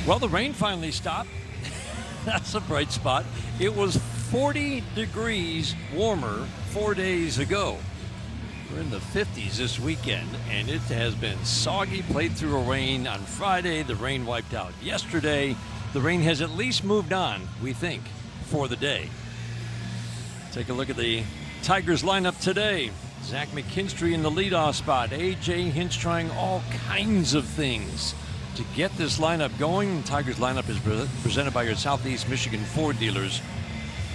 Well, the rain finally stopped. That's a bright spot. It was 40 degrees warmer 4 days ago. We're in the 50s this weekend, and it has been soggy. Played through a rain on Friday. The rain wiped out yesterday. The rain has at least moved on, we think, for the day. Take a look at the Tigers lineup today. Zach McKinstry in the leadoff spot. A.J. Hinch trying all kinds of things to get this lineup going. The Tigers lineup is presented by your Southeast Michigan Ford dealers.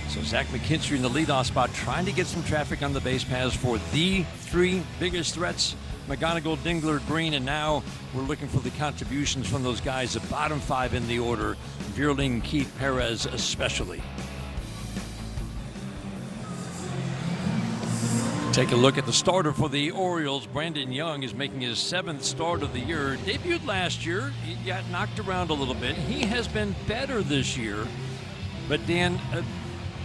So Zach McKinstry in the leadoff spot, trying to get some traffic on the base paths for the three biggest threats: McGonigal, Dingler, Green, and now we're looking for the contributions from those guys, the bottom five in the order, Vierling, Keith, Perez especially. Take a look at the starter for the Orioles. Brandon Young is making his 7th start of the year. Debuted last year. He got knocked around a little bit. He has been better this year. But Dan,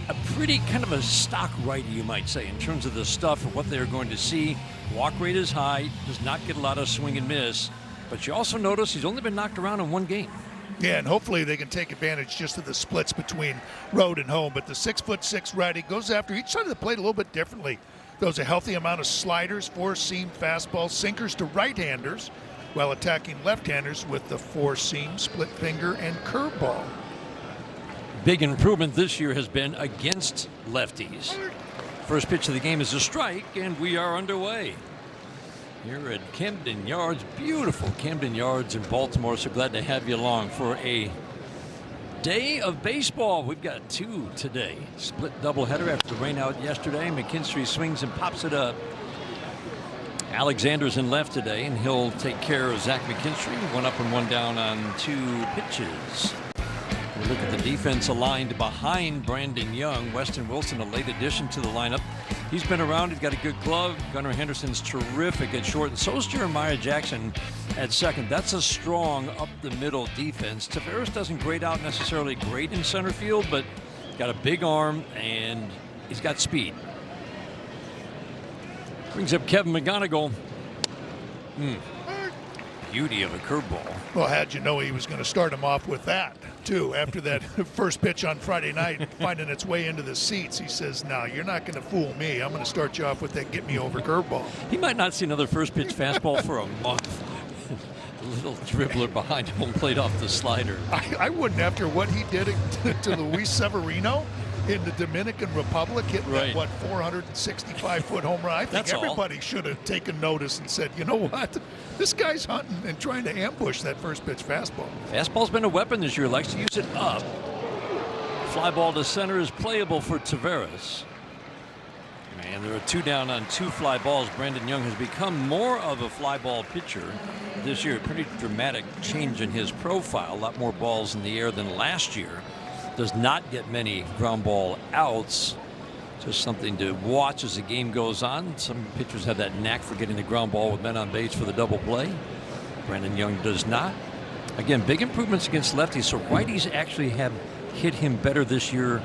a pretty kind of a stock righty, you might say, in terms of the stuff and what they're going to see. Walk rate is high, does not get a lot of swing and miss. But you also notice he's only been knocked around in one game. Yeah, and hopefully they can take advantage just of the splits between road and home. But the 6'6" righty goes after each side of the plate a little bit differently. Throws a healthy amount of sliders, four-seam fastballs, sinkers to right-handers, while attacking left-handers with the four-seam, split finger, and curveball. Big improvement this year has been against lefties. First pitch of the game is a strike, and we are underway. Here at Camden Yards, beautiful Camden Yards in Baltimore. So glad to have you along for a day of baseball. We've got two today. Split doubleheader after the rain out yesterday. McKinstry swings and pops it up. Alexander's in left today, and he'll take care of Zach McKinstry. One up and one down on 2 pitches. We look at the defense aligned behind Brandon Young. Weston Wilson, a late addition to the lineup. He's been around. He's got a good glove. Gunnar Henderson's terrific at short, and so is Jeremiah Jackson at second. That's a strong up-the-middle defense. Taveras doesn't grade out necessarily great in center field, but he's got a big arm, and he's got speed. Brings up Kevin McGonigal. Beauty of a curveball. Well, how'd you know he was going to start him off with that, too? After that first pitch on Friday night, finding its way into the seats, he says, no, you're not going to fool me. I'm going to start you off with that get-me-over curveball. He might not see another first-pitch fastball for a month. A little dribbler behind home plate off the slider. I wouldn't, after what he did to Luis Severino in the Dominican Republic, hitting that, 465-foot home run. I think everybody should have taken notice and said, you know what? This guy's hunting and trying to ambush that first pitch fastball. Fastball's been a weapon this year. Likes to use it up. Fly ball to center is playable for Taveras. And there are 2 down on 2 fly balls. Brandon Young has become more of a fly ball pitcher this year. Pretty dramatic change in his profile. A lot more balls in the air than last year. Does not get many ground ball outs. Just something to watch as the game goes on. Some pitchers have that knack for getting the ground ball with men on base for the double play. Brandon Young does not. Again, big improvements against lefties. So righties actually have hit him better this year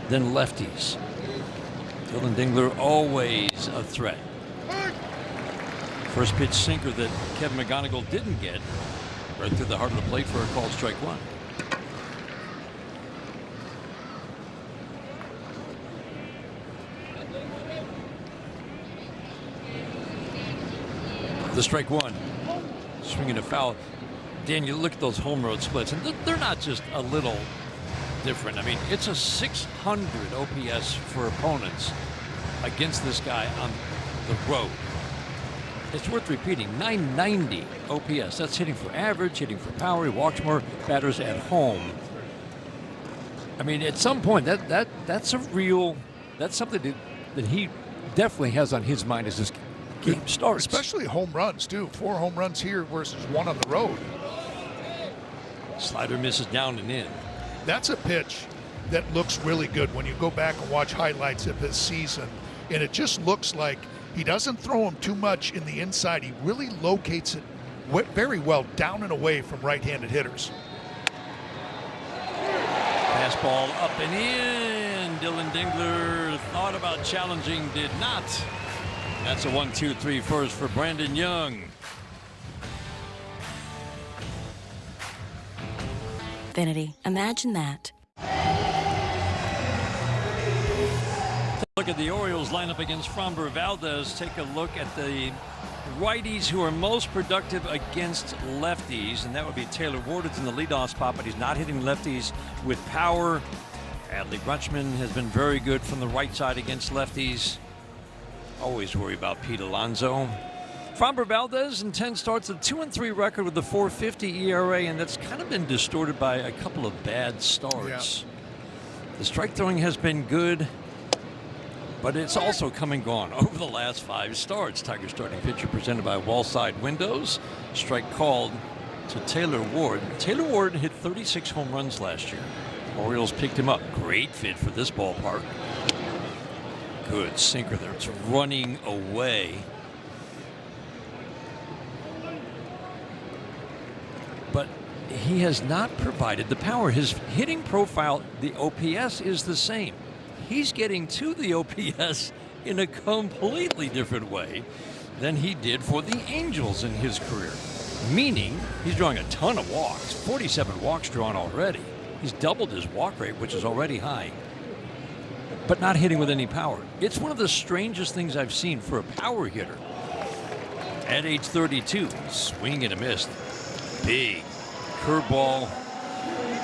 than lefties. Dylan Dingler always a threat. First pitch sinker that Kevin McGonigal didn't get. Right through the heart of the plate for a called strike one. The strike one. Swinging a foul. Dan, you look at those home road splits, and they're not just a little different. I mean, it's a 600 OPS for opponents against this guy on the road. It's worth repeating, 990 OPS. That's hitting for average, hitting for power. He walks more batters at home. I mean, at some point, that's something that he definitely has on his mind as this game starts. Especially home runs, too. 4 home runs here versus 1 on the road. Slider misses down and in. That's a pitch that looks really good when you go back and watch highlights of his season. And it just looks like he doesn't throw him too much in the inside. He really locates it very well down and away from right-handed hitters. Fastball up and in. Dylan Dingler thought about challenging, did not. That's a 1-2-3 first for Brandon Young. infinity. Imagine that. Look at the Orioles lineup against Framber Valdez. Take a look at the righties who are most productive against lefties, and that would be Taylor Ward. It's in the leadoff spot, but he's not hitting lefties with power. Adley Rutschman has been very good from the right side against lefties. Always worry about Pete Alonso. Framber Valdez in 10 starts, a 2-3 record with a 4.50 ERA, and that's kind of been distorted by a couple of bad starts. Yeah. The strike throwing has been good, but it's also come and gone over the last 5 starts. Tiger starting pitcher presented by Wallside Windows. Strike called to Taylor Ward. Taylor Ward hit 36 home runs last year. Orioles picked him up. Great fit for this ballpark. Good sinker there. It's running away. But he has not provided the power. His hitting profile, the OPS, is the same. He's getting to the OPS in a completely different way than he did for the Angels in his career. Meaning, he's drawing a ton of walks. 47 walks drawn already. He's doubled his walk rate, which is already high, but not hitting with any power. It's one of the strangest things I've seen for a power hitter. At age 32, swing and a miss. Big curveball.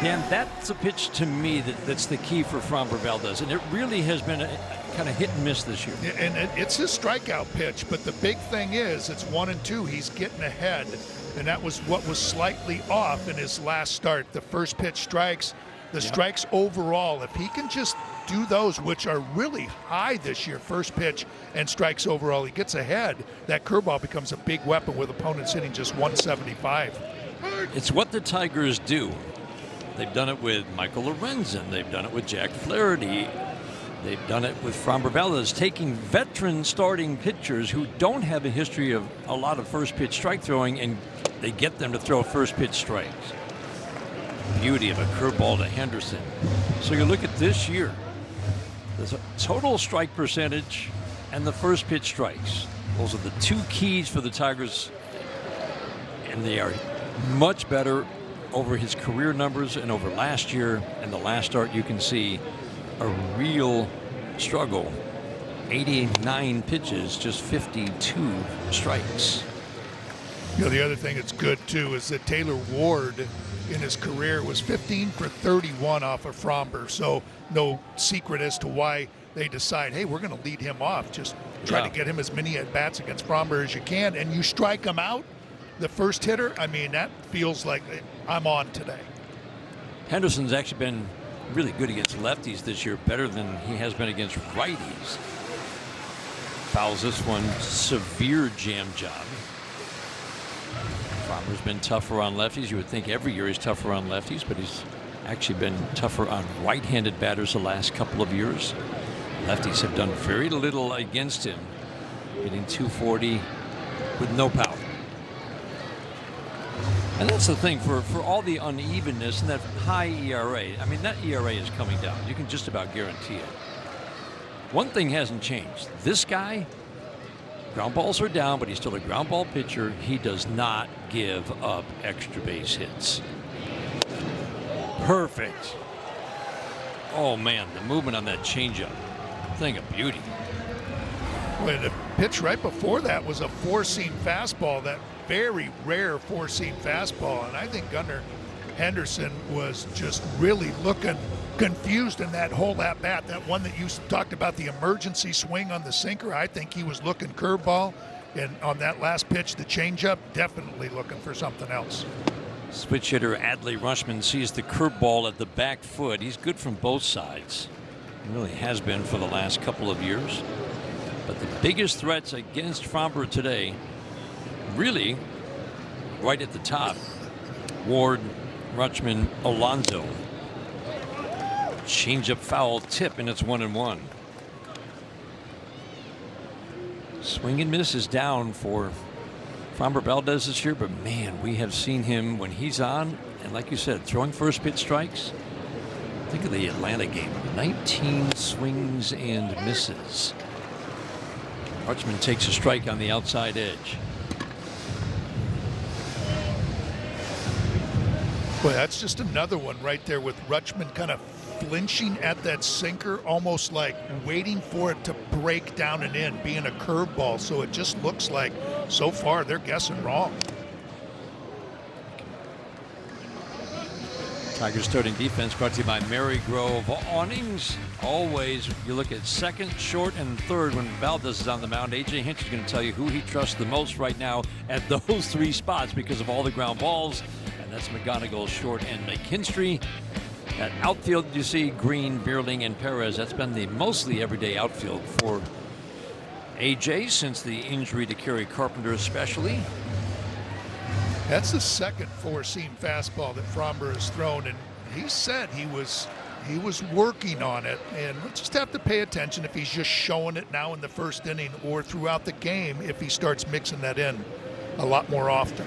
Dan, that's a pitch to me that's the key for Framber Valdez, and it really has been a kind of hit and miss this year. Yeah, and it's his strikeout pitch, but the big thing is it's 1 and 2. He's getting ahead, and that was what was slightly off in his last start. The first pitch strikes, the strikes overall. If he can just do those, which are really high this year, first pitch and strikes overall, he gets ahead. That curveball becomes a big weapon with opponents hitting just 175. It's what the Tigers do. They've done it with Michael Lorenzen. They've done it with Jack Flaherty. They've done it with Framber Valdez, taking veteran starting pitchers who don't have a history of a lot of first pitch strike throwing, and they get them to throw first pitch strikes. Beauty of a curveball to Henderson. So you look at this year, the total strike percentage and the first pitch strikes. Those are the 2 keys for the Tigers, and they are much better over his career numbers and over last year. And the last start, you can see a real struggle. 89 pitches, just 52 strikes. You know, the other thing that's good too is that Taylor Ward in his career was 15 for 31 off of Framber. So no secret as to why they decide, hey, we're going to lead him off. Just try to get him as many at-bats against Framber as you can, and you strike him out. The first hitter, I mean, that feels like I'm on today. Henderson's actually been really good against lefties this year, better than he has been against righties. Fouls this one, severe jam job. Framber's been tougher on lefties. You would think every year he's tougher on lefties, but he's actually been tougher on right-handed batters the last couple of years. Lefties have done very little against him, hitting 240 with no power. And that's the thing, for all the unevenness and that high ERA, I mean, that ERA is coming down. You can just about guarantee it. One thing hasn't changed. This guy, ground balls are down, but he's still a ground ball pitcher. He does not give up extra base hits. Perfect. Oh, man, the movement on that changeup. Thing of beauty. Well, the pitch right before that was a 4-seam fastball, that very rare 4-seam fastball, and I think Gunnar Henderson was just really looking confused in that whole at-bat. That one that you talked about, the emergency swing on the sinker, I think he was looking curveball, and on that last pitch, the changeup, definitely looking for something else. Switch hitter Adley Rutschman sees the curveball at the back foot. He's good from both sides. He really has been for the last couple of years. But the biggest threats against Framber today, really right at the top, Ward, Rutschman, Alonso. Changeup foul tip, and it's 1-1. Swing and miss is down for Framber Valdez this year, but man, we have seen him when he's on, and like you said, throwing first pitch strikes. Think of the Atlanta game, 19 swings and misses. Rutschman takes a strike on the outside edge. Well, that's just another one right there with Rutschman kind of flinching at that sinker, almost like waiting for it to break down and in, being a curveball. So it just looks like so far they're guessing wrong. Tigers starting defense brought to you by Mary Grove Awnings. Always, you look at second, short, and third when Valdez is on the mound. A.J. Hinch is going to tell you who he trusts the most right now at those three spots because of all the ground balls. And that's McGonigal, Short, and McKinstry. At outfield, you see Green, Bierling, and Perez. That's been the mostly everyday outfield for A.J. since the injury to Kerry Carpenter especially. That's the second four-seam fastball that Fromber has thrown, and he said he was working on it, and we'll just have to pay attention if he's just showing it now in the first inning or throughout the game if he starts mixing that in a lot more often.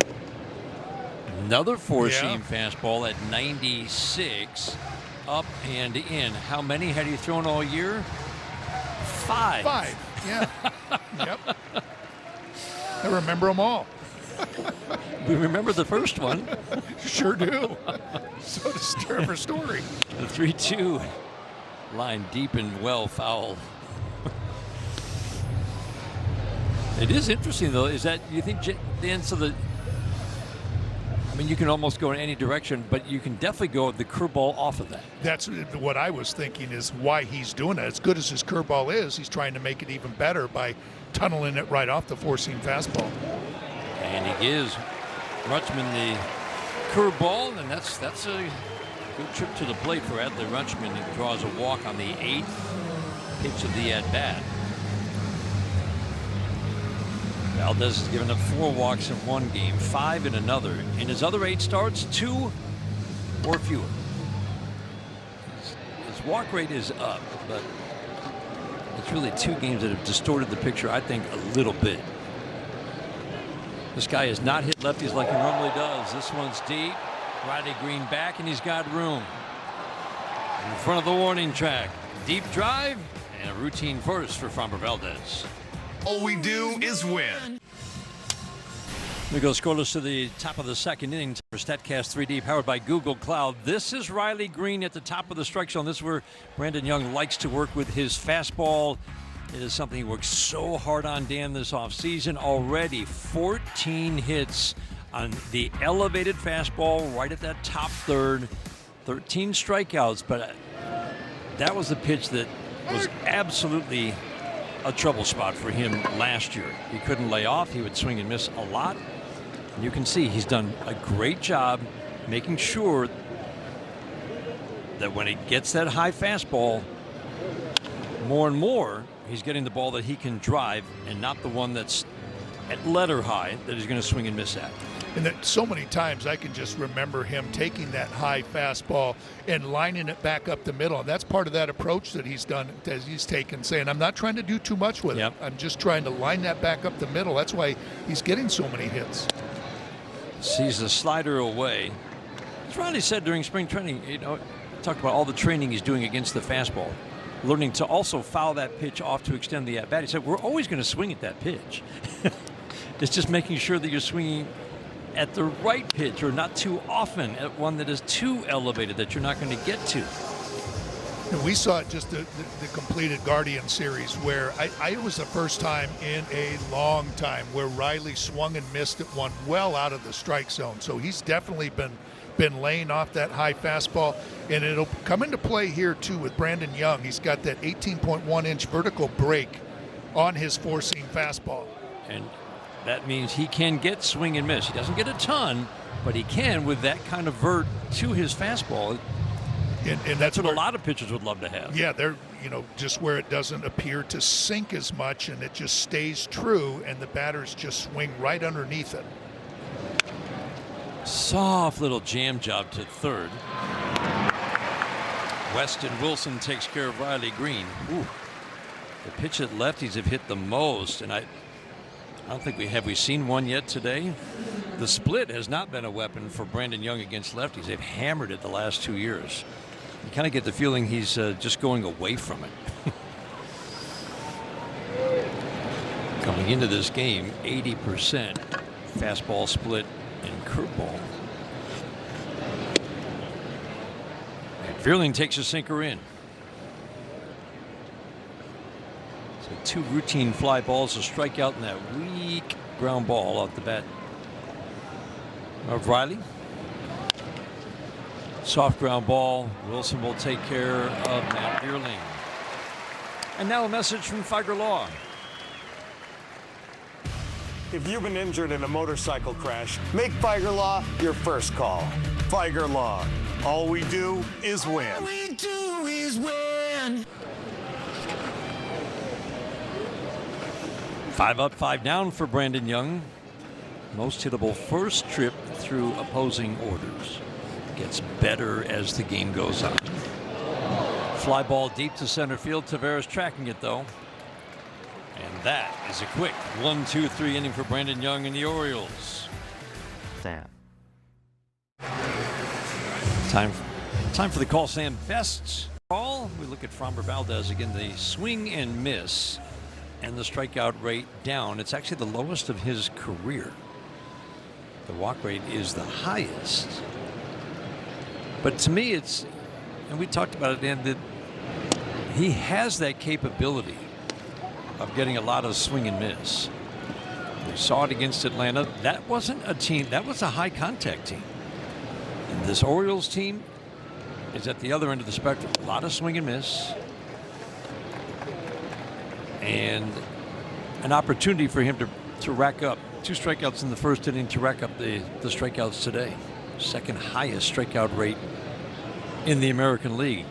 Another four-seam fastball at 96, up and in. How many had he thrown all year? 5. 5, yeah. Yep. I remember them all. We remember the first one. Sure do. So does Trevor Story. The 3-2 line deep and well foul. It is interesting, though, is that you think Dan, so I mean, you can almost go in any direction, but you can definitely go the curveball off of that. That's what I was thinking is why he's doing that. As good as his curveball is, he's trying to make it even better by tunneling it right off the four-seam fastball. And he gives Rutschman the curveball, and that's a good trip to the plate for Adley Rutschman. He draws a walk on the 8th pitch of the at-bat. Valdez has given up 4 walks in one game, 5 in another. In his other 8 starts, 2 or fewer. His walk rate is up, but it's really 2 games that have distorted the picture, I think, a little bit. This guy has not hit lefties like he normally does. This one's deep. Riley Green back, and he's got room. In front of the warning track. Deep drive, and a routine first for Framber Valdez. All we do is win. We go scoreless to the top of the second inning for StatCast 3D, powered by Google Cloud. This is Riley Green at the top of the strike zone. This is where Brandon Young likes to work with his fastball. It is something he worked so hard on, Dan, this offseason. Already 14 hits on the elevated fastball right at that top third. 13 strikeouts, but that was the pitch that was absolutely a trouble spot for him last year. He couldn't lay off. He would swing and miss a lot. And you can see he's done a great job making sure that when he gets that high fastball, more and more, he's getting the ball that he can drive and not the one that's at letter high that he's going to swing and miss at. And that so many times I can just remember him taking that high fastball and lining it back up the middle. And that's part of that approach that he's done, that he's taken, saying, I'm not trying to do too much with it. I'm just trying to line that back up the middle. That's why he's getting so many hits. Sees the slider away. As Riley said during spring training, talked about all the training he's doing against the fastball, learning to also foul that pitch off to extend the at-bat. He said, we're always going to swing at that pitch. It's just making sure that you're swinging at the right pitch, or not too often at one that is too elevated that you're not going to get to. And we saw it just the completed Guardian series where it was the first time in a long time where Riley swung and missed at one well out of the strike zone. So he's definitely been laying off that high fastball, and it'll come into play here too with Brandon Young. He's got that 18.1-inch vertical break on his four-seam fastball. And that means he can get swing and miss. He doesn't get a ton, but he can with that kind of vert to his fastball. And that's what a lot of pitchers would love to have. Yeah, they're, just where it doesn't appear to sink as much and it just stays true and the batters just swing right underneath it. Soft little jam job to third. Weston Wilson takes care of Riley Green. Ooh. The pitch that lefties have hit the most, and I don't think we seen one yet today. The split has not been a weapon for Brandon Young against lefties. They've hammered it the last 2 years. You kind of get the feeling he's just going away from it. Coming into this game, 80% fastball, split, and curveball. Vierling takes a sinker in. So 2 routine fly balls, a strikeout, and that weak ground ball off the bat of Riley. Soft ground ball. Wilson will take care of Matt Vierling. And now a message from Figer Law. If you've been injured in a motorcycle crash, make Figer Law your first call. Figer Law. All we do is win. All we do is win. 5 up, 5 down for Brandon Young. Most hittable first trip through opposing orders. Gets better as the game goes on. Fly ball deep to center field. Taveras tracking it though. And that is a quick 1-2-3 inning for Brandon Young and the Orioles. Sam. Time for the call Sam Best's call. We look at Framber Valdez again. The swing and miss and the strikeout rate down. It's actually the lowest of his career. The walk rate is the highest. But to me, it's, and we talked about it, Dan, that he has that capability of getting a lot of swing and miss. We saw it against Atlanta. That wasn't a team, that was a high contact team. And this Orioles team is at the other end of the spectrum. A lot of swing and miss. And an opportunity for him to rack up 2 strikeouts in the first inning, to rack up the strikeouts today. Second highest strikeout rate in the American League.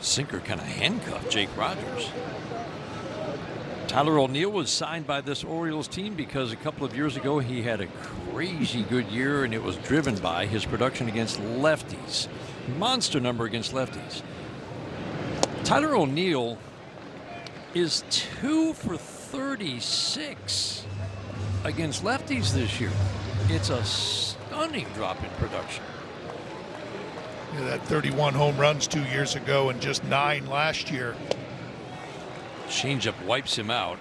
Sinker kind of handcuffed Jake Rogers. Tyler O'Neill was signed by this Orioles team because a couple of years ago he had a crazy good year, and it was driven by his production against lefties. Monster number against lefties. Tyler O'Neill is 2 for 36 against lefties this year. It's a stunning drop in production. Yeah, that 31 home runs 2 years ago and just 9 last year. Changeup wipes him out.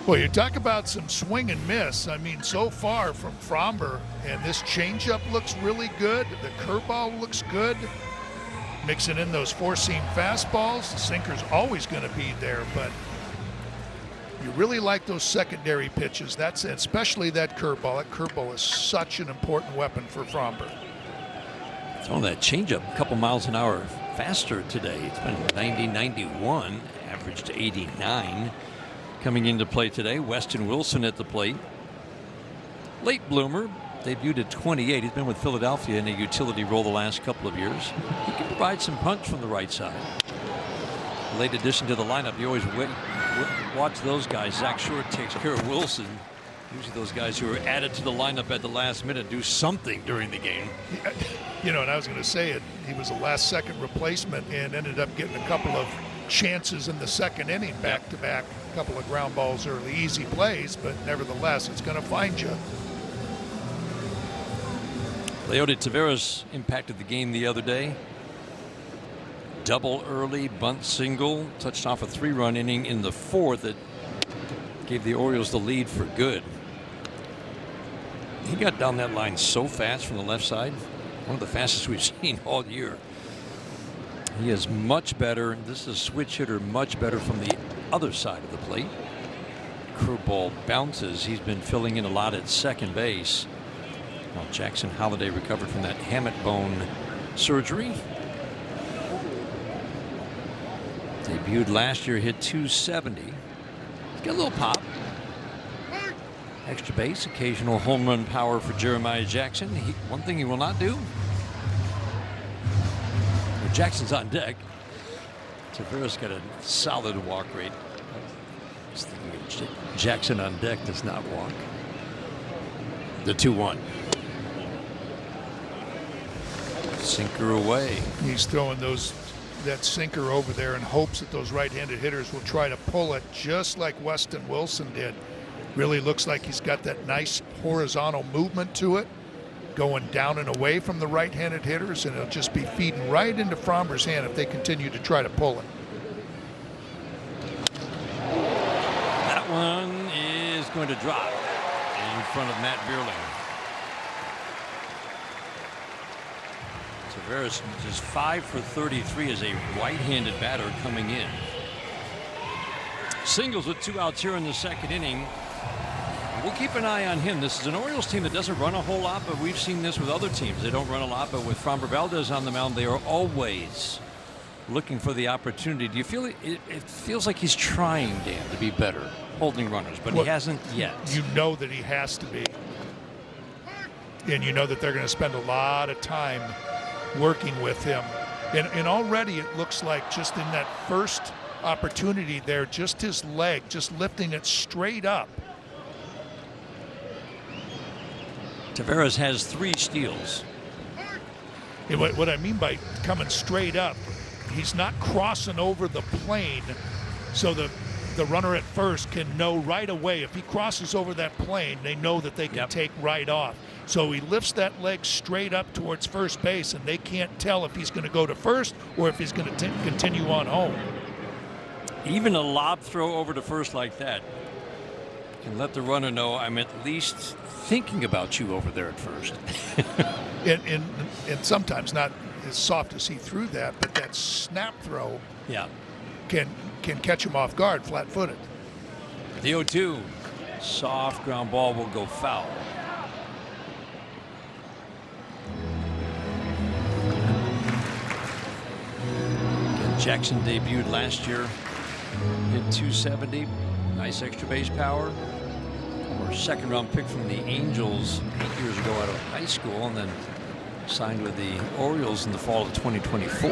Well, you talk about some swing and miss. I mean, so far from Framber, and this changeup looks really good. The curveball looks good. Mixing in those 4-seam fastballs. The sinker's always going to be there, but you really like those secondary pitches. That's especially that curveball. That curveball is such an important weapon for Framber. Throwing that changeup a couple miles an hour faster today. It's been 90-91, averaged 89. Coming into play today, Weston Wilson at the plate. Late bloomer, debuted at 28. He's been with Philadelphia in a utility role the last couple of years. He can provide some punch from the right side. Late addition to the lineup. You always watch those guys. Zach Short takes care of Wilson. Usually those guys who are added to the lineup at the last minute do something during the game. You know, and I was going to say it. He was a last-second replacement and ended up getting a couple of chances in the second inning back-to-back. A couple of ground balls early, easy plays, but nevertheless, it's going to find you. Leody Taveras impacted the game the other day. Double early, bunt single, touched off a 3-run inning in the 4th that gave the Orioles the lead for good. He got down that line so fast from the left side, one of the fastest we've seen all year. He is much better. This is a switch hitter, much better from the other side of the plate. Curveball bounces. He's been filling in a lot at second base. While Jackson Holliday recovered from that hamate bone surgery. Debuted last year, hit .270. He's got a little pop. Extra base, occasional home run power for Jeremiah Jackson. One thing he will not do. When Jackson's on deck, Taveras got a solid walk rate. Jackson on deck does not walk. The 2-1. Sinker away. He's throwing that sinker over there in hopes that those right-handed hitters will try to pull it just like Weston Wilson did. Really looks like he's got that nice horizontal movement to it, going down and away from the right-handed hitters, and it'll just be feeding right into Framber's hand if they continue to try to pull it. That one is going to drop. in front of Matt Bierling. Taveras is 5 for 33 as a right-handed batter coming in. Singles with 2 outs here in the second inning. We'll keep an eye on him. This is an Orioles team that doesn't run a whole lot, but we've seen this with other teams. They don't run a lot, but with Framber Valdez on the mound, they are always looking for the opportunity. Do you feel it feels like he's trying, Dan, to be better holding runners, but he hasn't yet. You know that he has to be. And you know that they're going to spend a lot of time working with him. And already it looks like just in that first opportunity there, just his leg, just lifting it straight up. Taveras has 3 steals. And what I mean by coming straight up, he's not crossing over the plane so the runner at first can know right away. If he crosses over that plane, they know that they can take right off. So he lifts that leg straight up towards first base, and they can't tell if he's going to go to first or if he's going to continue on home. Even a lob throw over to first like that can let the runner know I'm at least thinking about you over there at first. and sometimes not as soft as he threw that, but that snap throw can catch him off guard flat-footed. The 0-2, soft ground ball will go foul. Jackson debuted last year, hit 270, nice extra base power. Or second-round pick from the Angels 8 years ago out of high school, and then signed with the Orioles in the fall of 2024.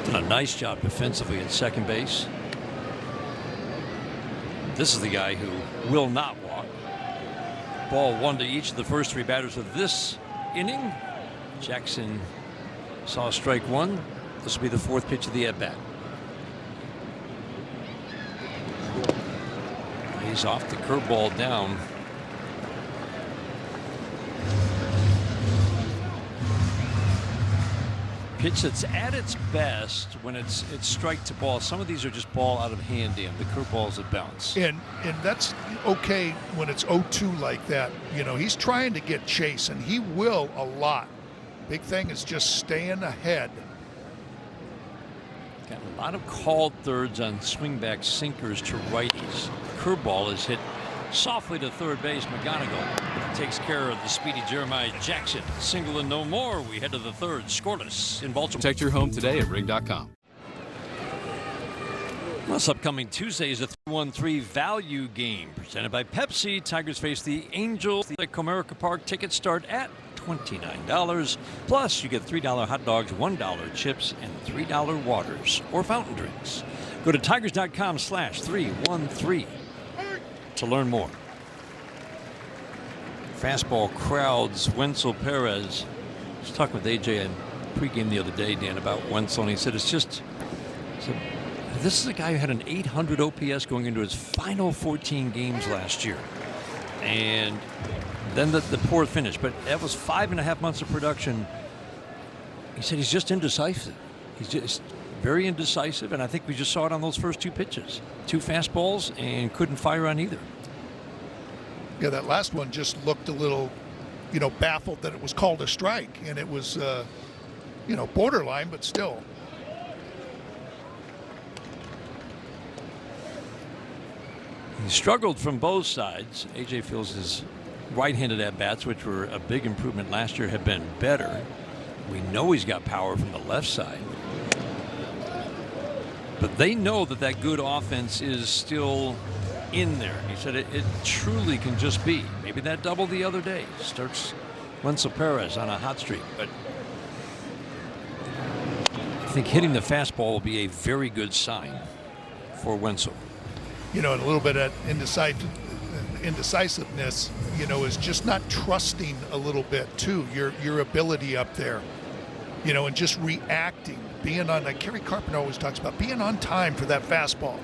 Done a nice job defensively at second base. This is the guy who will not walk. Ball 1 to each of the first 3 batters of this inning. Jackson saw strike 1. This will be the 4th pitch of the at-bat. He's off the curveball down. Pitch that's at its best when it's strike to ball. Some of these are just ball out of hand, Dan. The curveballs that bounce. And that's okay when it's 0-2 like that. You know, he's trying to get chase, and he will a lot. Big thing is just staying ahead. Got a lot of called thirds on swingback sinkers to righties. Curveball is hit softly to third base. McGonigal takes care of the speedy Jeremiah Jackson. Single and no more. We head to the third. Scoreless in Baltimore. Protect your home today at Ring.com. This upcoming Tuesday is a 3-1-3 value game presented by Pepsi. Tigers face the Angels. The Comerica Park tickets start at $29. Plus, you get $3 hot dogs, $1 chips, and $3 waters or fountain drinks. Go to Tigers.com/313 to learn more. Fastball crowds Wenzel Perez. I was talking with AJ in pregame the other day, Dan, about Wenzel, and he said this is a guy who had an 800 OPS going into his final 14 games last year. And then the poor finish, but that was 5.5 months of production. He said he's just indecisive. He's just very indecisive, and I think we just saw it on those first 2 pitches. 2 fastballs and couldn't fire on either. Yeah, that last one just looked a little, baffled that it was called a strike, and it was, borderline, but still. He struggled from both sides. AJ feels his right-handed at-bats, which were a big improvement last year, have been better. We know he's got power from the left side. But they know that good offense is still in there. He said it truly can just be. Maybe that double the other day starts Wenzel Perez on a hot streak. But I think hitting the fastball will be a very good sign for Wenzel. And a little bit of indecisiveness, is just not trusting a little bit too, your ability up there, and just reacting, being on, like Kerry Carpenter always talks about, being on time for that fastball.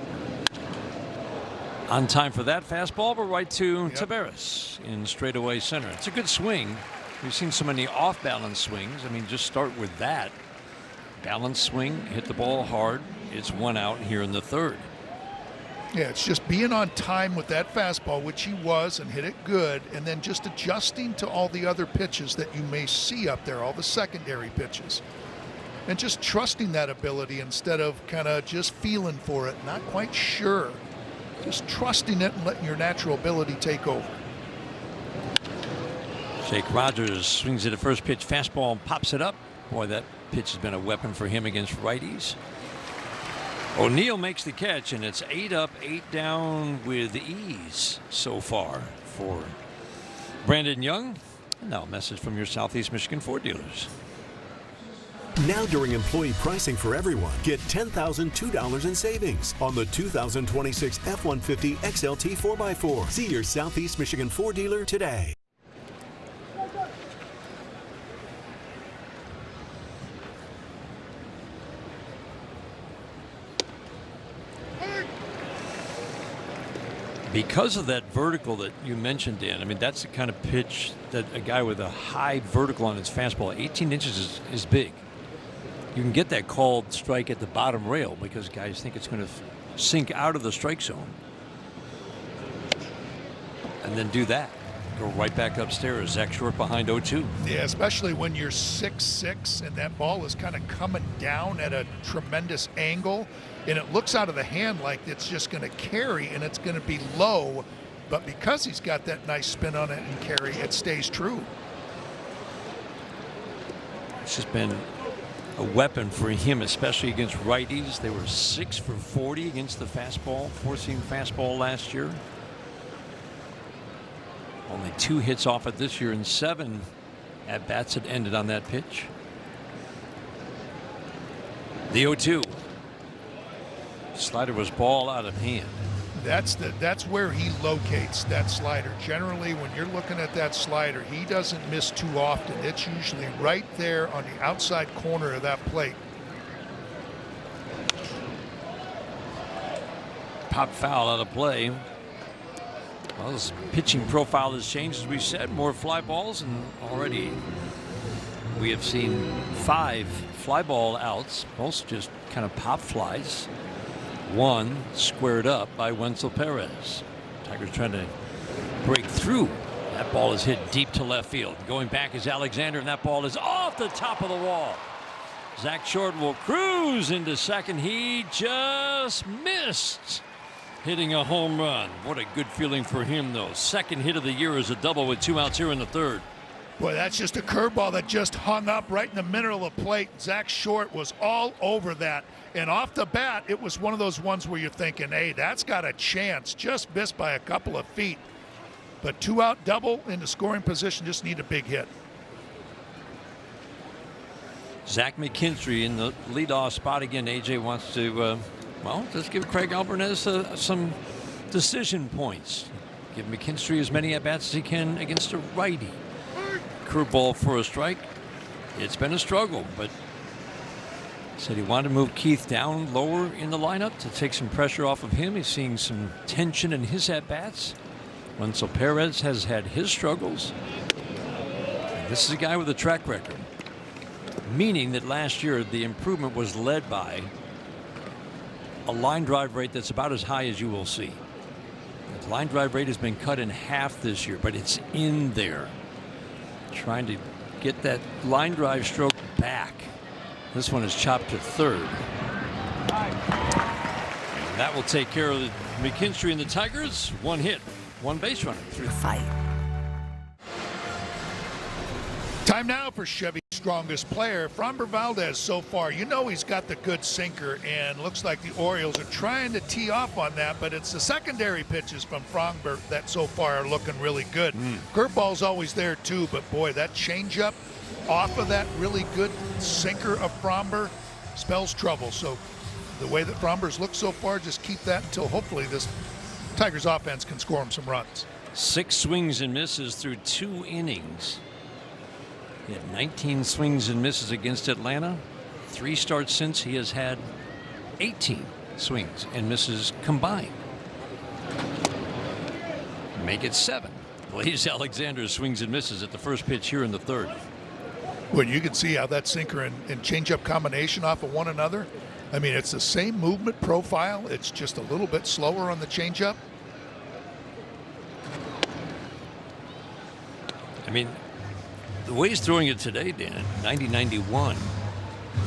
On time for that fastball, but right to Taveras in straightaway center. It's a good swing. We've seen so many off-balance swings. I mean, just start with that. Balance swing, hit the ball hard. It's 1 out here in the third. Yeah, it's just being on time with that fastball, which he was, and hit it good, and then just adjusting to all the other pitches that you may see up there, all the secondary pitches. And just trusting that ability instead of kind of just feeling for it, not quite sure. Just trusting it and letting your natural ability take over. Jake Rogers swings at the first pitch, fastball, and pops it up. Boy, that pitch has been a weapon for him against righties. O'Neill makes the catch, and it's 8 up, 8 down with ease so far for Brandon Young. And now a message from your Southeast Michigan Ford dealers. Now during employee pricing for everyone, get $10,002 in savings on the 2026 F-150 XLT 4x4. See your Southeast Michigan Ford dealer today. Because of that vertical that you mentioned, Dan, I mean, that's the kind of pitch that a guy with a high vertical on his fastball, 18 inches is big. You can get that called strike at the bottom rail because guys think it's going to sink out of the strike zone. And then do that. Go right back upstairs. Zach Short behind 0-2. Yeah, especially when you're 6'6" and that ball is kind of coming down at a tremendous angle, and it looks out of the hand like it's just going to carry and it's going to be low, but because he's got that nice spin on it and carry, it stays true. It's just been a weapon for him, especially against righties. They were 6 for 40 against the fastball, four-seam fastball last year. Only 2 hits off it this year, and 7 at-bats had ended on that pitch. The 0-2. Slider was ball out of hand. That's where he locates that slider. Generally, when you're looking at that slider, he doesn't miss too often. It's usually right there on the outside corner of that plate. Pop foul out of play. Well, his pitching profile has changed, as we said. More fly balls, and already we have seen 5 fly ball outs, most just kind of pop flies. 1 squared up by Wenzel Perez. Tigers trying to break through. That ball is hit deep to left field. Going back is Alexander, and that ball is off the top of the wall. Zach Short will cruise into second. He just missed hitting a home run. What a good feeling for him, though. Second hit of the year is a double with 2 outs here in the third. Boy, that's just a curveball that just hung up right in the middle of the plate. Zach Short was all over that. And off the bat, it was one of those ones where you're thinking, hey, that's got a chance. Just missed by a couple of feet. But 2-out double into scoring position, just need a big hit. Zach McKinstry in the leadoff spot again. AJ wants to, well, just give Craig Albarnez some decision points. Give McKinstry as many at-bats as he can against a righty. Curveball for a strike. It's been a struggle, but said he wanted to move Keith down lower in the lineup to take some pressure off of him. He's seeing some tension in his at-bats. Wenzel Perez has had his struggles. And this is a guy with a track record, meaning that last year the improvement was led by a line drive rate that's about as high as you will see. The line drive rate has been cut in half this year, but it's in there. Trying to get that line drive stroke back. This one is chopped to third. And that will take care of the McKinstry and the Tigers. 1 hit, 1 base runner through the fight. Time now for Chevy's strongest player, Framber Valdez. So far, you know he's got the good sinker, and looks like the Orioles are trying to tee off on that, but it's the secondary pitches from Framber that so far are looking really good. Curveball's always there too, but boy, that changeup off of that really good sinker of Framber spells trouble. So the way that Framber's looked so far, just keep that until hopefully this Tigers offense can score him some runs. 6 swings and misses through 2 innings. He had 19 swings and misses against Atlanta. 3 starts since, he has had 18 swings and misses combined. Make it 7. Blaze Alexander swings and misses at the first pitch here in the third. Well, you can see how that sinker and changeup combination off of one another. I mean, it's the same movement profile. It's just a little bit slower on the changeup. I mean, the way he's throwing it today, Dan, 90-91, you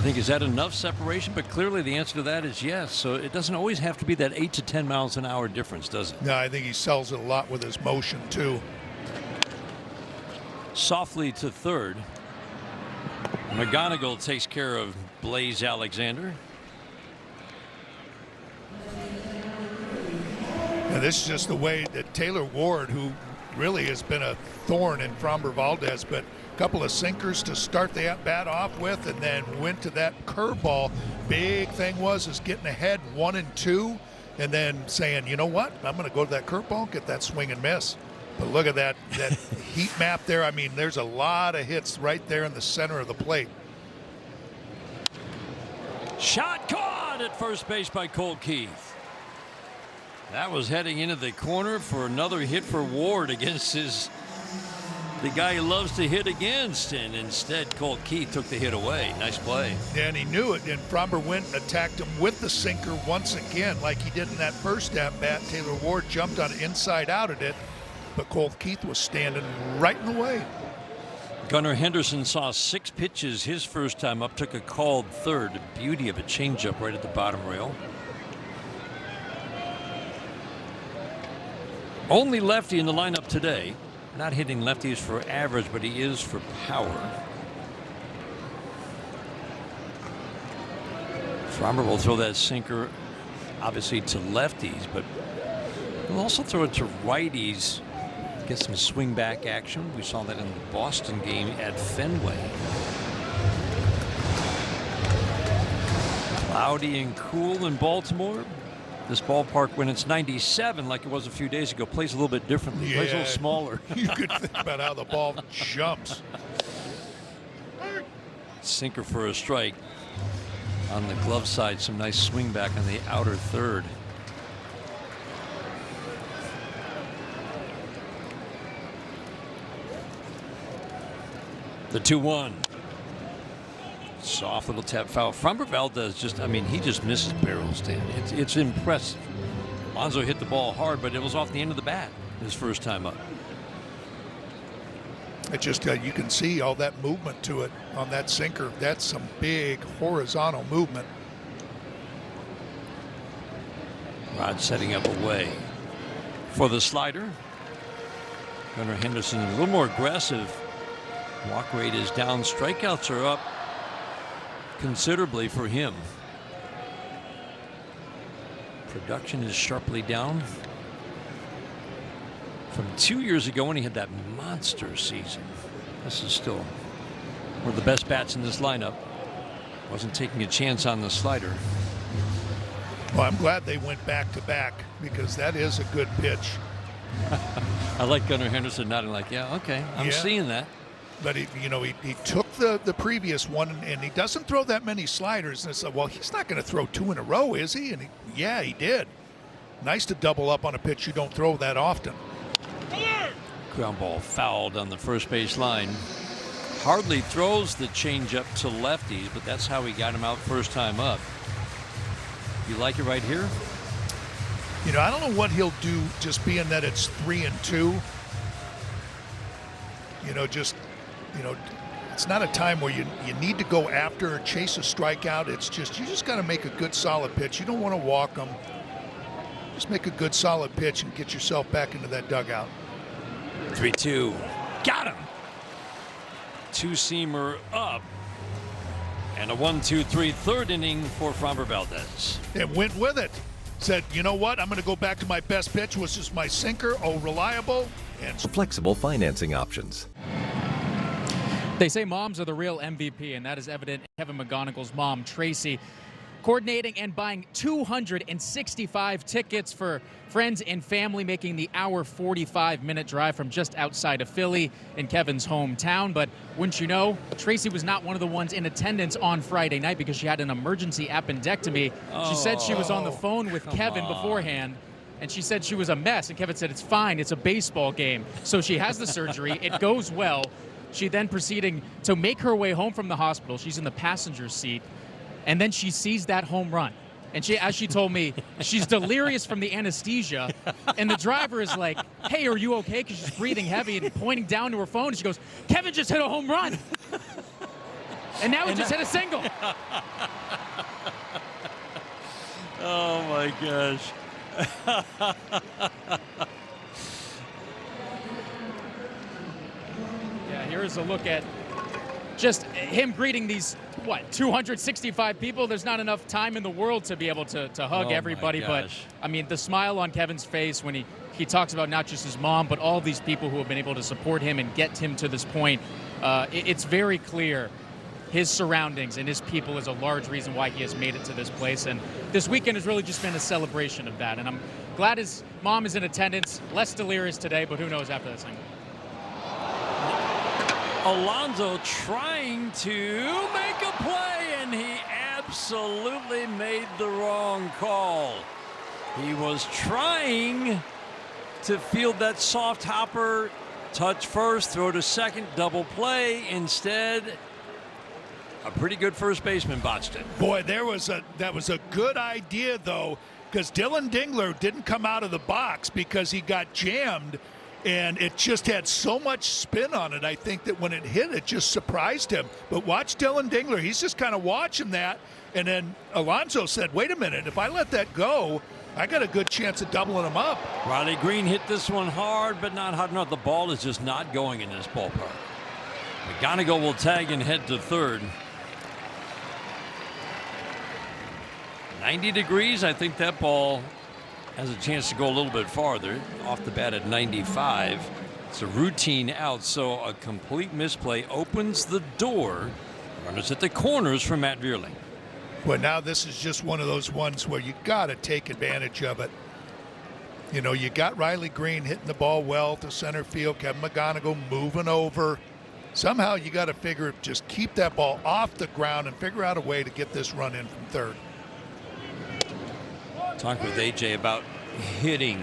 think, is that enough separation? But clearly the answer to that is yes. So it doesn't always have to be that 8 to 10 miles an hour difference, does it? No, I think he sells it a lot with his motion, too. Softly to third. McGonigal takes care of Blaze Alexander. And this is just the way that Taylor Ward, who really has been a thorn in Framber Valdez, but a couple of sinkers to start the at-bat off with, and then went to that curveball. Big thing is getting ahead 1-2, and then saying, you know what, I'm going to go to that curveball, get that swing and miss. But look at that heat map there. I mean, there's a lot of hits right there in the center of the plate. Shot caught at first base by Colt Keith. That was heading into the corner for another hit for Ward against the guy he loves to hit against, and instead Colt Keith took the hit away. Nice play. And he knew it, and Framber went and attacked him with the sinker once again like he did in that first at-bat. Taylor Ward jumped on inside out at it, but Colt Keith was standing right in the way. Gunnar Henderson saw 6 pitches his first time up, took a called third. The beauty of a changeup right at the bottom rail. Only lefty in the lineup today. Not hitting lefties for average, but he is for power. Framber will throw that sinker obviously to lefties, but he'll also throw it to righties. Get some swing back action. We saw that in the Boston game at Fenway. Cloudy and cool in Baltimore. This ballpark, when it's 97 like it was a few days ago, plays a little bit differently. Yeah, Plays a little smaller. You could think about how the ball jumps. Sinker for a strike. On the glove side, some nice swing back on the outer third. The 2-1. Soft little tap foul. Framber Valdez just, I mean, he just misses barrels, Dan. It's impressive. Alonso hit the ball hard, but it was off the end of the bat his first time up. It just, you can see all that movement to it on that sinker. That's some big horizontal movement. Rod setting up away for the slider. Gunnar Henderson a little more aggressive. Walk rate is down. Strikeouts are up considerably for him. Production is sharply down from 2 years ago when he had that monster season. This is still one of the best bats in this lineup. Wasn't taking a chance on the slider. Well, I'm glad they went back to back because that is a good pitch. I like Gunnar Henderson nodding like, yeah, okay, I'm seeing that. But he took the previous one, and he doesn't throw that many sliders. And I said, well, he's not going to throw 2 in a row, is he? And he did. Nice to double up on a pitch you don't throw that often. Ground ball fouled on the first base line. Hardly throws the changeup to lefties, but that's how he got him out first time up. You like it right here? I don't know what he'll do, just being that it's 3-2. It's not a time where you need to go after or chase a strikeout. It's just, you just got to make a good solid pitch. You don't want to walk them. Just make a good solid pitch and get yourself back into that dugout. 3-2. Got him. Two-seamer up. And a 1-2-3 third inning for Framber Valdez. And went with it. Said, you know what? I'm going to go back to my best pitch, which is my sinker. Oh, reliable. And flexible financing options. They say moms are the real MVP, and that is evident in Kevin McGonigal's mom, Tracy, coordinating and buying 265 tickets for friends and family, making the hour 45-minute drive from just outside of Philly in Kevin's hometown. But wouldn't you know, Tracy was not one of the ones in attendance on Friday night because she had an emergency appendectomy. She said she was on the phone with Kevin beforehand, and she said she was a mess. And Kevin said, it's fine, it's a baseball game. So she has the surgery. It goes well. She then proceeding to make her way home from the hospital. She's in the passenger seat. and then she sees that home run. And she, as she told me, she's delirious from the anesthesia. And the driver is like, hey, are you okay? Because she's breathing heavy and pointing down to her phone. And she goes, Kevin just hit a home run. And now he just hit a single. Oh, my gosh. Yeah, here's a look at just him greeting these, 265 people. There's not enough time in the world to be able to hug everybody. But, I mean, the smile on Kevin's face when he talks about not just his mom, but all these people who have been able to support him and get him to this point, it's very clear his surroundings and his people is a large reason why he has made it to this place. And this weekend has really just been a celebration of that. And I'm glad his mom is in attendance, less delirious today, but who knows after that single. Alonso trying to make a play, and he absolutely made the wrong call. He was trying to field that soft hopper, touch first, throw to second, double play. Instead, a pretty good first baseman botched it. Boy, that was a good idea, though, because Dylan Dingler didn't come out of the box because he got jammed. And it just had so much spin on it, I think, that when it hit, it just surprised him. But watch Dylan Dingler. He's just kind of watching that. And then Alonso said, wait a minute, if I let that go, I got a good chance of doubling him up. Riley Green hit this one hard, but not hard enough. The ball is just not going in this ballpark. McGonigal will tag and head to third. 90 degrees. I think that ball has a chance to go a little bit farther. Off the bat at 95. It's a routine out, so a complete misplay opens the door. Runners at the corners for Matt Vierling. Well, now this is just one of those ones where you got to take advantage of it. You know, you got Riley Green hitting the ball well to center field. Kevin McGonigal moving over. Somehow you got to figure, just keep that ball off the ground and figure out a way to get this run in from third. Talked with AJ about hitting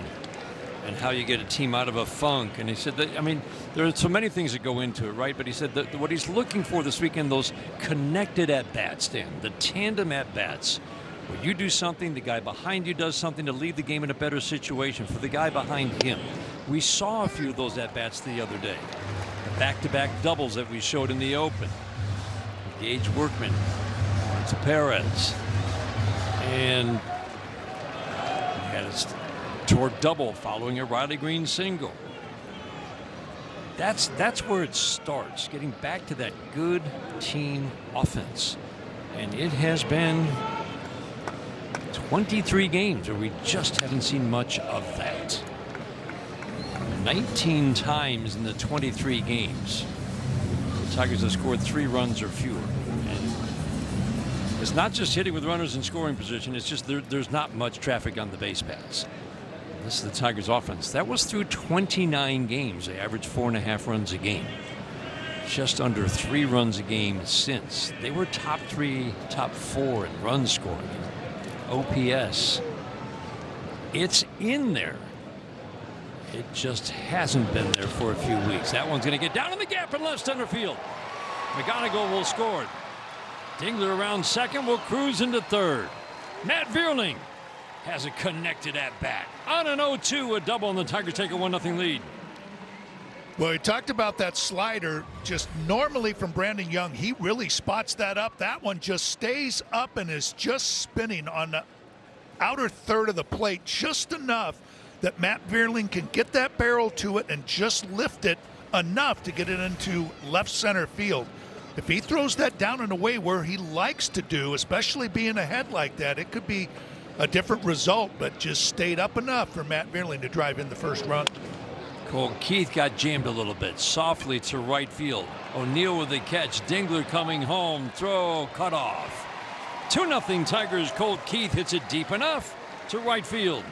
and how you get a team out of a funk, and he said that, I mean, there are so many things that go into it, right? But he said that what he's looking for this weekend, those connected at-bats, Dan, the tandem at-bats, where you do something, the guy behind you does something to leave the game in a better situation for the guy behind him. We saw a few of those at-bats the other day. Back-to-back doubles that we showed in the open. Gage Workman to Perez. And had a torque double following a Riley Green single. That's where it starts, getting back to that good team offense. And it has been 23 games where we just haven't seen much of that. 19 times in the 23 games, the Tigers have scored 3 runs or fewer. And it's not just hitting with runners in scoring position. It's just there's not much traffic on the base paths. This is the Tigers offense. That was through 29 games. They averaged 4.5 runs a game. Just under 3 runs a game since. They were top 3, top 4 in run scoring. OPS. It's in there. It just hasn't been there for a few weeks. That one's going to get down in the gap in left center field. McGonigal will score. Dingler around second, will cruise into third. Matt Vierling has a connected at bat. On an 0-2, a double, and the Tigers take a 1-0 lead. Well, we talked about that slider. Just normally from Brandon Young, he really spots that up. That one just stays up and is just spinning on the outer third of the plate, just enough that Matt Vierling can get that barrel to it and just lift it enough to get it into left center field. If he throws that down in a way where he likes to do, especially being ahead like that, it could be a different result, but just stayed up enough for Matt Vierling to drive in the first run. Cole Keith got jammed a little bit, softly to right field. O'Neill with the catch. Dingler coming home. Throw cut off. 2-0 Tigers. Cole Keith hits it deep enough to right field.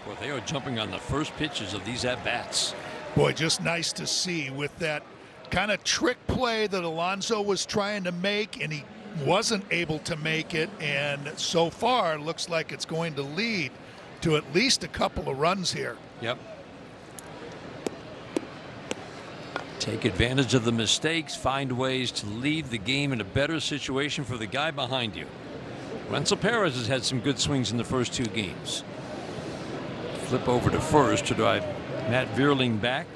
Boy, they are jumping on the first pitches of these at-bats. Boy, just nice to see with that kind of trick play that Alonso was trying to make, and he wasn't able to make it. And so far, looks like it's going to lead to at least a couple of runs here. Yep. Take advantage of the mistakes, find ways to leave the game in a better situation for the guy behind you. Wenzel Perez has had some good swings in the first 2 games. Flip over to first to drive Matt Vierling back.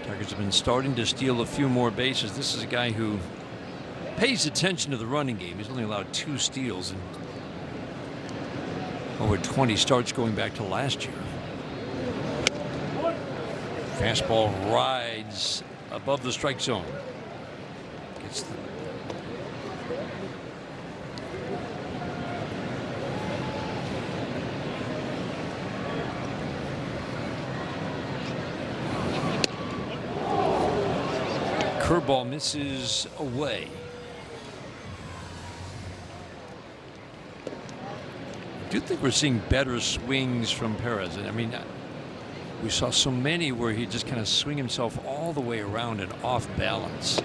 Tigers have been starting to steal a few more bases. This is a guy who pays attention to the running game. He's only allowed 2 steals and over 20 starts going back to last year. Fastball rides above the strike zone. Gets the curveball misses away. I do think we're seeing better swings from Perez. I mean, we saw so many where he just kind of swing himself all the way around and off balance.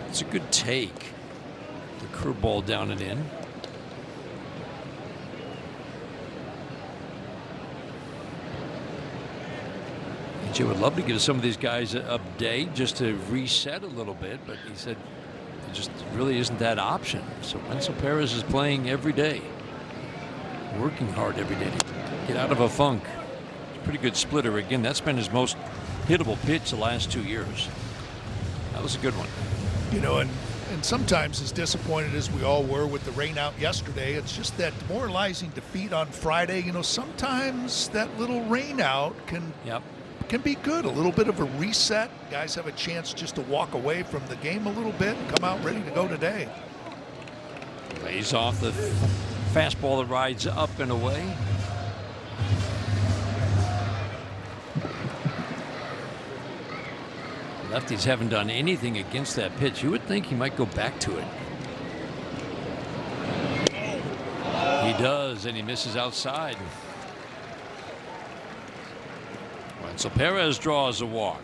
It's a good take. The curveball down and in. AJ would love to give some of these guys a day just to reset a little bit, but he said there just really isn't that option. So Wenzel Perez is playing every day, working hard every day to get out of a funk. Pretty good splitter again. That's been his most hittable pitch the last 2 years. That was a good one. You know, and sometimes as disappointed as we all were with the rain out yesterday, it's just that demoralizing defeat on Friday. You know, sometimes that little rain out can be good. A little bit of a reset. Guys have a chance just to walk away from the game a little bit and come out ready to go today. Lays off the fastball that rides up and away. Lefties haven't done anything against that pitch. You would think he might go back to it. He does, and he misses outside. So Perez draws a walk.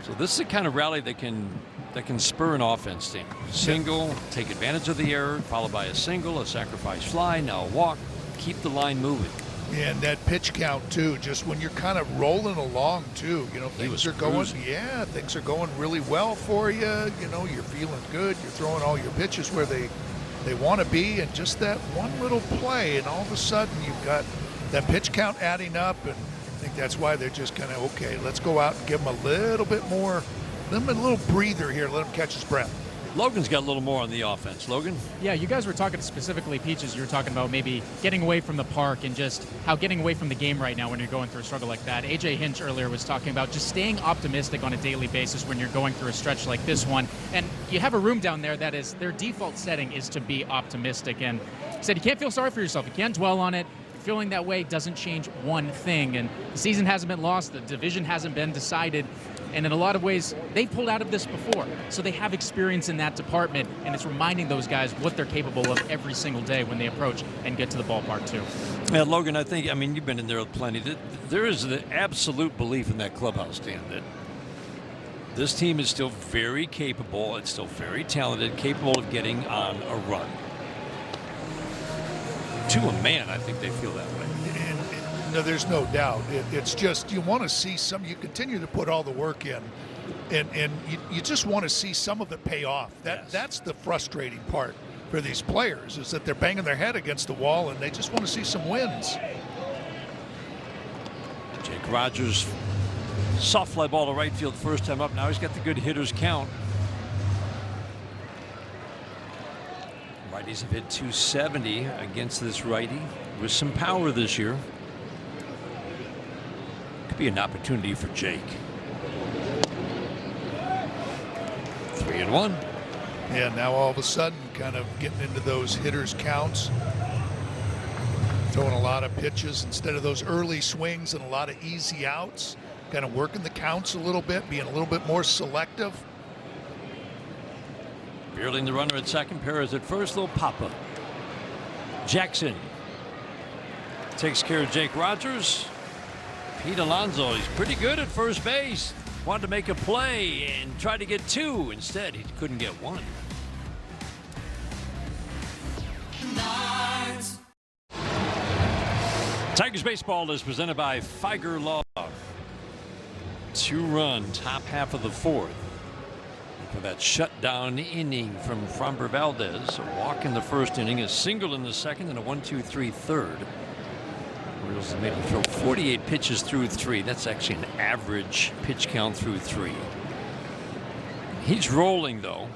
So this is the kind of rally that can spur an offense team. Single, take advantage of the error, followed by a single, a sacrifice fly, now a walk, keep the line moving. And that pitch count too, just when you're kind of rolling along too, you know, things are going, things are going really well for you. You know, you're feeling good. You're throwing all your pitches where they want to be, and just that one little play, and all of a sudden you've got that pitch count adding up, and I think that's why they're just kind of, okay, let's go out and give him a little bit more, give him a little breather here, let him catch his breath. Logan's got a little more on the offense. Logan? Yeah, you guys were talking specifically, Peaches, you were talking about maybe getting away from the park and just how getting away from the game right now when you're going through a struggle like that. AJ Hinch earlier was talking about just staying optimistic on a daily basis when you're going through a stretch like this one. And you have a room down there that is, their default setting is to be optimistic. And he said you can't feel sorry for yourself. You can't dwell on it. Feeling that way doesn't change one thing. And the season hasn't been lost. The division hasn't been decided. And in a lot of ways, they've pulled out of this before. So they have experience in that department, and it's reminding those guys what they're capable of every single day when they approach and get to the ballpark, too. Yeah, Logan, I think, I mean, you've been in there plenty. There is the absolute belief in that clubhouse, Dan, that this team is still very capable. It's still very talented, capable of getting on a run. To a man, I think they feel that way. No, there's no doubt. It's just you want to see some. You continue to put all the work in, and you just want to see some of it pay off. That's the frustrating part for these players, is that they're banging their head against the wall and they just want to see some wins. Jake Rogers, soft fly ball to right field first time up. Now he's got the good hitters count. Righties have hit 270 against this righty with some power this year. Could be an opportunity for Jake. 3-1. Yeah, now all of a sudden kind of getting into those hitters counts. Throwing a lot of pitches instead of those early swings and a lot of easy outs. Kind of working the counts a little bit, being a little bit more selective. Beerling the runner at second, Perez at first, little pop-up. Jackson takes care of Jake Rogers. Pete Alonso, he's pretty good at first base. Wanted to make a play and tried to get two. Instead, he couldn't get one. Tigers baseball is presented by Figer Law. 2-run top half of the fourth. For that shutdown inning from Framber Valdez, a walk in the first inning, a single in the second, and a 1-2-3 third. Orioles have made him throw 48 pitches through 3. That's actually an average pitch count through 3. He's rolling though,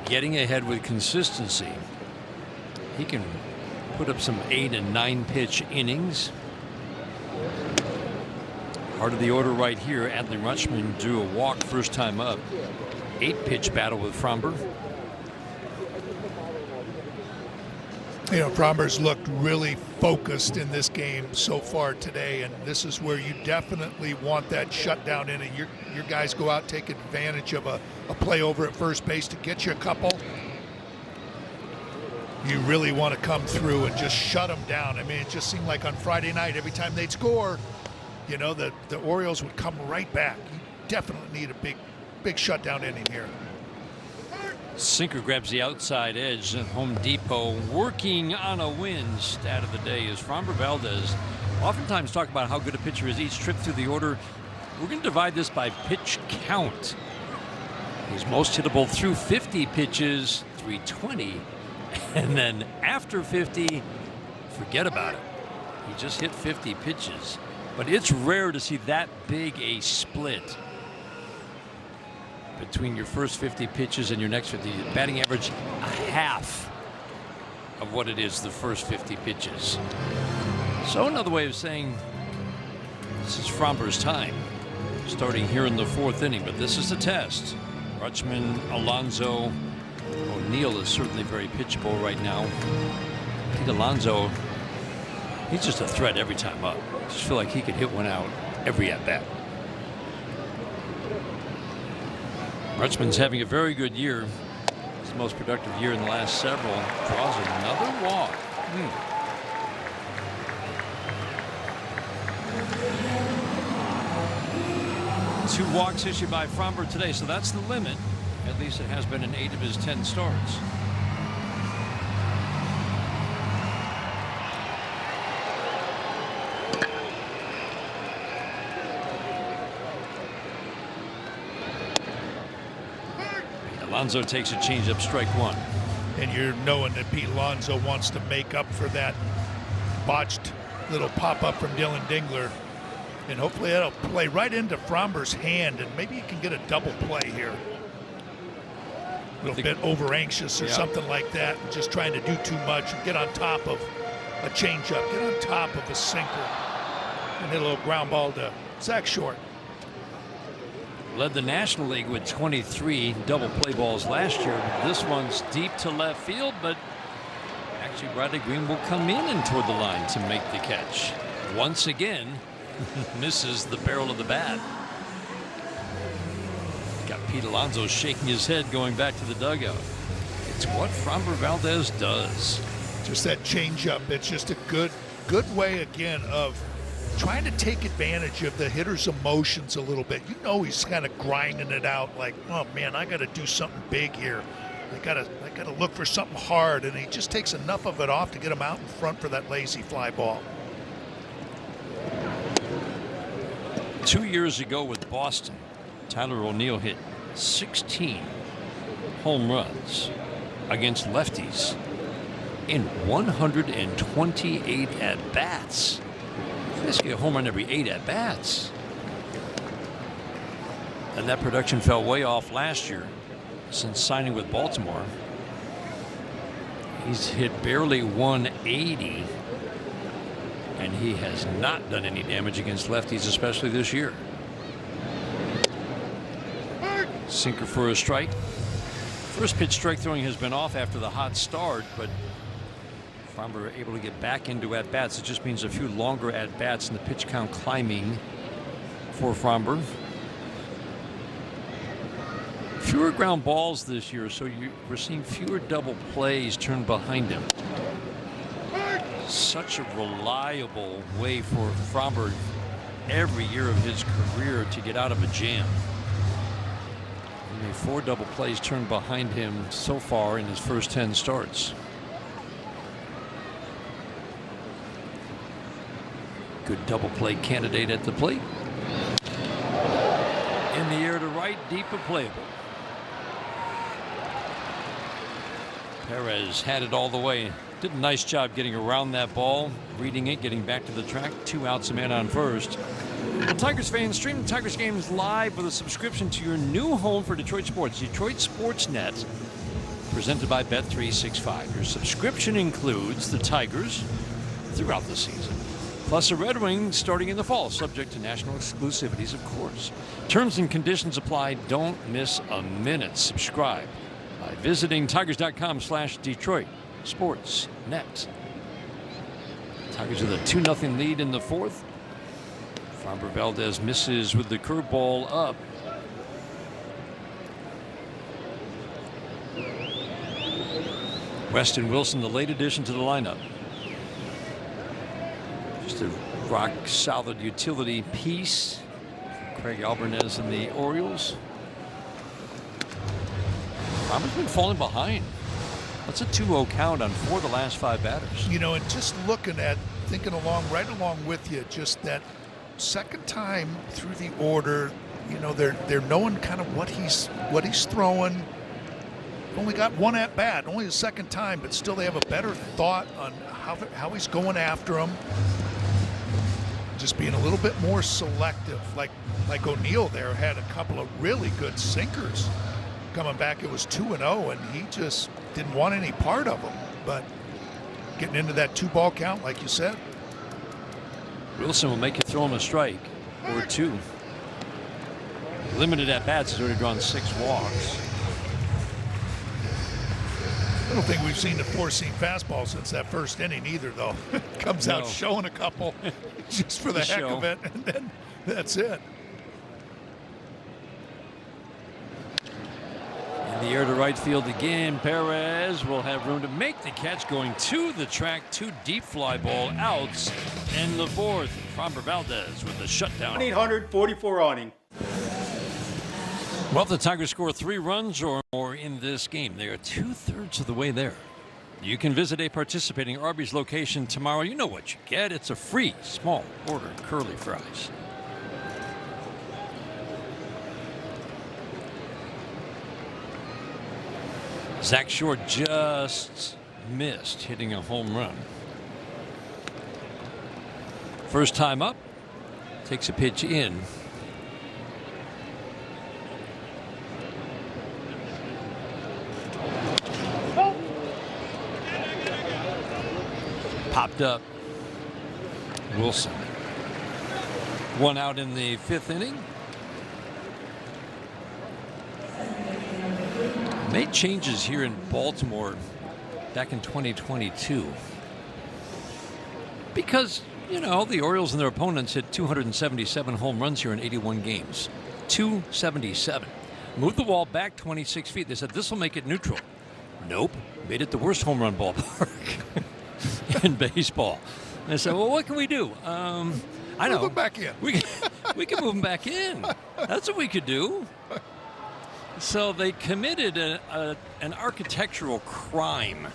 getting ahead with consistency. He can put up some 8 and 9 pitch innings. Heart of the order right here. Adley Rutschman drew a walk first time up. 8-pitch battle with Framber. You know, Framber's looked really focused in this game so far today, and this is where you definitely want that shutdown inning. Your guys go out, take advantage of a play over at first base to get you a couple. You really want to come through and just shut them down. I mean, it just seemed like on Friday night, every time they'd score, you know, the Orioles would come right back. You definitely need a big shutdown inning here. Sinker grabs the outside edge. Home Depot working on a win. Stat of the day is Framber Valdez. Oftentimes talk about how good a pitcher is each trip through the order. We're going to divide this by pitch count. He's most hittable through 50 pitches, 320. And then after 50, forget about it. He just hit 50 pitches. But it's rare to see that big a split between your first 50 pitches and your next 50. Batting average a half of what it is the first 50 pitches. So another way of saying this is Framber's time, starting here in the fourth inning. But this is the test. Rutschman, Alonso, O'Neill is certainly very pitchable right now. Pete Alonso, he's just a threat every time up. I just feel like he could hit one out every at bat. Rutschman's having a very good year. His most productive year in the last several. Draws another walk. 2 walks issued by Framber today, so that's the limit. At least it has been in 8 of his 10 starts. Alonso takes a changeup, strike 1. And you're knowing that Pete Alonso wants to make up for that botched little pop-up from Dylan Dingler. And hopefully that'll play right into Framber's hand, and maybe you can get a double play here. A little bit over-anxious or something like that, just trying to do too much and get on top of a changeup, get on top of a sinker, and hit a little ground ball to Zach Short. Led the National League with 23 double play balls last year. This one's deep to left field, but actually Bradley Green will come in and toward the line to make the catch. Once again, misses the barrel of the bat. Got Pete Alonso shaking his head going back to the dugout. It's what Framber Valdez does. Just that changeup. It's just a good way again of trying to take advantage of the hitter's emotions a little bit. You know, he's kind of grinding it out like, oh man, I got to do something big here. I got to look for something hard, and he just takes enough of it off to get him out in front for that lazy fly ball. 2 years ago with Boston, Tyler O'Neill hit 16 home runs against lefties in 128 at-bats. Basically a home run every 8 at-bats. And that production fell way off last year since signing with Baltimore. He's hit barely 180, and he has not done any damage against lefties, especially this year. Sinker for a strike. First pitch strike throwing has been off after the hot start, but Framber able to get back into at-bats. It just means a few longer at-bats and the pitch count climbing for Framber. Fewer ground balls this year, so we're seeing fewer double plays turned behind him. Such a reliable way for Framber every year of his career to get out of a jam. Only 4 double plays turned behind him so far in his first 10 starts. Good double play candidate at the plate. In the air to right, deep and playable. Perez had it all the way. Did a nice job getting around that ball, reading it, getting back to the track. 2 outs, a man on first. Well, Tigers fans, stream the Tigers games live with a subscription to your new home for Detroit sports, Detroit Sports Net, presented by Bet365. Your subscription includes the Tigers throughout the season, plus the Red Wings starting in the fall, subject to national exclusivities, of course. Terms and conditions apply. Don't miss a minute. Subscribe by visiting tigers.com/Detroit Sports Net. Tigers with a 2-0 lead in the fourth. Framber Valdez misses with the curveball up. Weston Wilson, the late addition to the lineup. Just a rock-solid utility piece. Craig Alvarez and the Orioles. Framber's been falling behind. That's a 2-0 count on 4 of the last 5 batters. You know, and just looking at, thinking right along with you, just that second time through the order, you know, they're knowing kind of what he's throwing. Only got 1 at bat, only the second time, but still they have a better thought on how he's going after them. Just being a little bit more selective, like O'Neill there had a couple of really good sinkers coming back. It was 2-0, and he just didn't want any part of them. But getting into that 2-ball count, like you said. Wilson will make you throw him a strike or 2. Limited at bats. He's already drawn 6 walks. I don't think we've seen the 4-seam fastball since that first inning either, though. Comes out showing a couple just for the heck of it, and then that's it. In the air to right field again. Perez will have room to make the catch, going to the track. 2 deep fly ball outs in the fourth. Framber Valdez with the shutdown. 844 awning. Well, the Tigers score 3 runs or more in this game. They are 2/3 of the way there. You can visit a participating Arby's location tomorrow. You know what you get. It's a free small order curly fries. Zach Short just missed hitting a home run. First time up, takes a pitch in. Popped up. Wilson. 1 out in the 5th inning. Made changes here in Baltimore back in 2022 because, you know, the Orioles and their opponents hit 277 home runs here in 81 games. 277. Moved the wall back 26 feet. They said this will make it neutral. Nope. Made it the worst home run ballpark in baseball. And I said, well, what can we do? I know. Move them back in. We can move them back in. That's what we could do. So they committed an architectural crime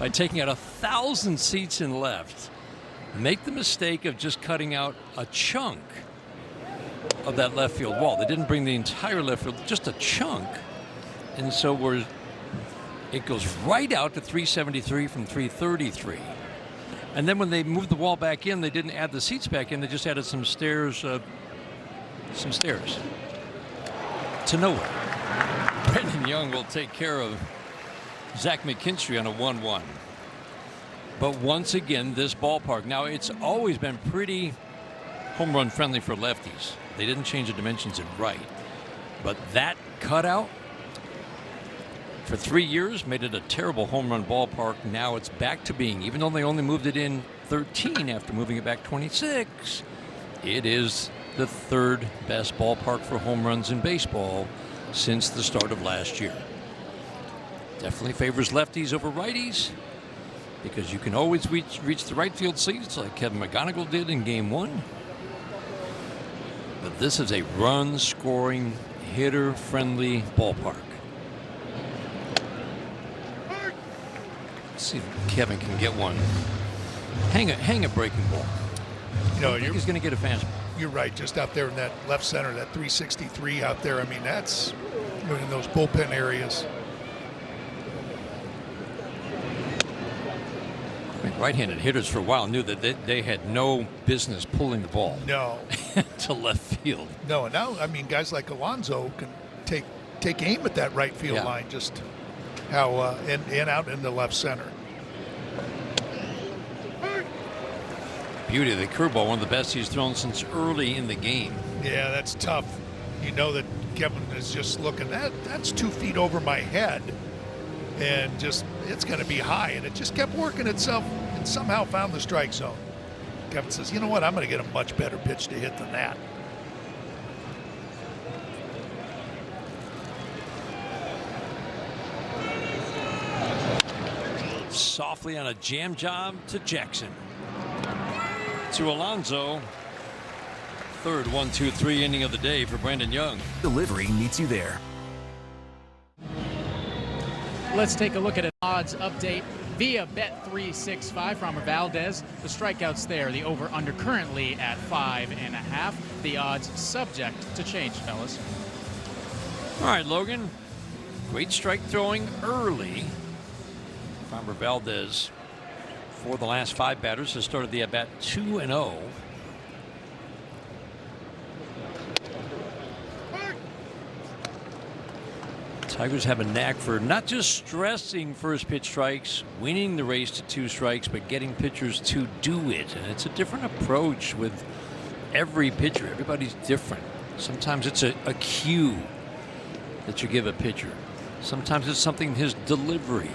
by taking out 1,000 seats in left. Make the mistake of just cutting out a chunk of that left field wall. They didn't bring the entire left field, just a chunk. And so it goes right out to 373 from 333. And then when they moved the wall back in, they didn't add the seats back in. They just added some stairs to nowhere. Brendan Young will take care of Zach McKinstry on a 1-1. But once again, this ballpark, now it's always been pretty home run friendly for lefties. They didn't change the dimensions in right. But that cutout for 3 years made it a terrible home run ballpark. Now it's back to being, even though they only moved it in 13 after moving it back 26, it is the 3rd best ballpark for home runs in baseball since the start of last year. Definitely favors lefties over righties because you can always reach the right field seats like Kevin McGonigal did in Game 1. But this is a run-scoring, hitter-friendly ballpark. Let's see if Kevin can get one. Hang a breaking ball. You know, he's going to get a fastball. you're right, just out there in that left center, that 363 out there. I mean, that's in those bullpen areas. I mean, right-handed hitters for a while knew that they had no business pulling the ball No. to left field. No, and now, I mean, guys like Alonso can take aim at that right field line, just how and out in the left center. Beauty of the curveball, one of the best he's thrown since early in the game. Yeah, that's tough. You know that Kevin is just looking, that's 2 feet over my head, and just it's going to be high, and it just kept working itself and somehow found the strike zone. Kevin says, you know what, I'm going to get a much better pitch to hit than that. Softly on a jam job to Jackson. To Alonso. Third 1-2-3 inning of the day for Brandon Young. Delivery meets you there. Let's take a look at an odds update via Bet365. Framber Valdez, the strikeouts there, the over-under currently at 5.5. The odds subject to change, fellas. All right, Logan. Great strike throwing early. Framber Valdez, for the last 5 batters, has started the at-bat 2-0. Tigers have a knack for not just stressing first pitch strikes, winning the race to 2 strikes, but getting pitchers to do it. And it's a different approach with every pitcher. Everybody's different. Sometimes it's a cue that you give a pitcher. Sometimes it's something in his delivery.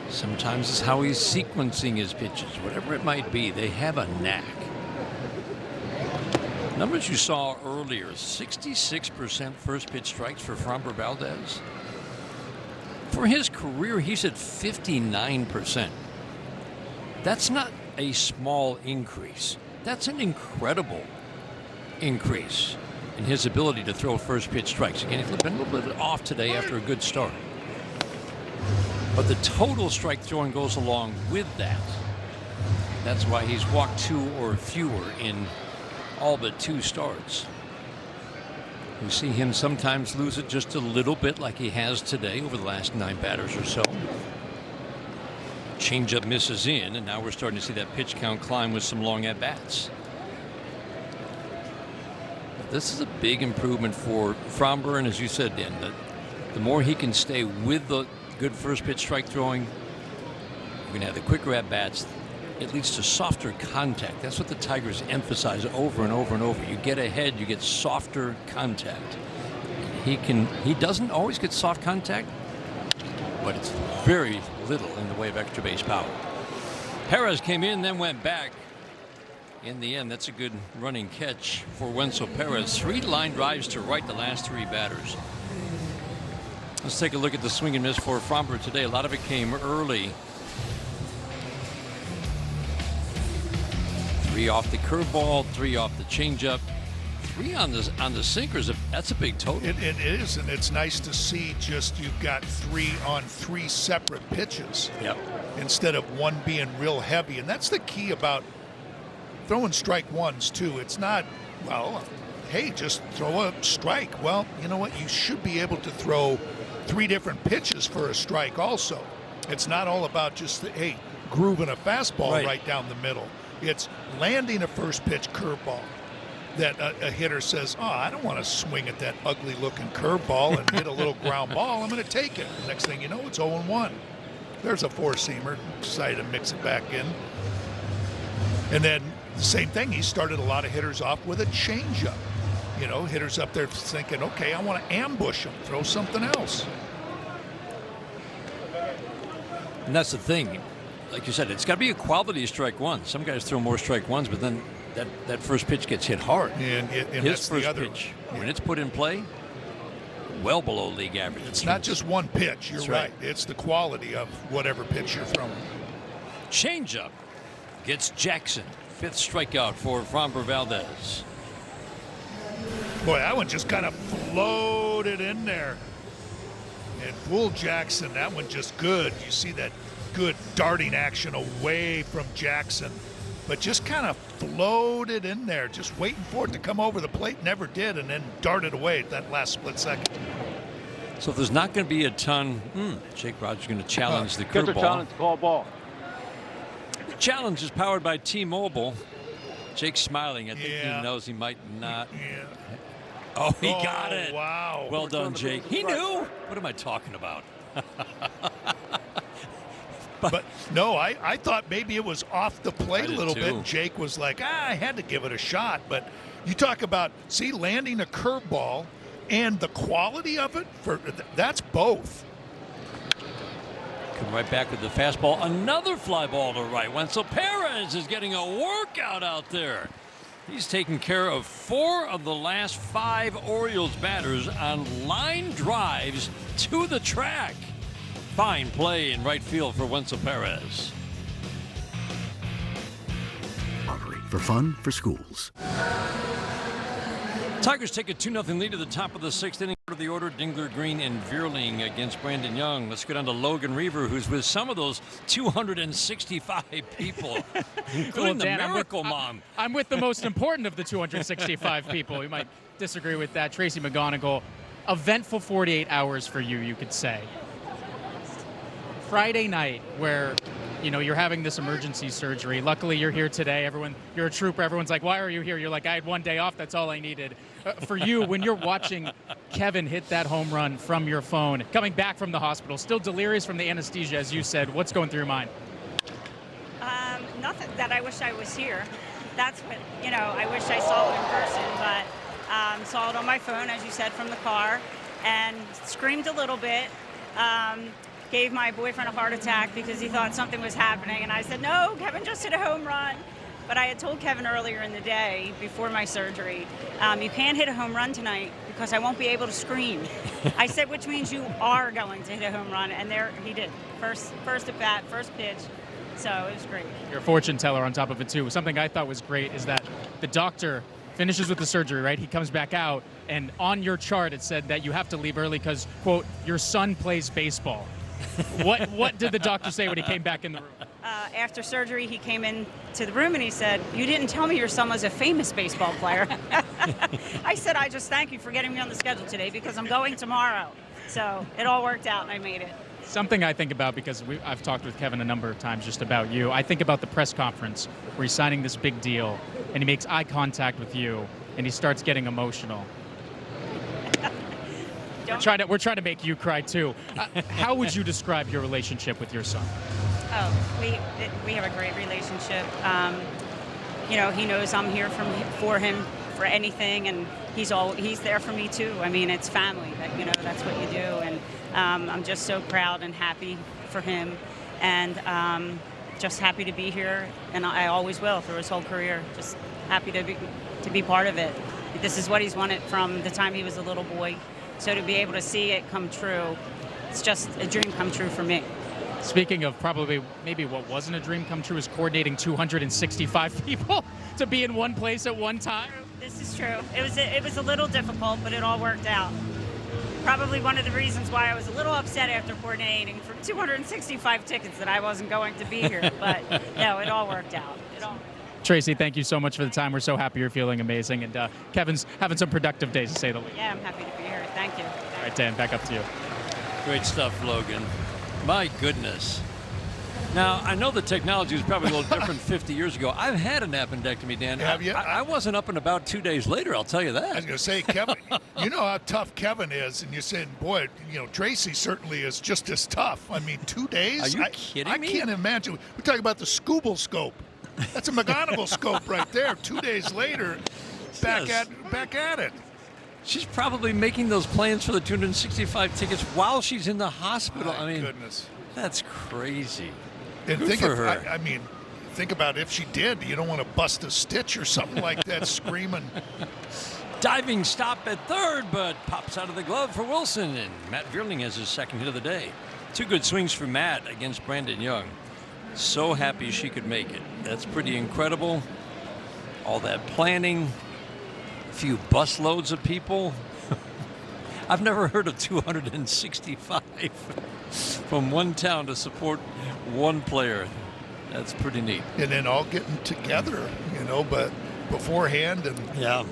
Sometimes it's how he's sequencing his pitches. Whatever it might be, they have a knack. Numbers you saw earlier, 66% first pitch strikes for Framber Valdez. For his career, he's at 59%. That's not a small increase. That's an incredible increase in his ability to throw first pitch strikes. Again, he's been a little bit off today after a good start. But the total strike throwing goes along with that. That's why he's walked 2 or fewer in all but 2 starts. We see him sometimes lose it just a little bit, like he has today over the last 9 batters or so. Changeup misses in, and now we're starting to see that pitch count climb with some long at-bats. This is a big improvement for Framber, and as you said, Dan, the more he can stay with the good first pitch strike throwing, you're going to have the quicker at-bats. It leads to softer contact. That's what the Tigers emphasize over and over and over. You get ahead, you get softer contact. He doesn't always get soft contact, but it's very little in the way of extra base power. Perez came in, then went back. In the end, that's a good running catch for Wenzel Perez. 3 line drives to right the last 3 batters. Let's take a look at the swing and miss for Framber today. A lot of it came early. 3 off the curveball, 3 off the changeup, 3 on the sinkers. That's a big total. It is, and it's nice to see just you've got 3 on 3 separate pitches. Yep. Instead of one being real heavy. And that's the key about throwing strike ones too. It's not, well, hey, just throw a strike. Well, you know what? You should be able to throw 3 different pitches for a strike also. It's not all about just, hey, grooving a fastball right down the middle. It's landing a first pitch curveball that a hitter says, oh, I don't want to swing at that ugly looking curveball and hit a little ground ball. I'm going to take it. Next thing you know, it's 0-1. There's a 4-seamer. Decided to mix it back in. And then the same thing, he started a lot of hitters off with a changeup. You know, hitters up there thinking, okay, I want to ambush him, throw something else. And that's the thing. Like you said, it's got to be a quality strike one. Some guys throw more strike ones, but then that first pitch gets hit hard. And his that's first the other pitch, when it's put in play, well below league average. It's not just one pitch. You're right. It's the quality of whatever pitch you're throwing. Changeup gets Jackson. 5th strikeout for Framber Valdez. Boy, that one just kind of floated in there. And fooled Jackson. That one just good. You see that good darting action away from Jackson. but just kind of floated in there, just waiting for it to come over the plate. Never did, and then darted away at that last split second. So if there's not going to be a ton, Jake Rogers going to challenge the Catcher curveball. challenge, call ball. The challenge is powered by T-Mobile. Jake's smiling. I think Yeah. he knows he might not. Yeah. Oh, he got it. Wow. Well done, Jake. He knew. What am I talking about? But no, I thought maybe it was off the plate a little too. bit. Jake was like, I had to give it a shot. But you talk about, landing a curveball and the quality of it, that's both. Come right back with the fastball. Another fly ball to right. Wenzel Perez is getting a workout out there. He's taken care of 4 of the last 5 Orioles batters on line drives to the track. Fine play in right field for Wenzel Perez. Lottery. For fun, for schools. Tigers take a 2-0 lead at the top of the 6th inning. Of the order, Dingler, Green, and Vierling against Brandon Young. Let's go down to Logan Reaver, who's with some of those 265 people, including the Dan, Miracle Mom. I'm with the most important of the 265 people. We might disagree with that. Tracy McGonigal, eventful 48 hours for you, you could say. Friday night, where you're having this emergency surgery. Luckily, you're here today. You're a trooper. Everyone's like, why are you here? You're like, I had one day off. That's all I needed. For you, when you're watching Kevin hit that home run from your phone, coming back from the hospital, still delirious from the anesthesia, as you said, what's going through your mind? Nothing. That I wish I was here. That's what, I wish I saw it in person, but saw it on my phone, as you said, from the car, and screamed a little bit. Gave my boyfriend a heart attack because he thought something was happening, and I said, no, Kevin just hit a home run. But I had told Kevin earlier in the day, before my surgery, you can't hit a home run tonight because I won't be able to scream. I said, which means you are going to hit a home run, and there he did. First at bat, first pitch, so it was great. You're a fortune teller on top of it, too. Something I thought was great is that the doctor finishes with the surgery, right? He comes back out, and on your chart it said that you have to leave early because, quote, your son plays baseball. What did the doctor say when he came back in the room? After surgery, he came in to the room and he said, you didn't tell me your son was a famous baseball player. I said, I just thank you for getting me on the schedule today because I'm going tomorrow. So it all worked out and I made it. Something I think about, because I've talked with Kevin a number of times just about you, I think about the press conference where he's signing this big deal and he makes eye contact with you and he starts getting emotional. We're trying to make you cry too. How would you describe your relationship with your son? Oh, we have a great relationship. He knows I'm here for him for anything, and he's there for me too. I mean, it's family. That's what you do, and I'm just so proud and happy for him, and just happy to be here, and I always will through his whole career. Just happy to be part of it. This is what he's wanted from the time he was a little boy. So to be able to see it come true, it's just a dream come true for me. Speaking of maybe what wasn't a dream come true is coordinating 265 people to be in one place at one time. This is true. It was a little difficult, but it all worked out. Probably one of the reasons why I was a little upset after coordinating for 265 tickets that I wasn't going to be here. But no, it all worked out. Tracy, thank you so much for the time. We're so happy you're feeling amazing. And Kevin's having some productive days, to say the least. Yeah, I'm happy to be here. Thank you. All right, Dan, back up to you. Great stuff, Logan. My goodness. Now, I know the technology was probably a little different 50 years ago. I've had an appendectomy, Dan. Have you? I wasn't up and about 2 days later, I'll tell you that. I was going to say, Kevin, you know how tough Kevin is, and you're saying, boy, Tracy certainly is just as tough. I mean, 2 days? Are you kidding me? I can't imagine. We're talking about the Scooble scope. That's a McGonigal scope right there. 2 days later, back at it. She's probably making those plans for the 265 tickets while she's in the hospital. My goodness. That's crazy. And Good think for of, her. Think about if she did. You don't want to bust a stitch or something like that, screaming. Diving stop at third, but pops out of the glove for Wilson. And Matt Vierling has his second hit of the day. 2 good swings for Matt against Brandon Young. So happy she could make it. That's pretty incredible. All that planning. A few busloads of people. I've never heard of 265 from one town to support one player. That's pretty neat. And then all getting together, but beforehand and, Yeah.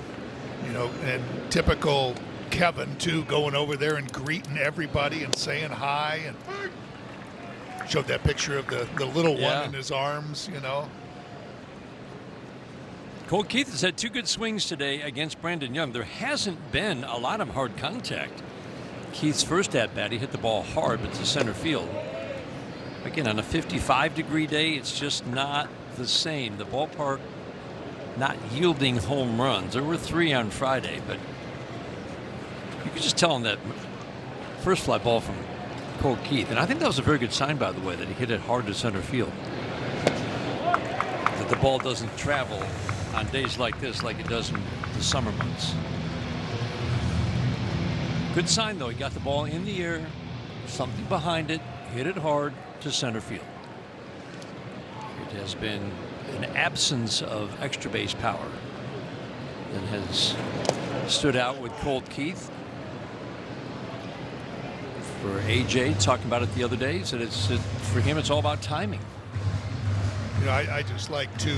And typical Kevin, too, going over there and greeting everybody and saying hi, and showed that picture of the little one in his arms, Colt Keith has had 2 good swings today against Brandon Young. There hasn't been a lot of hard contact. Keith's first at-bat, he hit the ball hard, but to center field. Again, on a 55-degree day, it's just not the same. The ballpark not yielding home runs. There were 3 on Friday, but you could just tell on that first fly ball from Colt Keith. And I think that was a very good sign, by the way, that he hit it hard to center field. That the ball doesn't travel on days like this like it does in the summer months. Good sign, though. He got the ball in the air, something behind it, hit it hard to center field. It has been an absence of extra base power that has stood out with Colt Keith. For AJ, talking about it the other day, said for him it's all about timing. I just like to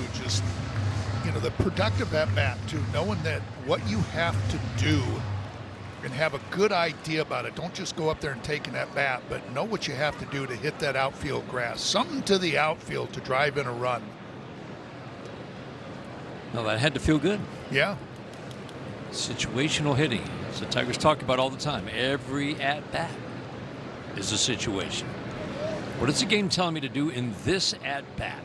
the productive at bat too, knowing that what you have to do and have a good idea about it. Don't just go up there and take an at bat, but know what you have to do to hit that outfield grass. Something to the outfield to drive in a run. No, that had to feel good. Yeah. Situational hitting. As the Tigers talk about all the time. Every at bat is a situation. What is the game telling me to do in this at bat?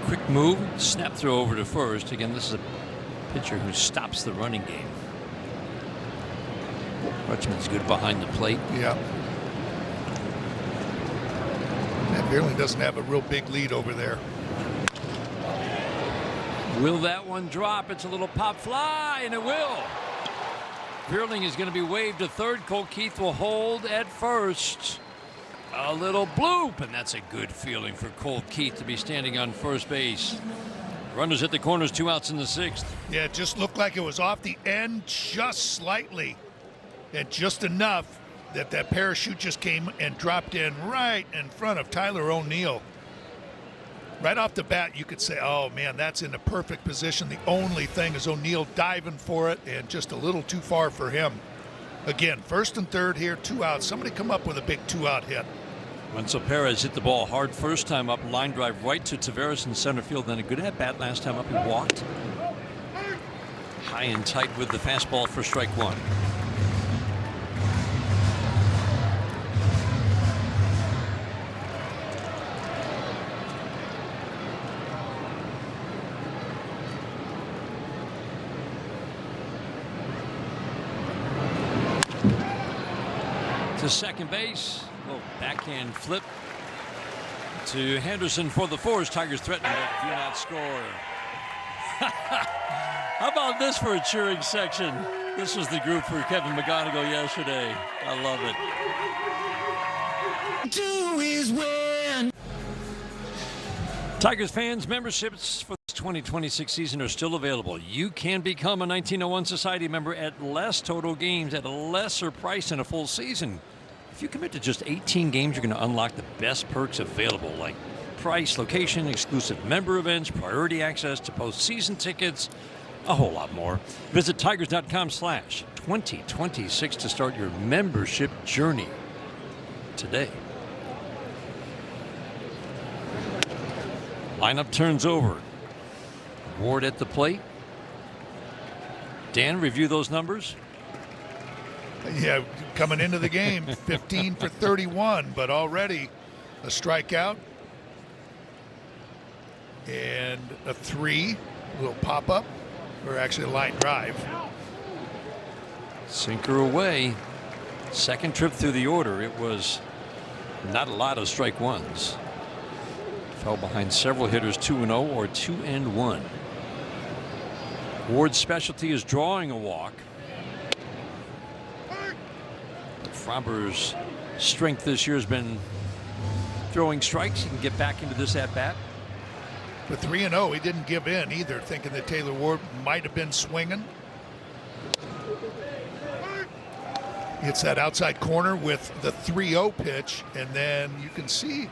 Quick move, snap throw over to first. Again, this is a pitcher who stops the running game. Rutschman's good behind the plate. Yeah. That Beerling doesn't have a real big lead over there. Will that one drop? It's a little pop fly, and it will. Beerling is going to be waved to third. Colt Keith will hold at first. A little bloop, and that's a good feeling for Colt Keith to be standing on first base. Runners at the corners, 2 outs in the 6th. Yeah, it just looked like it was off the end just slightly, and just enough that parachute just came and dropped in right in front of Tyler O'Neill. Right off the bat, you could say, oh, man, that's in the perfect position. The only thing is O'Neill diving for it and just a little too far for him. Again, first and third here, 2 outs. Somebody come up with a big 2-out hit. Wenzel Perez hit the ball hard first time up, line drive right to Taveras in center field. Then a good at bat last time up. He walked high and tight with the fastball for strike 1. To second base. Little backhand flip to Henderson for the force. Tigers threaten, but do not score. How about this for a cheering section? This was the group for Kevin McGonigal yesterday. I love it. Do is win. Tigers fans, memberships for the 2026 season are still available. You can become a 1901 Society member at less total games at a lesser price than a full season. If you commit to just 18 games, you're going to unlock the best perks available, like price, location, exclusive member events, priority access to postseason tickets, a whole lot more. Visit Tigers.com/2026 to start your membership journey today. Lineup turns over. Ward at the plate. Dan, review those numbers. Yeah, coming into the game, 15 for 31, but already a strikeout and a 3 will pop up, or actually a line drive. Sinker away. Second trip through the order. It was not a lot of strike ones. Fell behind several hitters, 2-0 or 2-1. Ward's specialty is drawing a walk. Fromber's strength this year has been throwing strikes. He can get back into this at bat. With 3-0, he didn't give in either, thinking that Taylor Ward might have been swinging. It's that outside corner with the 3-0 pitch, and then you can see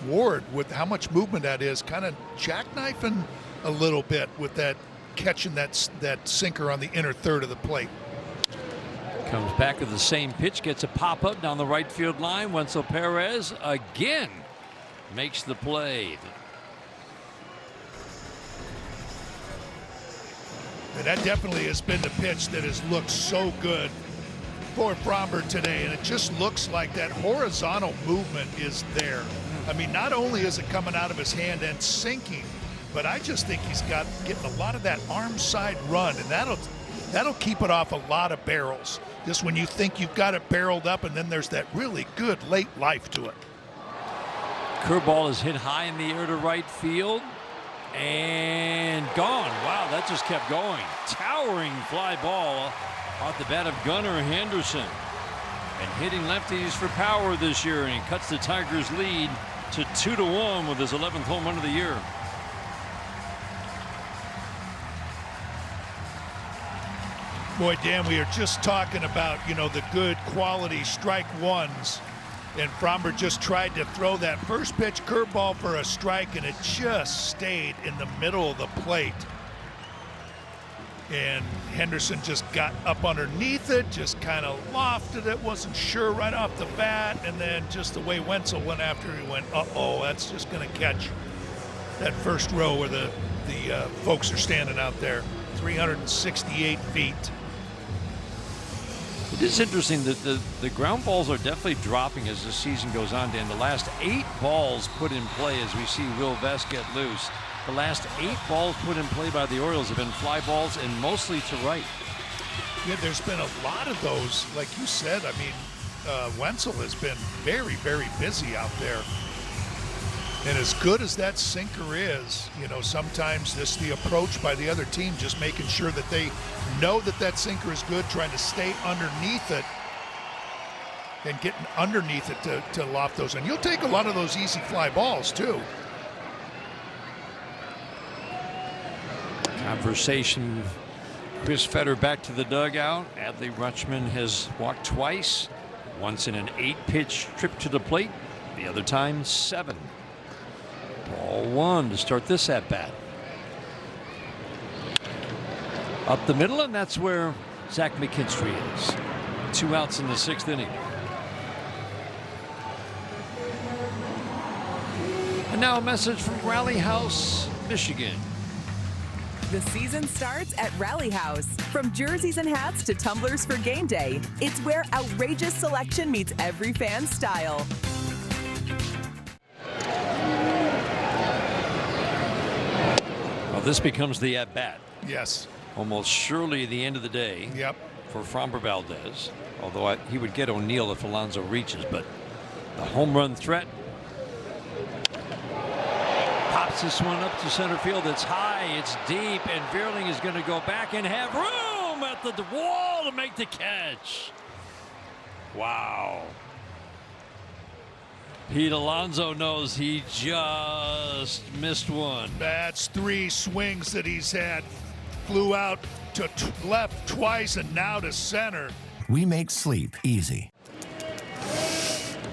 Ward with how much movement that is, kind of jackknifing a little bit with that, catching that sinker on the inner third of the plate. Comes back with the same pitch, gets a pop-up down the right field line. Wenzel Perez again makes the play. And that definitely has been the pitch that has looked so good for Fromber today, and it just looks like that horizontal movement is there. I mean, not only is it coming out of his hand and sinking, but I just think he's getting a lot of that arm side run, and that'll keep it off a lot of barrels. Just when you think you've got it barreled up, and then there's that really good late life to it. Curveball is hit high in the air to right field and gone. Wow, that just kept going. Towering fly ball off the bat of Gunnar Henderson, and hitting lefties for power this year, and he cuts the Tigers' lead to 2-1 with his 11th home run of the year. Boy, Dan, we are just talking about, the good quality strike ones, and Fromber just tried to throw that first pitch curveball for a strike, and it just stayed in the middle of the plate. And Henderson just got up underneath it, just kind of lofted it, wasn't sure right off the bat, and then just the way Wenzel went after, he went, uh-oh, that's just going to catch that first row where the folks are standing out there. 368 feet. It is interesting that the ground balls are definitely dropping as the season goes on, Dan. The last 8 balls put in play as we see Will Vest get loose. The last 8 balls put in play by the Orioles have been fly balls, and mostly to right. Yeah, there's been a lot of those. Like you said, I mean, Wenzel has been very, very busy out there. And as good as that sinker is, sometimes the approach by the other team, just making sure that they know that sinker is good, trying to stay underneath it and getting underneath it to loft those. And you'll take a lot of those easy fly balls, too. Conversation. Chris Fetter back to the dugout. Adley Rutschman has walked twice, once in an 8-pitch trip to the plate, the other time 7. Ball 1 to start this at bat. Up the middle, and that's where Zach McKinstry is. 2 outs in the 6th inning. And now a message from Rally House, Michigan. The season starts at Rally House. From jerseys and hats to tumblers for game day, it's where outrageous selection meets every fan's style. Well, this becomes the at-bat. Yes. Almost surely the end of the day. Yep. For Fromber Valdez. Although he would get O'Neill if Alonso reaches, but the home run threat. Pops this one up to center field. It's high, it's deep, and Veerling is going to go back and have room at the wall to make the catch. Wow. Pete Alonso knows he just missed one. That's 3 swings that he's had. Flew out to left twice and now to center. We make sleep easy.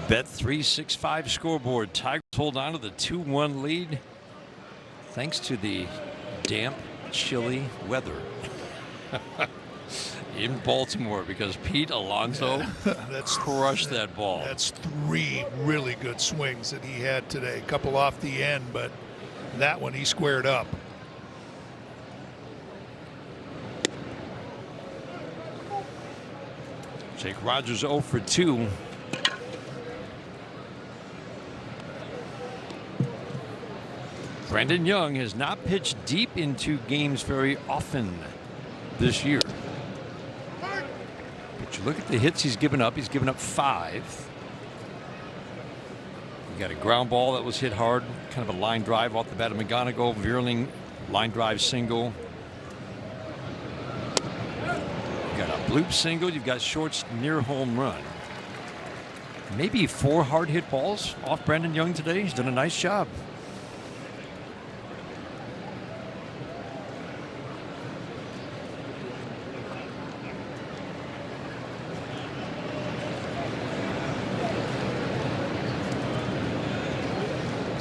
Bet 365 scoreboard. Tigers hold on to the 2-1 lead thanks to the damp, chilly weather in Baltimore, because Pete Alonso crushed that ball. That's 3 really good swings that he had today. A couple off the end, but that one he squared up. Jake Rogers 0 for 2. Brandon Young has not pitched deep into games very often this year. But you look at the hits he's given up. He's given up 5. You got a ground ball that was hit hard, kind of a line drive off the bat of McGonigal. Veerling, line drive single. You got a bloop single. You've got Short's near home run. Maybe 4 hard hit balls off Brandon Young today. He's done a nice job.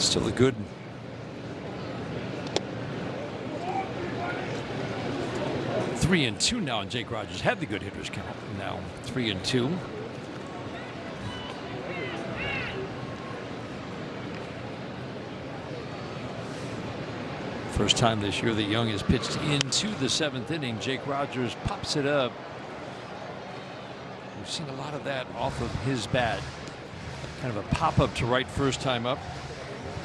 Still a good 3-2 now, and Jake Rogers had the good hitters count. Now 3-2. First time this year that Young has pitched into the 7th inning. Jake Rogers pops it up. We've seen a lot of that off of his bat. Kind of a pop up to right first time up.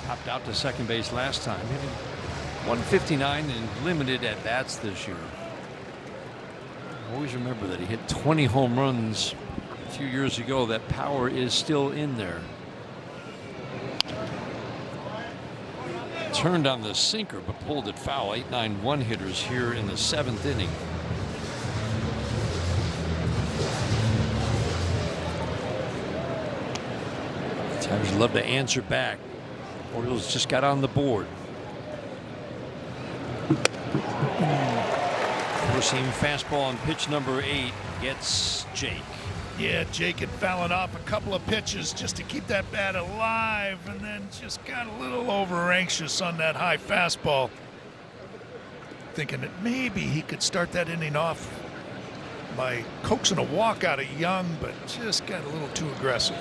Popped out to second base last time. Hitting 159 and limited at bats this year. Always remember that he hit 20 home runs a few years ago. That power is still in there. Turned on the sinker but pulled it foul. 8-9 one-hitters here in the 7th inning. Tigers love to answer back. Orioles just got on the board. Four-seam fastball on pitch number 8 gets Jake. Yeah, Jake had fouling off a couple of pitches just to keep that bat alive, and then just got a little over anxious on that high fastball, thinking that maybe he could start that inning off by coaxing a walk out of Young, but just got a little too aggressive.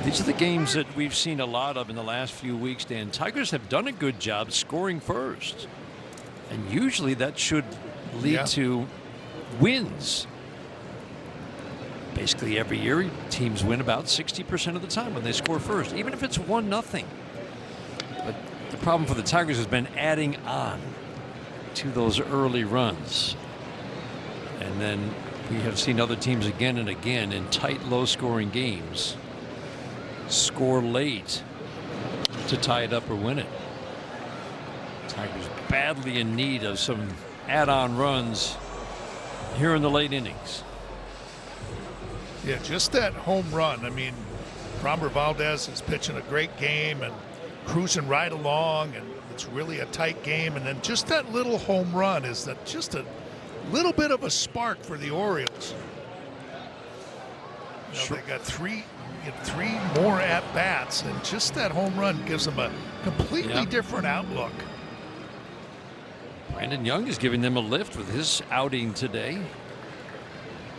These are the games that we've seen a lot of in the last few weeks, Dan. Tigers have done a good job scoring first. And usually that should lead to wins. Basically every year teams win about 60% of the time when they score first, even if it's 1-0. But the problem for the Tigers has been adding on to those early runs. And then we have seen other teams again and again in tight, low-scoring games score late to tie it up or win it. Tigers badly in need of some add-on runs here in the late innings. Yeah, just that home run. I mean, Framber Valdez is pitching a great game and cruising right along, and it's really a tight game. And then just that little home run is that just a little bit of a spark for the Orioles. They got three more at bats, and just that home run gives them a completely different outlook. Brandon Young is giving them a lift with his outing today.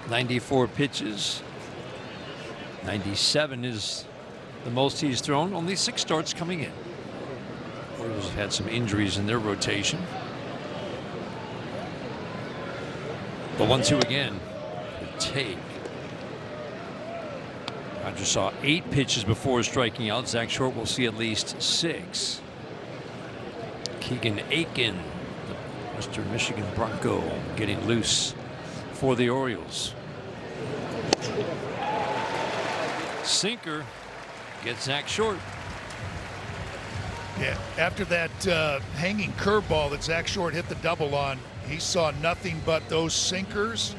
94 pitches. 97 is the most he's thrown. Only 6 starts coming in. Orioles have had some injuries in their rotation. The 1-2 again. The take. Rogers saw 8 pitches before striking out. Zach Short will see at least 6. Keegan Aiken, the Western Michigan Bronco, getting loose for the Orioles. Sinker gets Zach Short. Yeah, after that hanging curveball that Zach Short hit the double on, he saw nothing but those sinkers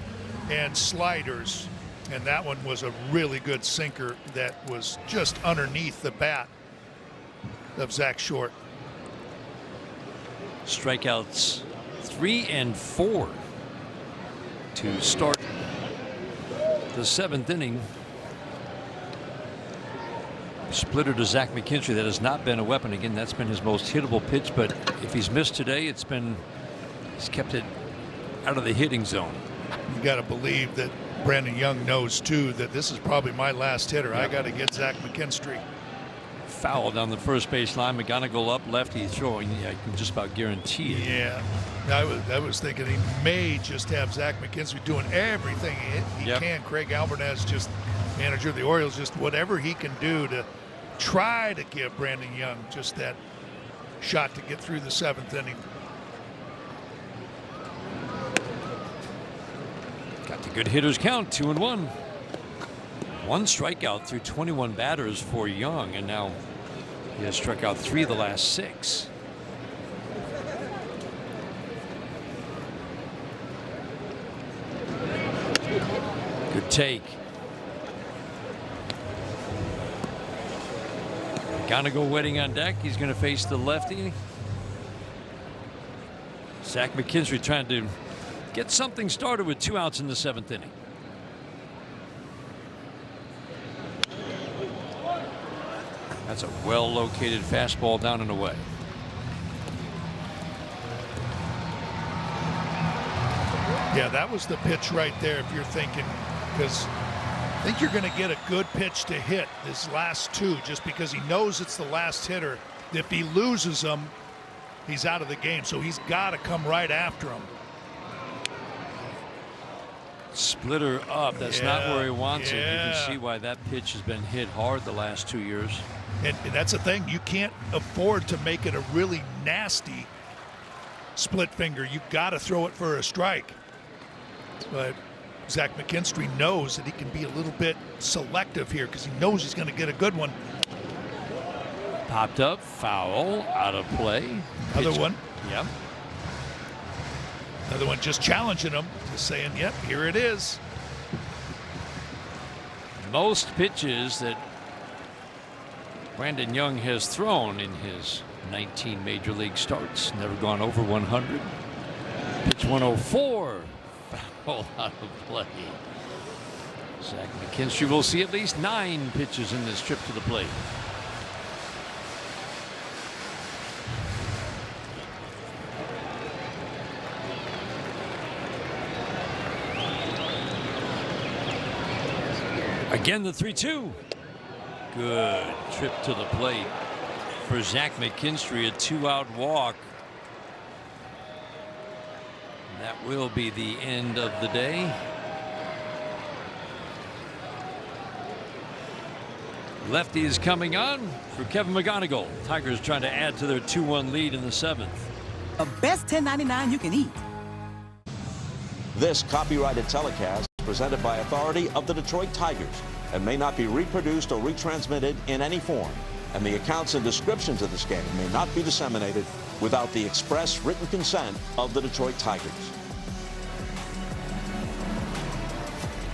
and sliders. And that one was a really good sinker that was just underneath the bat of Zach Short. Strikeouts 3 and 4 to start the 7th inning. Splitter to Zach McKinstry. That has not been a weapon. Again, that's been his most hittable pitch, but if he's missed today, he's kept it out of the hitting zone. You got to believe that Brandon Young knows too that this is probably my last hitter. I got to get Zach McKinstry. Foul down the first base line. McGonigal up, lefty throwing. Yeah, I can just about guarantee it. Yeah, I was thinking he may just have Zach McKinstry doing everything he can. Craig Albertaz, just manager of the Orioles, just whatever he can do to try to give Brandon Young just that shot to get through the 7th inning. Got the good hitters count, 2-1. 1 strikeout through 21 batters for Young, and now he has struck out 3 of the last 6. Good take. McGonigal waiting on deck. He's going to face the lefty. Zach McKinstry trying to get something started with 2 outs in the 7th inning. That's a well-located fastball down and away. Yeah, that was the pitch right there if you're thinking, because I think you're going to get a good pitch to hit this last two just because he knows it's the last hitter. If he loses them, he's out of the game, so he's got to come right after him. Splitter up. That's not where he wants it. You can see why that pitch has been hit hard the last 2 years. And that's the thing. You can't afford to make it a really nasty split finger. You got to throw it for a strike. But Zach McKinstry knows that he can be a little bit selective here because he knows he's going to get a good one. Popped up, foul, out of play. Another one. Yep. Another one just challenging him, just saying, yep, here it is. Most pitches that Brandon Young has thrown in his 19 major league starts, never gone over 100. Pitch 104, foul out of play. Zach McKinstry will see at least 9 pitches in this trip to the plate. Again, the 3-2. Good trip to the plate for Zach McKinstry, a 2-out walk. That will be the end of the day. Lefty is coming on for Kevin McGonigal. Tigers trying to add to their 2-1 lead in the 7th. The best $10.99 you can eat. This copyrighted telecast is presented by authority of the Detroit Tigers and may not be reproduced or retransmitted in any form, and the accounts and descriptions of this game may not be disseminated without the express written consent of the Detroit Tigers.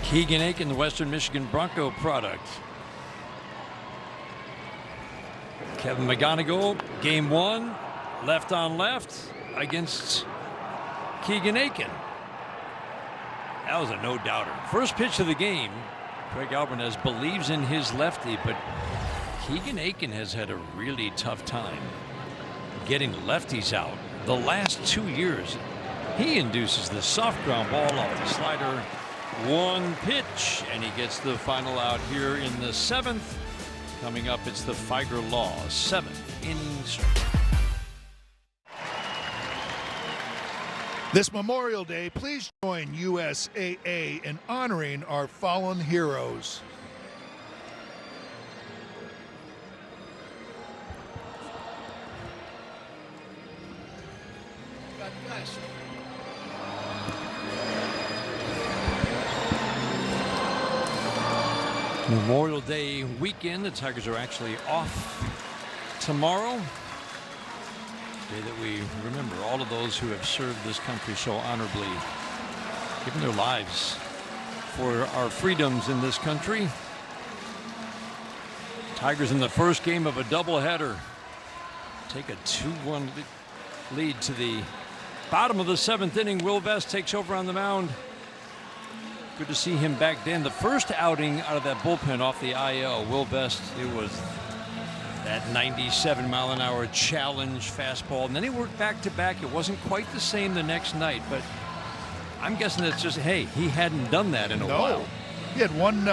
Keegan Aiken, the Western Michigan Bronco product. Kevin McGonigal, game 1, left on left against Keegan Aiken. That was a no-doubter. First pitch of the game, Craig Alvarez believes in his lefty, but Keegan Aiken has had a really tough time getting lefties out. The last 2 years, he induces the soft ground ball off the slider. One pitch, and he gets the final out here in the 7th. Coming up, it's the Figer Law, 7th inning. This Memorial Day, please join USAA in honoring our fallen heroes. God bless you. Memorial Day weekend. The Tigers are actually off tomorrow. Day that we remember all of those who have served this country so honorably, given their lives for our freedoms in this country. Tigers in the first game of a doubleheader take a 2-1 lead to the bottom of the 7th inning. Will Vest takes over on the mound. Good to see him back then. The first outing out of that bullpen off the IL, Will Vest, it was that 97-mile-an-hour challenge fastball. And then he worked back-to-back. It wasn't quite the same the next night, but I'm guessing it's just, hey, he hadn't done that in a while. He had one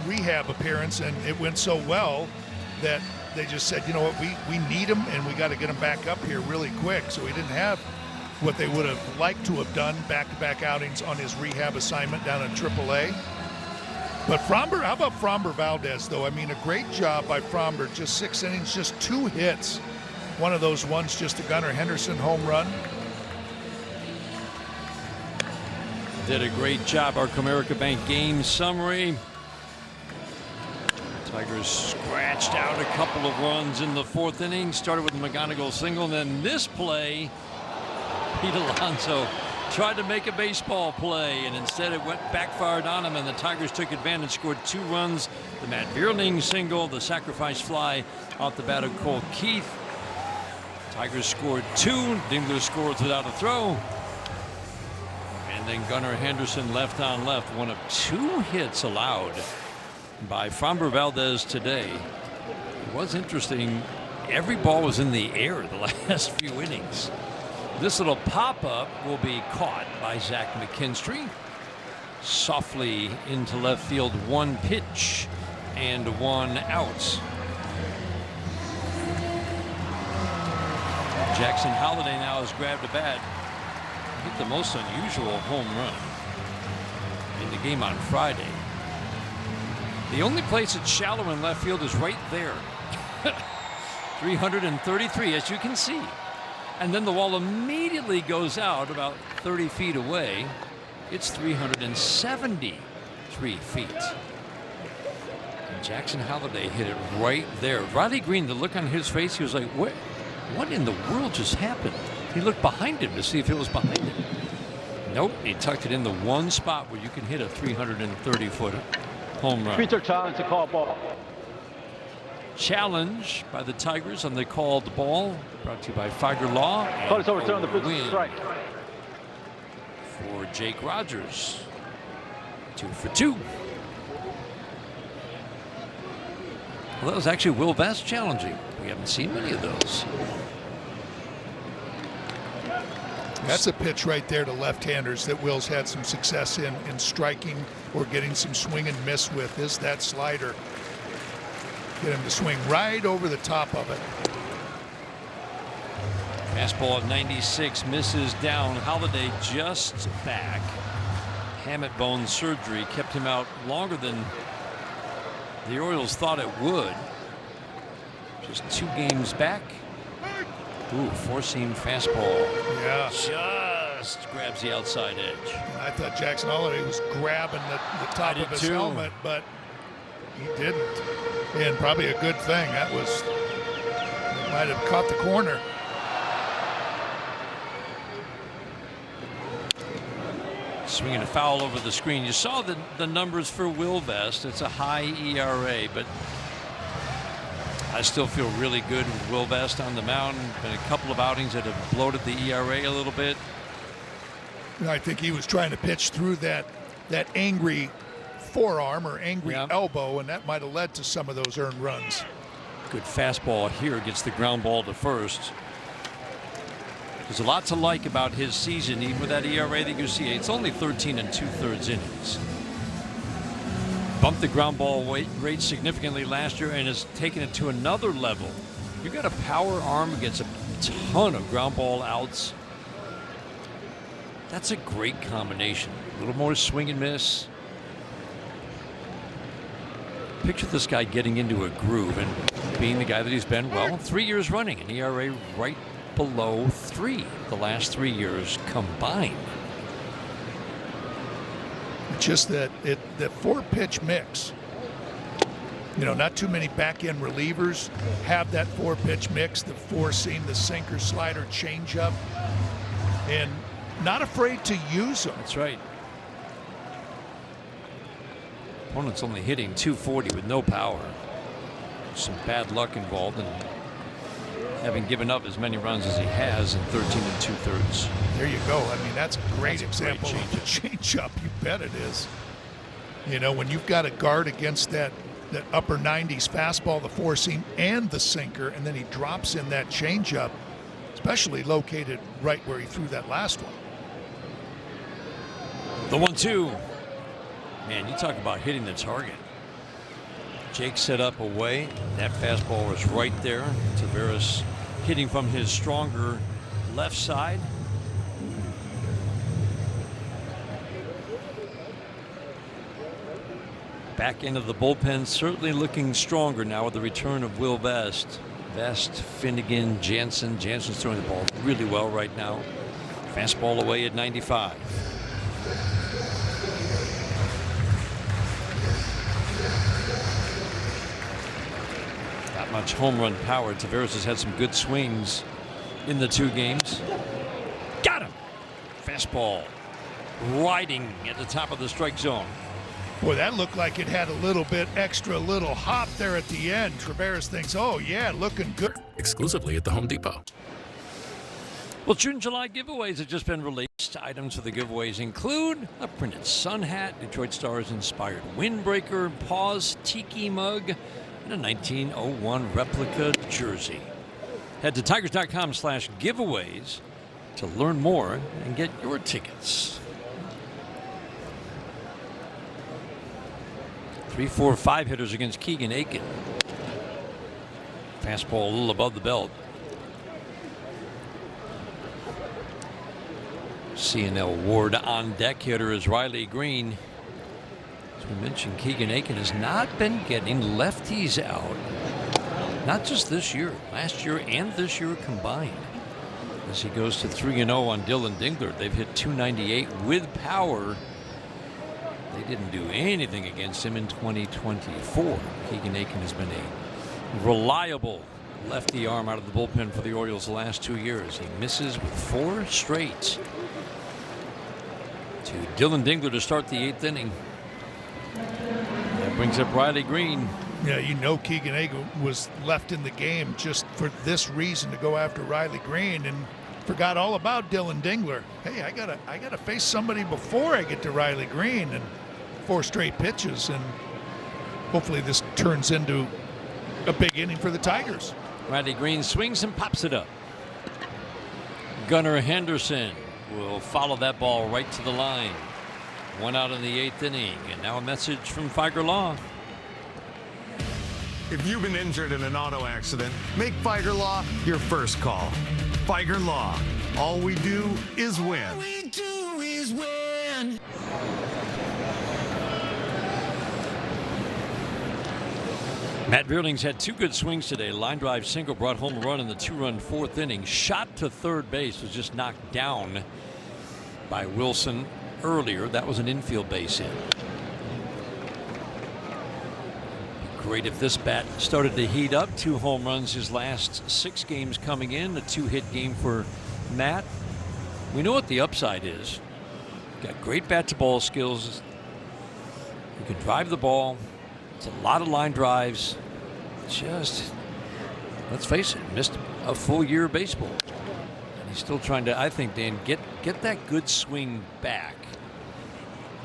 rehab appearance, and it went so well that they just said, you know what, we need him, and we got to get him back up here really quick. So he didn't have what they would have liked to have done, back-to-back outings on his rehab assignment down in AAA. But Fromber, how about Fromber Valdez, though? I mean, a great job by Fromber. Just 6 innings, just 2 hits. One of those ones, just a Gunnar Henderson home run. Did a great job. Our Comerica Bank game summary. Tigers scratched out a couple of runs in the 4th inning. Started with a McGonigal single, and then this play, Pete Alonso tried to make a baseball play, and instead it backfired on him, and the Tigers took advantage, scored 2 runs. The Matt Vierling single, the sacrifice fly off the bat of Cole Keith. Tigers scored 2. Dingler scores without a throw. And then Gunnar Henderson left on left, one of 2 hits allowed by Fromber Valdez today. It was interesting. Every ball was in the air the last few innings. This little pop-up will be caught by Zach McKinstry. Softly into left field, 1 pitch and 1 out. Jackson Holliday now has grabbed a bat. Hit the most unusual home run in the game on Friday. The only place it's shallow in left field is right there. 333, as you can see. And then the wall immediately goes out about 30 feet away. It's 373 feet. And Jackson Holliday hit it right there. Riley Green, the look on his face, he was like, what in the world just happened? He looked behind him to see if it was behind him. Nope, he tucked it in the one spot where you can hit a 330-foot home run. Peter challenge to call ball. Challenge by the Tigers on the called ball. Brought to you by Figer Law. Call is overturned. The pitch is strike. For Jake Rogers. 2 for 2. Well, that was actually Will Vest challenging. We haven't seen many of those. That's a pitch right there to left-handers that Will's had some success in striking or getting some swing and miss with, is that slider. Get him to swing right over the top of it. Fastball at 96 misses down. Holliday just back. Hamate bone surgery kept him out longer than the Orioles thought it would. Just 2 games back. Ooh, 4-seam fastball. Yeah. Just grabs the outside edge. I thought Jackson Holliday was grabbing the top of his helmet, but he didn't. And probably a good thing. That was, it might have caught the corner. Swinging a foul over the screen. You saw the numbers for Will Vest. It's a high ERA, but I still feel really good with Will Vest on the mound. Been a couple of outings that have bloated the ERA a little bit. I think he was trying to pitch through that angry forearm or angry elbow, and that might have led to some of those earned runs. Good fastball here, gets the ground ball to first. There's a lot to like about his season, even with that ERA that you see. It's only 13 2/3 innings. Bumped the ground ball rate significantly last year and has taken it to another level. You got a power arm that gets a ton of ground ball outs. That's a great combination. A little more swing and miss. Picture this guy getting into a groove and being the guy that he's been, well, 3 years running, an ERA right below 3 the last 3 years combined. Just that 4-pitch mix. You know, not too many back-end relievers have that 4-pitch mix, the 4-seam, the sinker, slider, changeup, and not afraid to use them. That's right. Opponent's only hitting 240 with no power. Some bad luck involved in having given up as many runs as he has in 13 2/3. There you go. I mean, that's a great example of the changeup. You bet it is. You know, when you've got a guard against that upper 90s fastball, the 4-seam, and the sinker, and then he drops in that changeup, especially located right where he threw that last one. The 1-2. Man, you talk about hitting the target. Jake set up away. That fastball was right there. Taveras hitting from his stronger left side. Back into the bullpen, certainly looking stronger now with the return of Will Vest. Vest, Finnegan, Jansen. Jansen's throwing the ball really well right now. Fastball away at 95. Not much home run power. Taveras has had some good swings in the 2 games. Got him. Fastball riding at the top of the strike zone. Boy, that looked like it had a little bit extra little hop there at the end. Taveras thinks, oh yeah, looking good. Exclusively at the Home Depot. Well, June and July giveaways have just been released. Items for the giveaways include a printed sun hat, Detroit Stars inspired windbreaker, Paws Tiki mug, and a 1901 replica jersey. Head to Tigers.com/giveaways to learn more and get your tickets. 3-4-5 hitters against Keegan Aiken. Fastball a little above the belt. CNL Ward on deck. Hitter is Riley Green. As we mentioned, Keegan Aiken has not been getting lefties out. Not just this year, last year and this year combined. As he goes to 3-0 on Dylan Dingler. They've hit .298 with power. They didn't do anything against him in 2024. Keegan Aiken has been a reliable lefty arm out of the bullpen for the Orioles the last 2 years. He misses with 4 straight. To Dylan Dingler to start the 8th inning. That brings up Riley Green. Yeah, you know Keegan Aiken was left in the game just for this reason, to go after Riley Green, and forgot all about Dylan Dingler. Hey, I gotta face somebody before I get to Riley Green, and 4 straight pitches, and hopefully this turns into a big inning for the Tigers. Riley Green swings and pops it up. Gunnar Henderson will follow that ball right to the line. 1 out in the 8th inning, and now a message from Figer Law. If you've been injured in an auto accident, make Figer Law your first call. Figer Law. All we do is win. All we do is win. Matt Beerling's had 2 good swings today. Line drive single brought home a run in the 2-run 4th inning. Shot to third base, was just knocked down by Wilson earlier. That was an infield base hit. Great if this bat started to heat up. 2 home runs his last 6 games coming in. A 2-hit game for Matt. We know what the upside is. Got great bat-to-ball skills. You can drive the ball. It's a lot of line drives. Just, let's face it, missed a full year of baseball. And he's still trying to, I think, Dan, get that good swing back.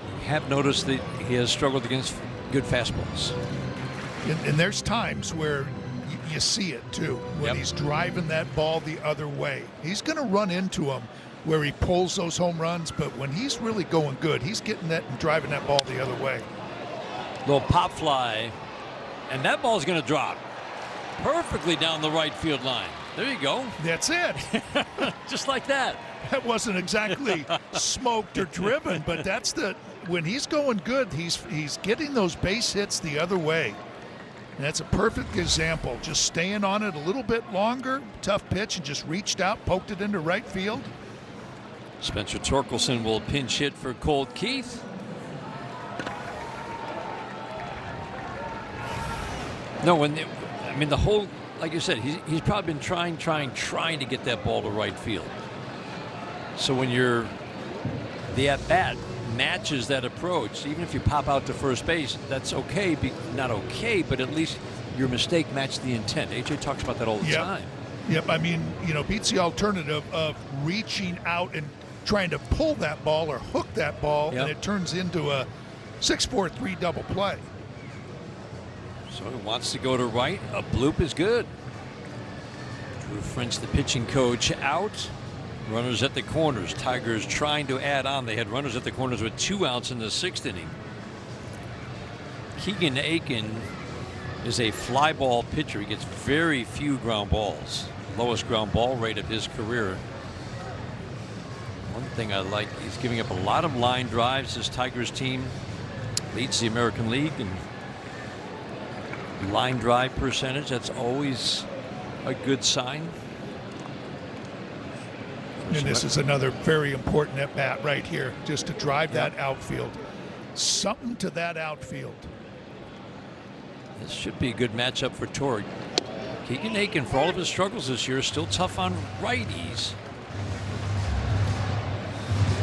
You have noticed that he has struggled against good fastballs. And there's times where you see it too, when he's driving that ball the other way. He's going to run into him where he pulls those home runs, but when he's really going good, he's getting that and driving that ball the other way. Little pop fly, and that ball's going to drop perfectly down the right field line. There you go. That's it. Just like that. That wasn't exactly smoked or driven, but that's when he's going good, he's getting those base hits the other way. And that's a perfect example. Just staying on it a little bit longer, tough pitch, and just reached out, poked it into right field. Spencer Torkelson will pinch hit for Colt Keith. No, the whole, like you said, he's probably been trying to get that ball to right field. So when the at-bat matches that approach, even if you pop out to first base, that's okay. Not okay, but at least your mistake matched the intent. AJ talks about that all the time. Yep. I mean, beats the alternative of reaching out and trying to pull that ball or hook that ball, and it turns into a 6-4-3 double play. So he wants to go to right. A bloop is good. Drew French, the pitching coach, out. Runners at the corners. Tigers trying to add on. They had runners at the corners with 2 outs in the 6th inning. Keegan Aiken is a fly ball pitcher. He gets very few ground balls. Lowest ground ball rate of his career. One thing I like, he's giving up a lot of line drives. This Tigers team leads the American League in line drive percentage. That's always a good sign. And this is another very important at bat right here, just to drive that outfield. Something to that outfield. This should be a good matchup for Torg. Keegan Aiken, for all of his struggles this year, is still tough on righties.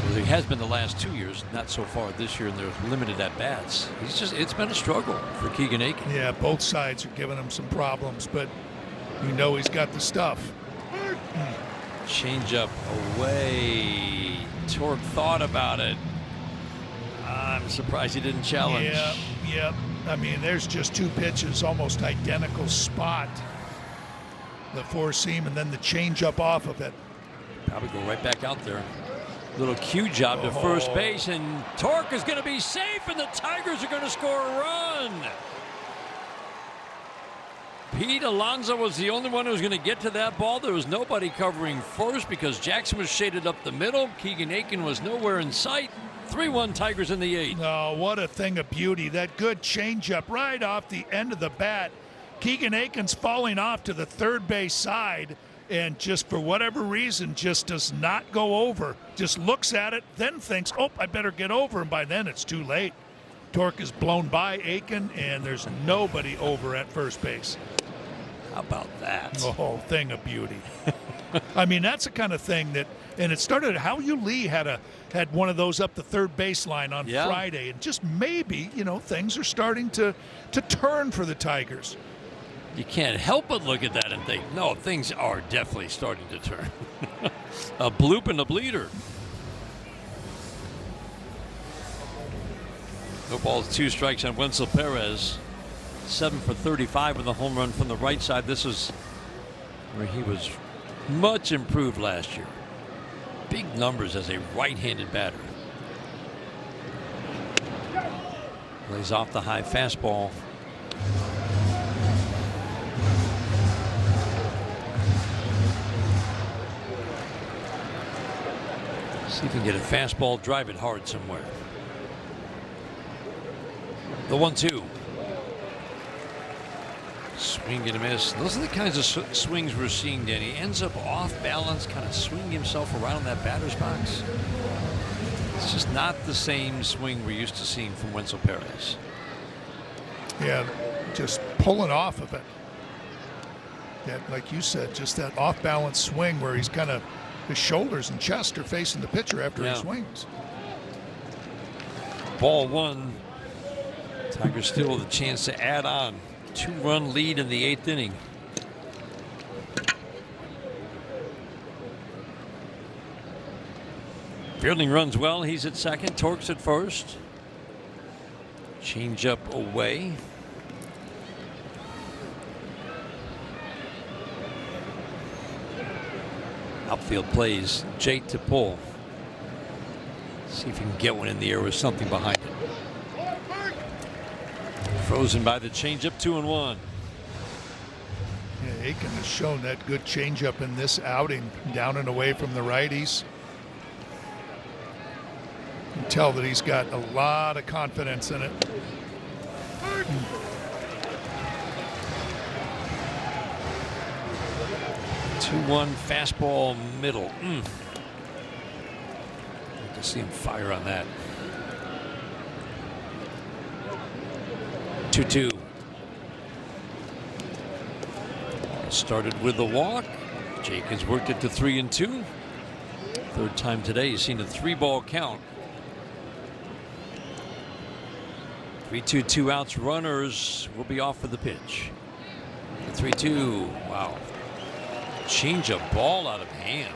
Well, he has been the last 2 years, not so far this year, and they're limited at bats. It's been a struggle for Keegan Aiken. Yeah, both sides are giving him some problems, but he's got the stuff. Change up away. Torg thought about it. I'm surprised he didn't challenge. Yeah. I mean, there's just two pitches, almost identical spot. The four seam and then the change up off of it. Probably go right back out there. Little cue job to first base, and Torque is going to be safe, and the Tigers are going to score a run. Pete Alonso was the only one who was going to get to that ball. There was nobody covering first because Jackson was shaded up the middle. Keegan Aiken was nowhere in sight. 3-1 Tigers in the 8th. Oh, what a thing of beauty. That good changeup right off the end of the bat. Keegan Aiken's falling off to the third base side and just for whatever reason just does not go over. Just looks at it, then thinks, oh, I better get over. And by then it's too late. Torque is blown by Aiken, and there's nobody over at first base. How about that? Oh, thing of beauty. I mean, that's the kind of thing that, and it started, Hao-Yu Lee had one of those up the third baseline on Friday, and just maybe, things are starting to turn for the Tigers. You can't help but look at that and think, no, things are definitely starting to turn. A bloop and a bleeder. No balls, 2 strikes on Wenzel Perez. 7 for 35 with a home run from the right side. This is where he was much improved last year. Big numbers as a right-handed batter. Lays off the high fastball. See if he can get a fastball, drive it hard somewhere. The 1-2. Swing and a miss. Those are the kinds of swings we're seeing, Danny. Ends up off balance, kind of swinging himself around that batter's box. It's just not the same swing we're used to seeing from Wenzel Perez. Yeah, just pulling off of it. Yeah, like you said, just that off balance swing where he's kind of, his shoulders and chest are facing the pitcher after he swings. Ball 1. Tigers still with a chance to add on. 2-run lead in the 8th inning. Fielding runs well. He's at second. Torque's at first. Change up away. Outfield plays Jake to pull. See if he can get one in the air with something behind it. Frozen by the changeup, 2-1. Yeah, Aiken has shown that good changeup in this outing, down and away from the righties. You can tell that he's got a lot of confidence in it. 2-1 fastball middle. Good to see him fire on that. 2-2. Started with the walk. Jake has worked it to 3-2. Third time today he's seen a 3-ball count. 3-2, 2 outs. Runners will be off for the pitch. 3-2. Wow. Change a ball out of hand.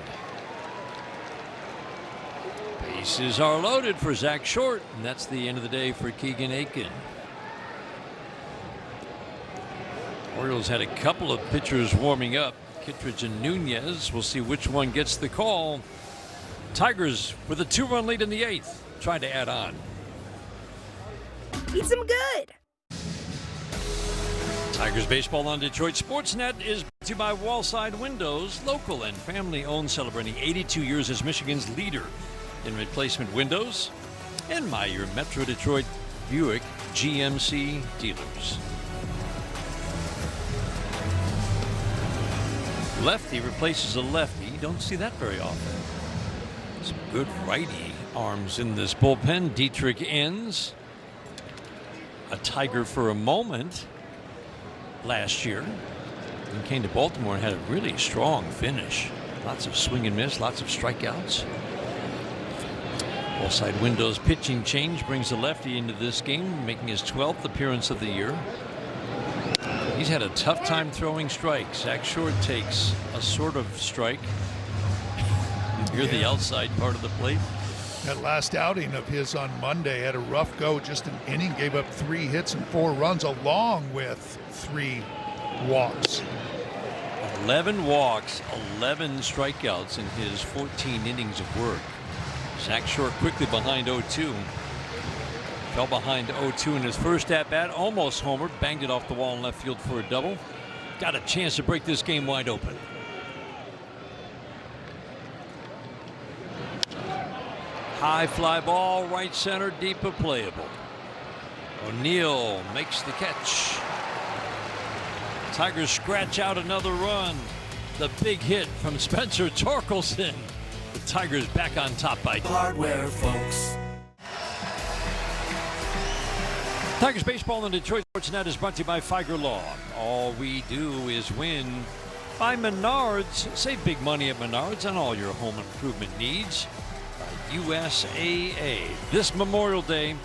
Bases are loaded for Zach Short, and that's the end of the day for Keegan Aiken. Orioles had a couple of pitchers warming up. Kittredge and Nunez. We'll see which one gets the call. Tigers with a 2-run lead in the 8th. Trying to add on. Eat some good. Tigers baseball on Detroit Sportsnet is brought to you by Wallside Windows, local and family-owned, celebrating 82 years as Michigan's leader in replacement windows, and by your Metro Detroit Buick GMC dealers. Lefty replaces a lefty. You don't see that very often. Some good righty arms in this bullpen. Dietrich ends. A Tiger for a moment last year. He came to Baltimore and had a really strong finish. Lots of swing and miss, lots of strikeouts. Wallside Windows pitching change brings the lefty into this game, making his 12th appearance of the year. He's had a tough time throwing strikes. Zach Short takes a sort of strike near the outside part of the plate. That last outing of his on Monday had a rough go, just an inning, gave up 3 hits and 4 runs, along with 3 walks. 11 walks, 11 strikeouts in his 14 innings of work. Zach Short quickly behind 0-2. Fell behind 0-2 in his first at-bat, almost homered, banged it off the wall in left field for a double. Got a chance to break this game wide open. High fly ball, right center, deep but playable. O'Neill makes the catch. Tigers scratch out another run. The big hit from Spencer Torkelson. The Tigers back on top by Hardware, folks. Tigers baseball on Detroit Sports Net is brought to you by Figer Law. All we do is win. By Menards. Save big money at Menards on all your home improvement needs. By USAA. This Memorial Day,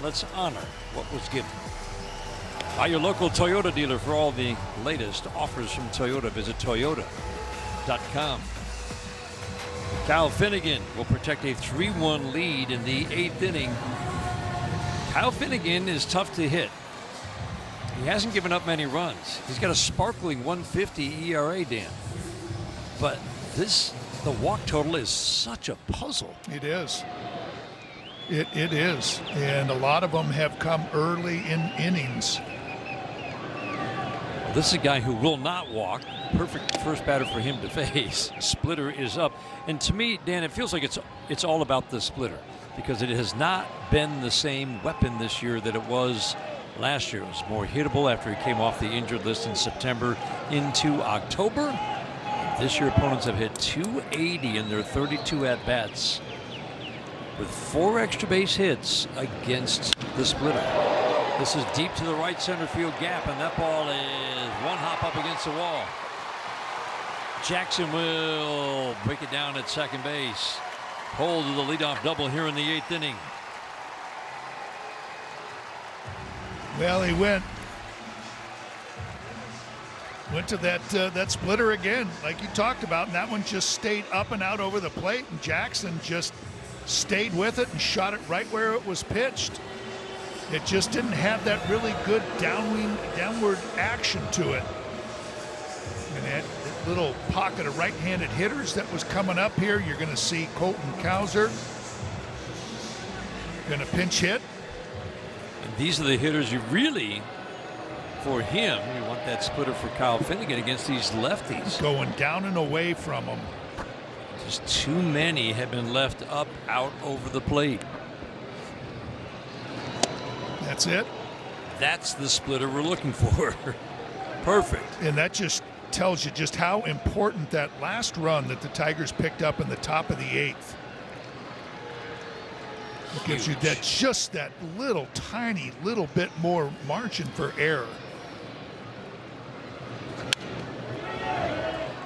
let's honor what was given. By your local Toyota dealer for all the latest offers from Toyota. Visit Toyota.com. Kyle Finnegan will protect a 3-1 lead in the 8th inning. Kyle Finnegan is tough to hit. He hasn't given up many runs. He's got a sparkling 1.50 ERA, Dan. But the walk total is such a puzzle. It is. It is. And a lot of them have come early in innings. This is a guy who will not walk. Perfect first batter for him to face. Splitter is up. And to me, Dan, it feels like it's all about the splitter, because it has not been the same weapon this year that it was last year. It was more hittable after he came off the injured list in September into October. This year, opponents have hit .280 in their 32 at-bats, with 4 extra base hits against the splitter. This is deep to the right center field gap, and that ball is one hop up against the wall. Jackson will break it down at second base. Hold to the leadoff double here in the 8th inning. Well, he went to that splitter again, like you talked about, and that one just stayed up and out over the plate, and Jackson just stayed with it and shot it right where it was pitched. It just didn't have that really good downward action to it. And that little pocket of right-handed hitters that was coming up here, you're going to see Colton Cowser going to pinch hit. And these are the hitters you really, for him, you want that splitter for Kyle Finnegan against these lefties. Going down and away from him. Just too many have been left up, out over the plate. That's it. That's the splitter we're looking for. Perfect. And that just tells you just how important that last run that the Tigers picked up in the top of the 8th. It gives you that little tiny little bit more margin for error.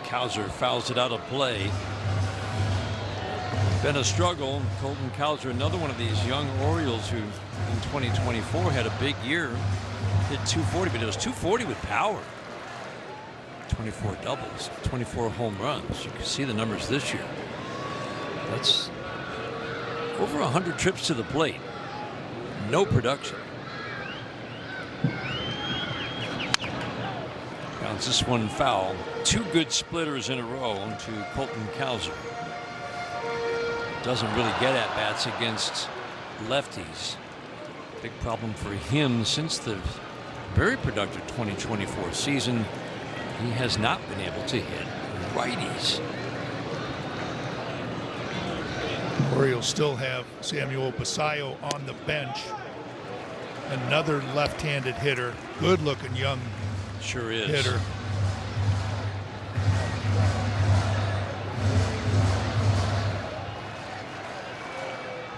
Cowser fouls it out of play. Been a struggle. Colton Cowser, another one of these young Orioles who in 2024 had a big year. Hit .240, but it was .240 with power. 24 doubles, 24 home runs. You can see the numbers this year. That's over 100 trips to the plate. No production. Bounce this one foul. 2 good splitters in a row to Colton Cowser. Doesn't really get at bats against lefties. Big problem for him since the very productive 2024 season. He has not been able to hit righties. Orioles still have Samuel Basayo on the bench. Another left-handed hitter. Good-looking young hitter.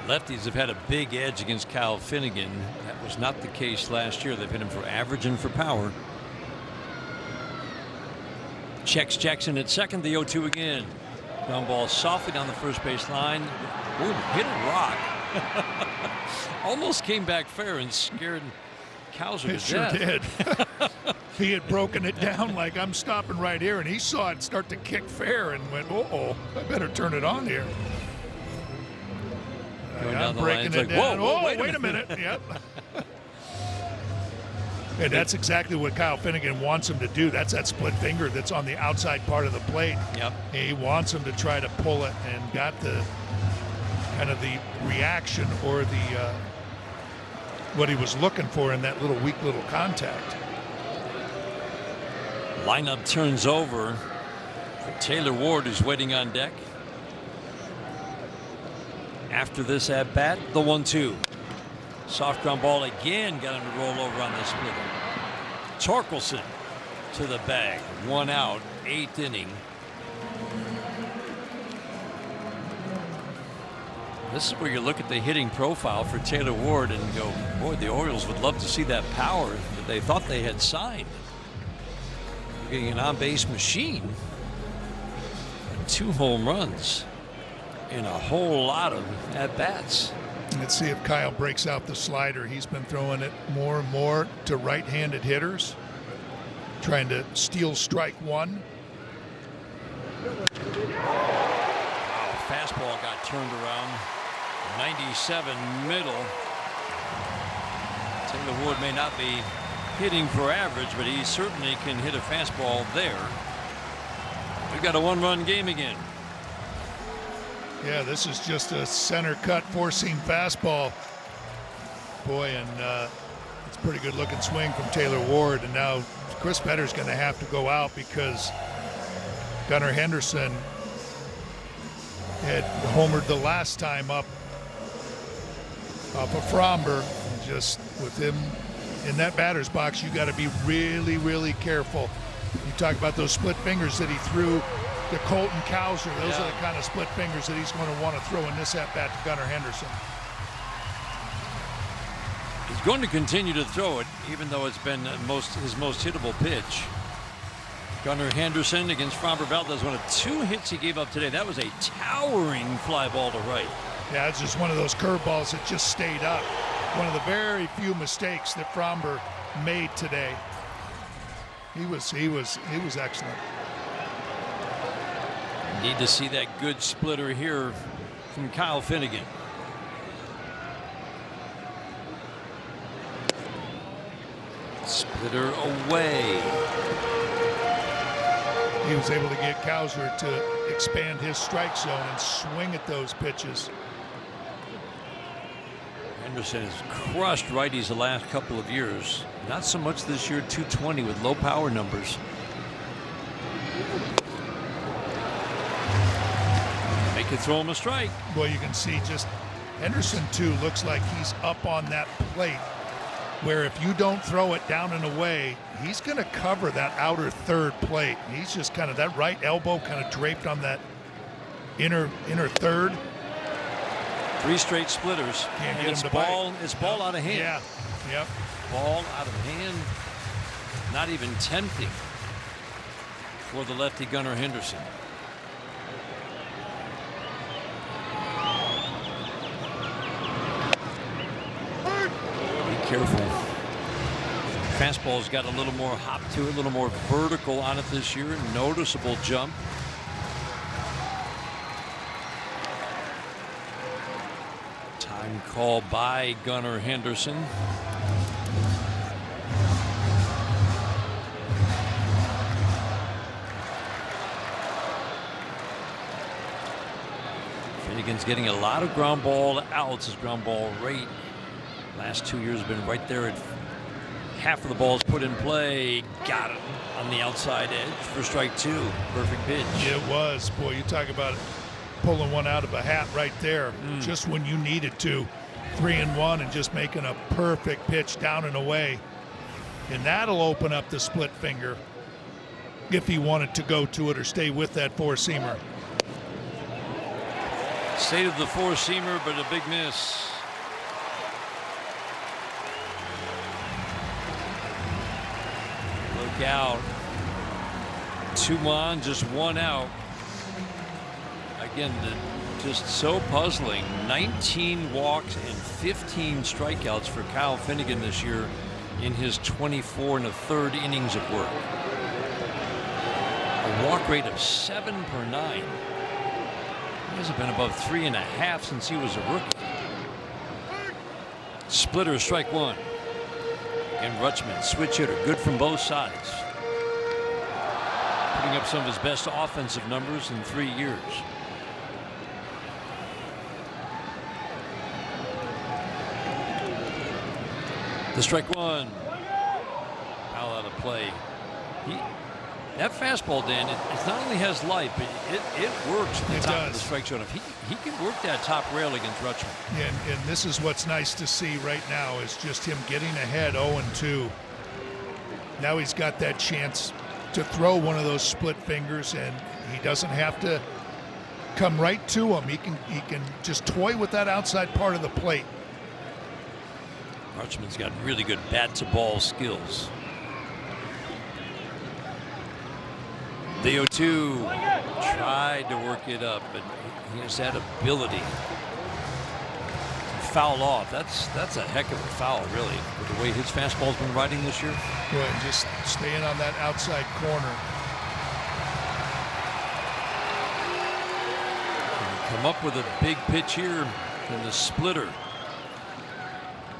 Lefties have had a big edge against Kyle Finnegan. That was not the case last year. They've hit him for average and for power. Checks Jackson at second. The 0-2 again. Ground ball softly down the first base line. Ooh, hit a rock. Almost came back fair and scared Cowser to death. Sure did. He had broken it down like, I'm stopping right here, and he saw it start to kick fair and went, uh-oh, I better turn it on here. Going Yeah, down the breaking line. it It's like, down. whoa, Wait a minute. Yep. And that's exactly what Kyle Finnegan wants him to do. That's that split finger that's on the outside part of the plate. Yep. He wants him to try to pull it, and got the kind of the reaction or the what he was looking for in that weak little contact. Lineup turns over for Taylor Ward, who's waiting on deck. After this at bat, the 1-2. Soft ground ball again, got him to roll over on the splitter. Torkelson to the bag. 1 out, 8th inning. This is where you look at the hitting profile for Taylor Ward and go, boy, the Orioles would love to see that power that they thought they had signed. Getting an on-base machine. 2 home runs and a whole lot of at-bats. Let's see if Kyle breaks out the slider. He's been throwing it more and more to right-handed hitters, trying to steal strike one. Wow, fastball got turned around. 97 middle. Taylor Ward may not be hitting for average, but he certainly can hit a fastball there. We've got a 1-run game again. Yeah, this is just a center cut 4-seam fastball. Boy, and it's a pretty good looking swing from Taylor Ward. And now Chris Better's going to have to go out because Gunnar Henderson had homered the last time up off of Fromber. Just with him in that batter's box, you got to be really, really careful. You talk about those split fingers that he threw to Colton Cowser. Those are the kind of split fingers that he's going to want to throw in this at-bat to Gunnar Henderson. He's going to continue to throw it, even though it's been his most hittable pitch. Gunnar Henderson against Fromber Valdez, one of 2 hits he gave up today. That was a towering fly ball to right. Yeah, it's just one of those curveballs that just stayed up. One of the very few mistakes that Fromber made today. He was excellent. Need to see that good splitter here from Kyle Finnegan. Splitter away. He was able to get Cowser to expand his strike zone and swing at those pitches. Henderson has crushed righties the last couple of years. Not so much this year, 220 with low power numbers. Make it throw him a strike. Boy, you can see just Henderson too looks like he's up on that plate where if you don't throw it down and away, he's going to cover that outer third plate. He's just kind of that right elbow kind of draped on that inner third. 3 straight splitters. Can't and get it's him to ball. bite. It's ball out of hand. Yeah. Yep. Ball out of hand. Not even tempting for the lefty Gunnar Henderson. Be careful. Fastball's got a little more hop to it, a little more vertical on it this year. Noticeable jump. Time call by Gunnar Henderson. Finnegan's getting a lot of ground ball outs. His ground ball rate last 2 years has been right there at half of the balls put in play. Got it on the outside edge for strike 2. Perfect pitch. It was. Boy, you talk about pulling one out of a hat right there, just when you needed to. 3-1 and just making a perfect pitch down and away. And that'll open up the split finger if he wanted to go to it or stay with that 4-seamer. Stayed of the 4-seamer, but a big miss. Look out. 2 on, just 1 out. Again, just so puzzling. 19 walks and 15 strikeouts for Kyle Finnegan this year in his 24 1/3 innings of work. A walk rate of 7 per 9. He hasn't been above 3.5 since he was a rookie. Splitter, strike one. And Rutschman, switch hitter, good from both sides. Putting up some of his best offensive numbers in 3 years. The strike one. Foul out of play. That fastball, Dan, it not only has life, but it works at the top of the strike zone. If he can work that top rail against Rutschman. Yeah, and this is what's nice to see right now is just him getting ahead 0-2. Now he's got that chance to throw one of those split fingers, and he doesn't have to come right to him. He can just toy with that outside part of the plate. Rutschman's got really good bat-to-ball skills. The 0-2 tried to work it up, but he has that ability to foul off. That's a heck of a foul, really, with the way his fastball's been riding this year. Good, just staying on that outside corner. Can come up with a big pitch here in the splitter.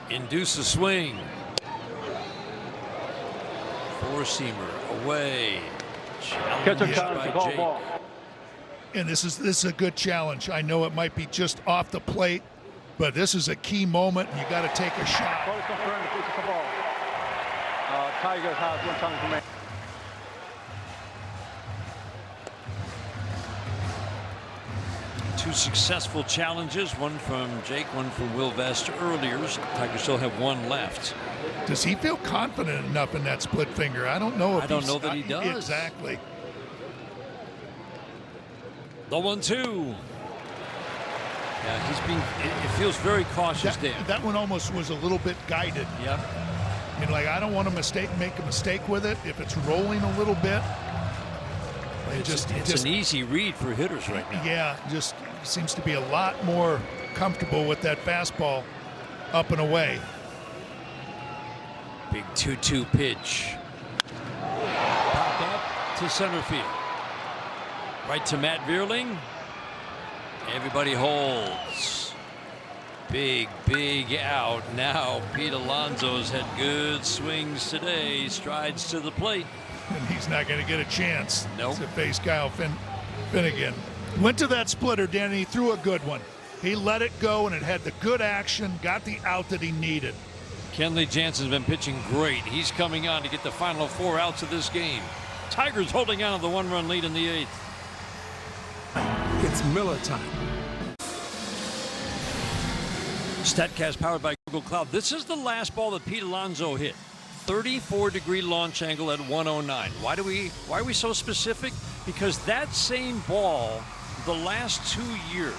Induce a swing. Four-seamer away. Catcher challenge to call ball. And this is a good challenge. I know it might be just off the plate, but this is a key moment, and you got to take a shot. Tigers have one challenge remaining. Two successful challenges, one from Jake, one from Will Vest earlier. Tigers still have one left. Does he feel confident enough in that split finger? I don't know if I don't know that he does. Exactly. The 1-2. Yeah, he's being. It feels very cautious there. That one almost was a little bit guided. Yep. You know, like I don't want to make a mistake with it. If it's rolling a little bit, it's an easy read for hitters right now. Yeah, just seems to be a lot more comfortable with that fastball up and away. Big 2-2 pitch. Pop up to center field. Right to Matt Vierling. Everybody holds. Big out. Now Pete Alonso's had good swings today. Strides to the plate. And he's not going to get a chance to face Kyle Finnegan. Went to that splitter, Danny. He threw a good one. He let it go, and it had the good action, got the out that he needed. Kenley Jansen's been pitching great. He's coming on to get the final 4 outs of this game. Tigers holding on to the 1-run lead in the 8th. It's Miller time. StatCast powered by Google Cloud. This is the last ball that Pete Alonso hit. 34-degree launch angle at 109. Why are we so specific? Because that same ball, the last 2 years,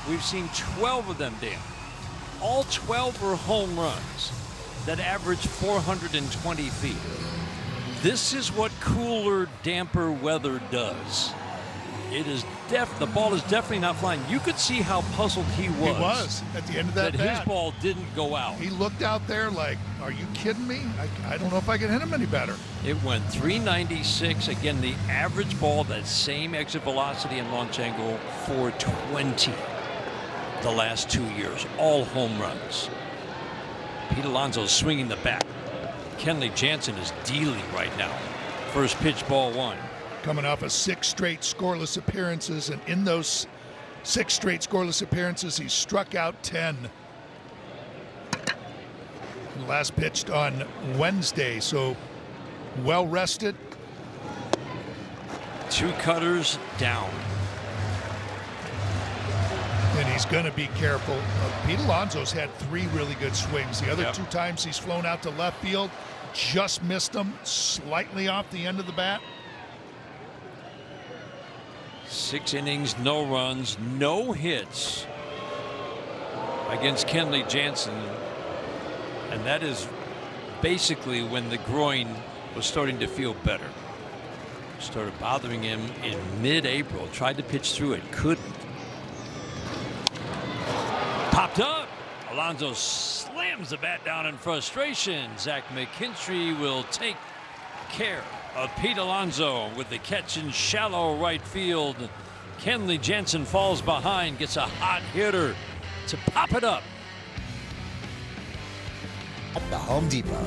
we've seen 12 of them, Dan. All 12 were home runs that averaged 420 feet. This is what cooler, damper weather does. It is the ball is definitely not flying. You could see how puzzled he was. He was at the end of that bat. His ball didn't go out. He looked out there like, are you kidding me? I don't know if I can hit him any better. It went 396. Again, the average ball, that same exit velocity and launch angle, 420. The last 2 years, all home runs. Pete Alonso swinging the bat. Kenley Jansen is dealing right now. First pitch, ball 1. Coming off of 6 straight scoreless appearances, and in those 6 straight scoreless appearances, he struck out 10. Last pitched on Wednesday, so well rested. 2 cutters down. And he's going to be careful. Pete Alonso's had 3 really good swings. The other 2 times he's flown out to left field, just missed them slightly off the end of the bat. 6 innings, no runs, no hits against Kenley Jansen. And that is basically when the groin was starting to feel better. Started bothering him in mid-April. Tried to pitch through it, couldn't. Popped up. Alonso slams the bat down in frustration. Zach McKinstry will take care of Pete Alonso with the catch in shallow right field. Kenley Jansen falls behind, gets a hot hitter to pop it up. at the Home Depot.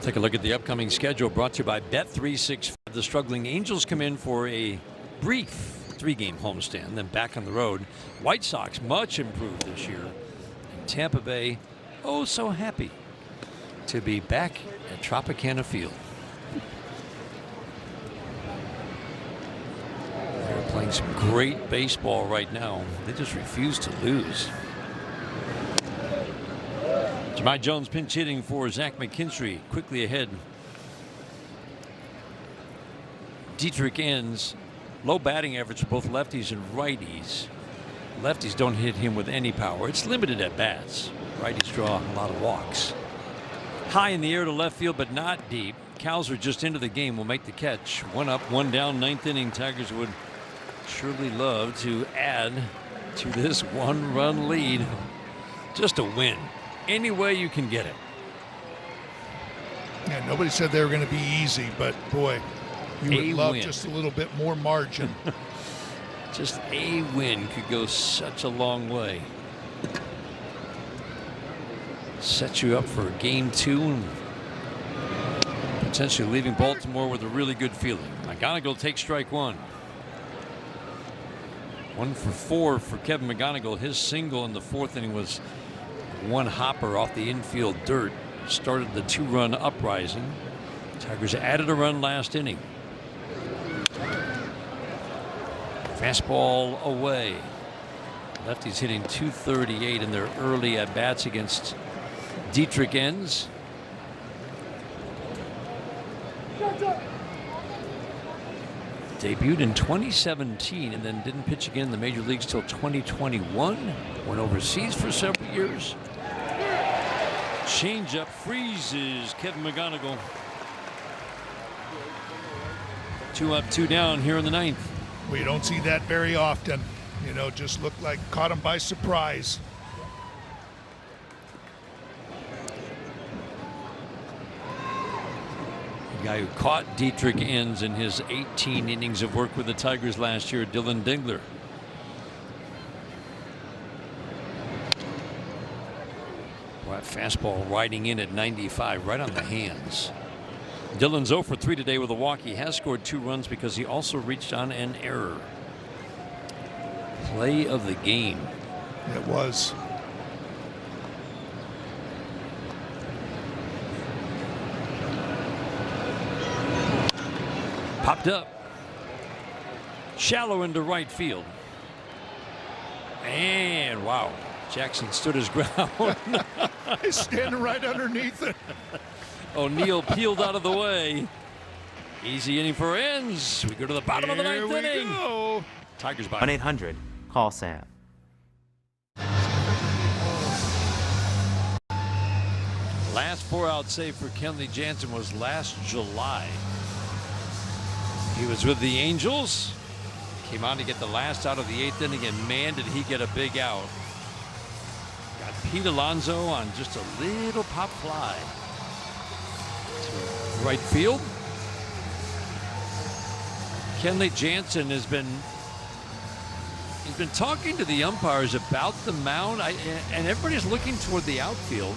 Take a look at the upcoming schedule brought to you by Bet365. The struggling Angels come in for a brief 3-game homestand, then back on the road. White Sox much improved this year. And Tampa Bay, oh so happy to be back at Tropicana Field. They're playing some great baseball right now. They just refuse to lose. Jahmai Jones pinch hitting for Zach McKinstry. Quickly ahead. Dietrich ends. Low batting average for both lefties and righties. Lefties don't hit him with any power. It's limited at bats. Righties draw a lot of walks. High in the air to left field, but not deep. Cowser just into the game will make the catch. 1 up, 1 down, 9th inning. Tigers would surely love to add to this 1-run lead. Just a win. Any way you can get it. Yeah, nobody said they were going to be easy, but boy, you would love win. Just a little bit more margin. Just a win could go such a long way. Set you up for game 2 and potentially leaving Baltimore with a really good feeling. McGonigal takes strike 1. 1 for 4 for Kevin McGonigal. His single in the 4th inning was 1 hopper off the infield dirt. Started the 2-run uprising. Tigers added a run last inning. Fastball away. Lefties hitting .238 in their early at bats against Dietrich ends. Debuted in 2017 and then didn't pitch again in the major leagues till 2021. Went overseas for several years. Changeup freezes Kevin McGonigal. 2 up, 2 down here in the 9th. We don't see that very often. You know, just looked like caught him by surprise. The guy who caught Dietrich ends in his 18 innings of work with the Tigers last year, Dylan Dingler. Boy, that fastball riding in at 95, right on the hands. Dylan's 0 for 3 today with a walk. He has scored 2 runs because he also reached on an error. Play of the game. It was. Popped up. Shallow into right field. And wow, Jackson stood his ground. He's standing right underneath it. O'Neill peeled out of the way. Easy inning for ends. We go to the bottom of the 9th inning. Go. Tigers by 1-800-CALL-SAM. Last 4-out save for Kenley Jansen was last July. He was with the Angels. Came on to get the last out of the 8th inning, and man, did he get a big out. Got Pete Alonso on just a little pop fly to right field. Kenley Jansen has been talking to the umpires about the mound, and everybody's looking toward the outfield.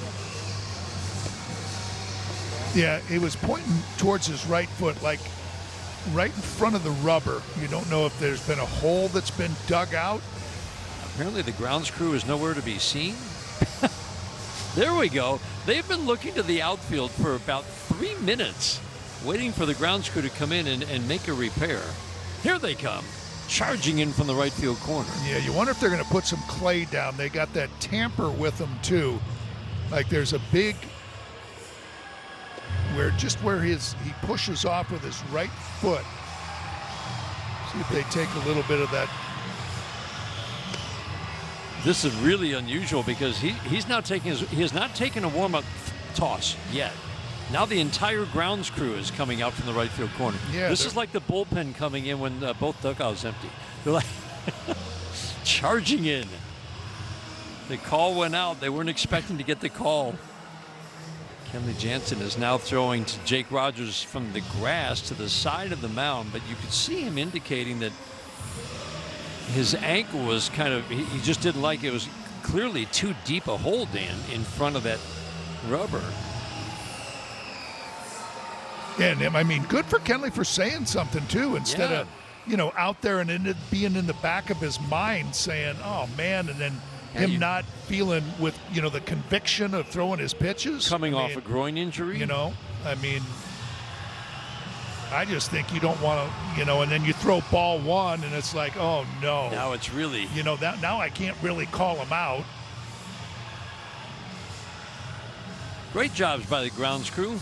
Yeah, he was pointing towards his right foot, like right in front of the rubber. You don't know if there's been a hole that's been dug out. Apparently the grounds crew is nowhere to be seen. There we go. They've been looking to the outfield for about 3 minutes, waiting for the grounds crew to come in and make a repair. Here they come, charging in from the right field corner. Yeah, you wonder if they're going to put some clay down. They got that tamper with them too. Like there's a big, where he pushes off with his right foot. See if they take a little bit of that. This is really unusual because he has not taken a warm-up toss yet. Now the entire grounds crew is coming out from the right field corner. Yeah, this is like the bullpen coming in when both dugouts empty. They're like charging in. The call went out. They weren't expecting to get the call. Kenley Jansen is now throwing to Jake Rogers from the grass to the side of the mound, but you could see him indicating that his ankle was kind of, he just didn't like it. It was clearly too deep a hole, Dan, in front of that rubber. And I mean, good for Kenley for saying something too, instead of, out there and it being in the back of his mind saying, "Oh man," and then him not feeling with the conviction of throwing his pitches, coming off a groin injury. I just think you don't want to, and then you throw ball one, and it's like, oh no. Now it's really, that now I can't really call him out. Great jobs by the grounds crew.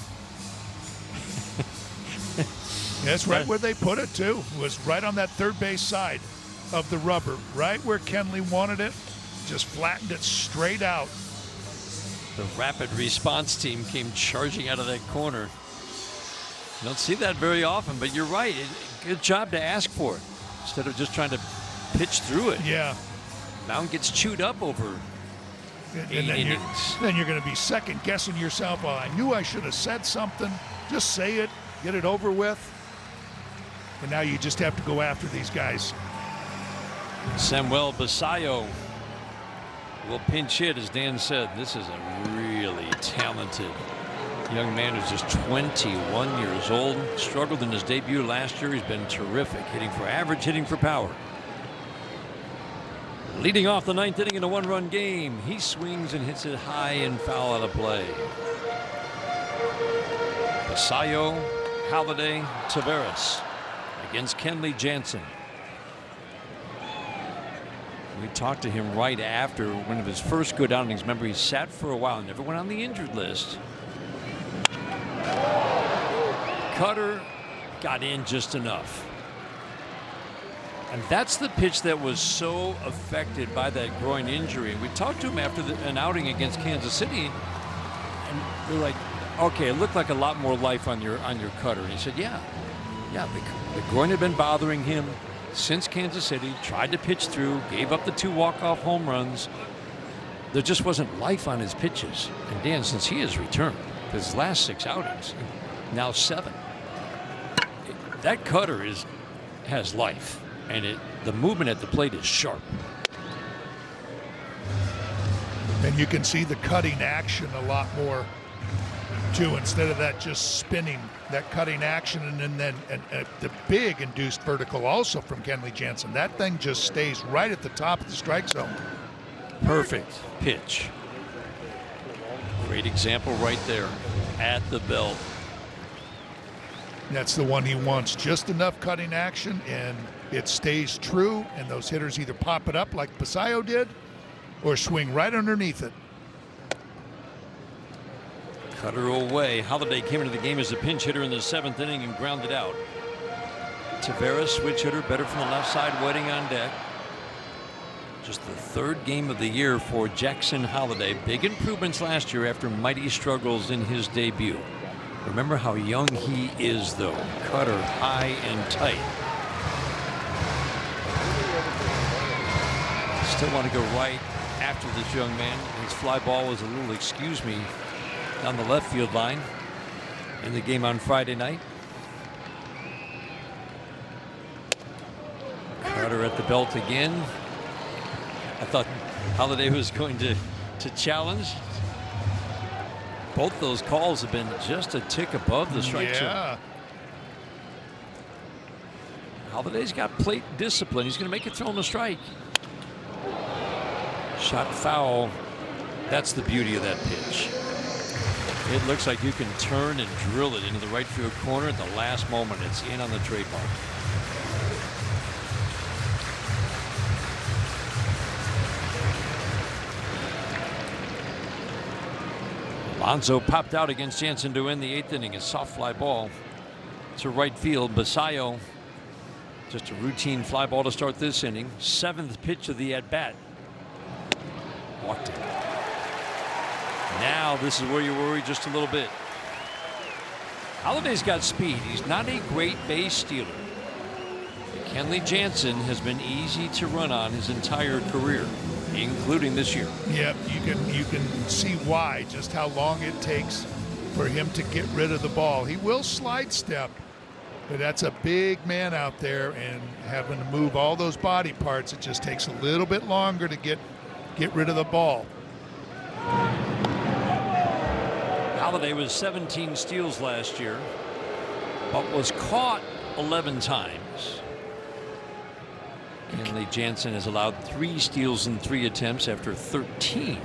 That's right where they put it too. It was right on that third base side of the rubber, right where Kenley wanted it. Just flattened it straight out. The rapid response team came charging out of that corner. You don't see that very often, but you're right. Good job to ask for it instead of just trying to pitch through it. Yeah. Mound gets chewed up over and then you're going to be second guessing yourself. Well, I knew I should have said something. Just say it, get it over with. And now you just have to go after these guys. Samuel Basayo will pinch hit, as Dan said. This is a really talented young man who's just 21 years old. Struggled in his debut last year. He's been terrific, hitting for average, hitting for power. Leading off the ninth inning in a one-run game, he swings and hits it high and foul out of play. Basayo, Halladay, Taveras against Kenley Jansen. We talked to him right after one of his first good outings. Remember, he sat for a while, never went on the injured list. Cutter got in just enough. And that's the pitch that was so affected by that groin injury. We talked to him after an outing against Kansas City, and we're like, okay, it looked like a lot more life on your cutter. And he said, yeah, the groin had been bothering him since Kansas City, tried to pitch through, gave up the 2 walk-off home runs. There just wasn't life on his pitches. And Dan, since he has returned, his last 6 outings, now 7, that cutter has life, and the movement at the plate is sharp. And you can see the cutting action a lot more too, instead of that just spinning, that cutting action, and then the big induced vertical also from Kenley Jansen. That thing just stays right at the top of the strike zone. Perfect pitch. Great example right there at the belt. That's the one he wants. Just enough cutting action, and it stays true, and those hitters either pop it up like Basayo did or swing right underneath it. Cutter away. Halladay came into the game as a pinch hitter in the 7th inning and grounded out. Taveras, switch hitter, better from the left side, waiting on deck. Just the 3rd game of the year for Jackson Halladay. Big improvements last year after mighty struggles in his debut. Remember how young he is, though. Cutter high and tight. Still want to go right after this young man. His fly ball was a little, excuse me, down the left field line in the game on Friday night. Cutter at the belt again. I thought Halladay was going to challenge. Both those calls have been just a tick above the strike zone. Halladay's got plate discipline. He's going to make it throw him a strike. Shot foul. That's the beauty of that pitch. It looks like you can turn and drill it into the right field corner at the last moment. It's in on the trademark. Alonso popped out against Jansen to end the 8th inning. A soft fly ball to right field. Basayo, just a routine fly ball to start this inning. 7th pitch of the at-bat. Walked it. Now this is where you worry just a little bit. Halladay's got speed. He's not a great base stealer. Kenley Jansen has been easy to run on his entire career, including this year. Yep, you can see why, just how long it takes for him to get rid of the ball. He will slide step, but that's a big man out there, and having to move all those body parts, it just takes a little bit longer to get get rid of the ball. Halladay was 17 steals last year, but was caught 11 times. Kenley Jansen has allowed 3 steals in 3 attempts after 13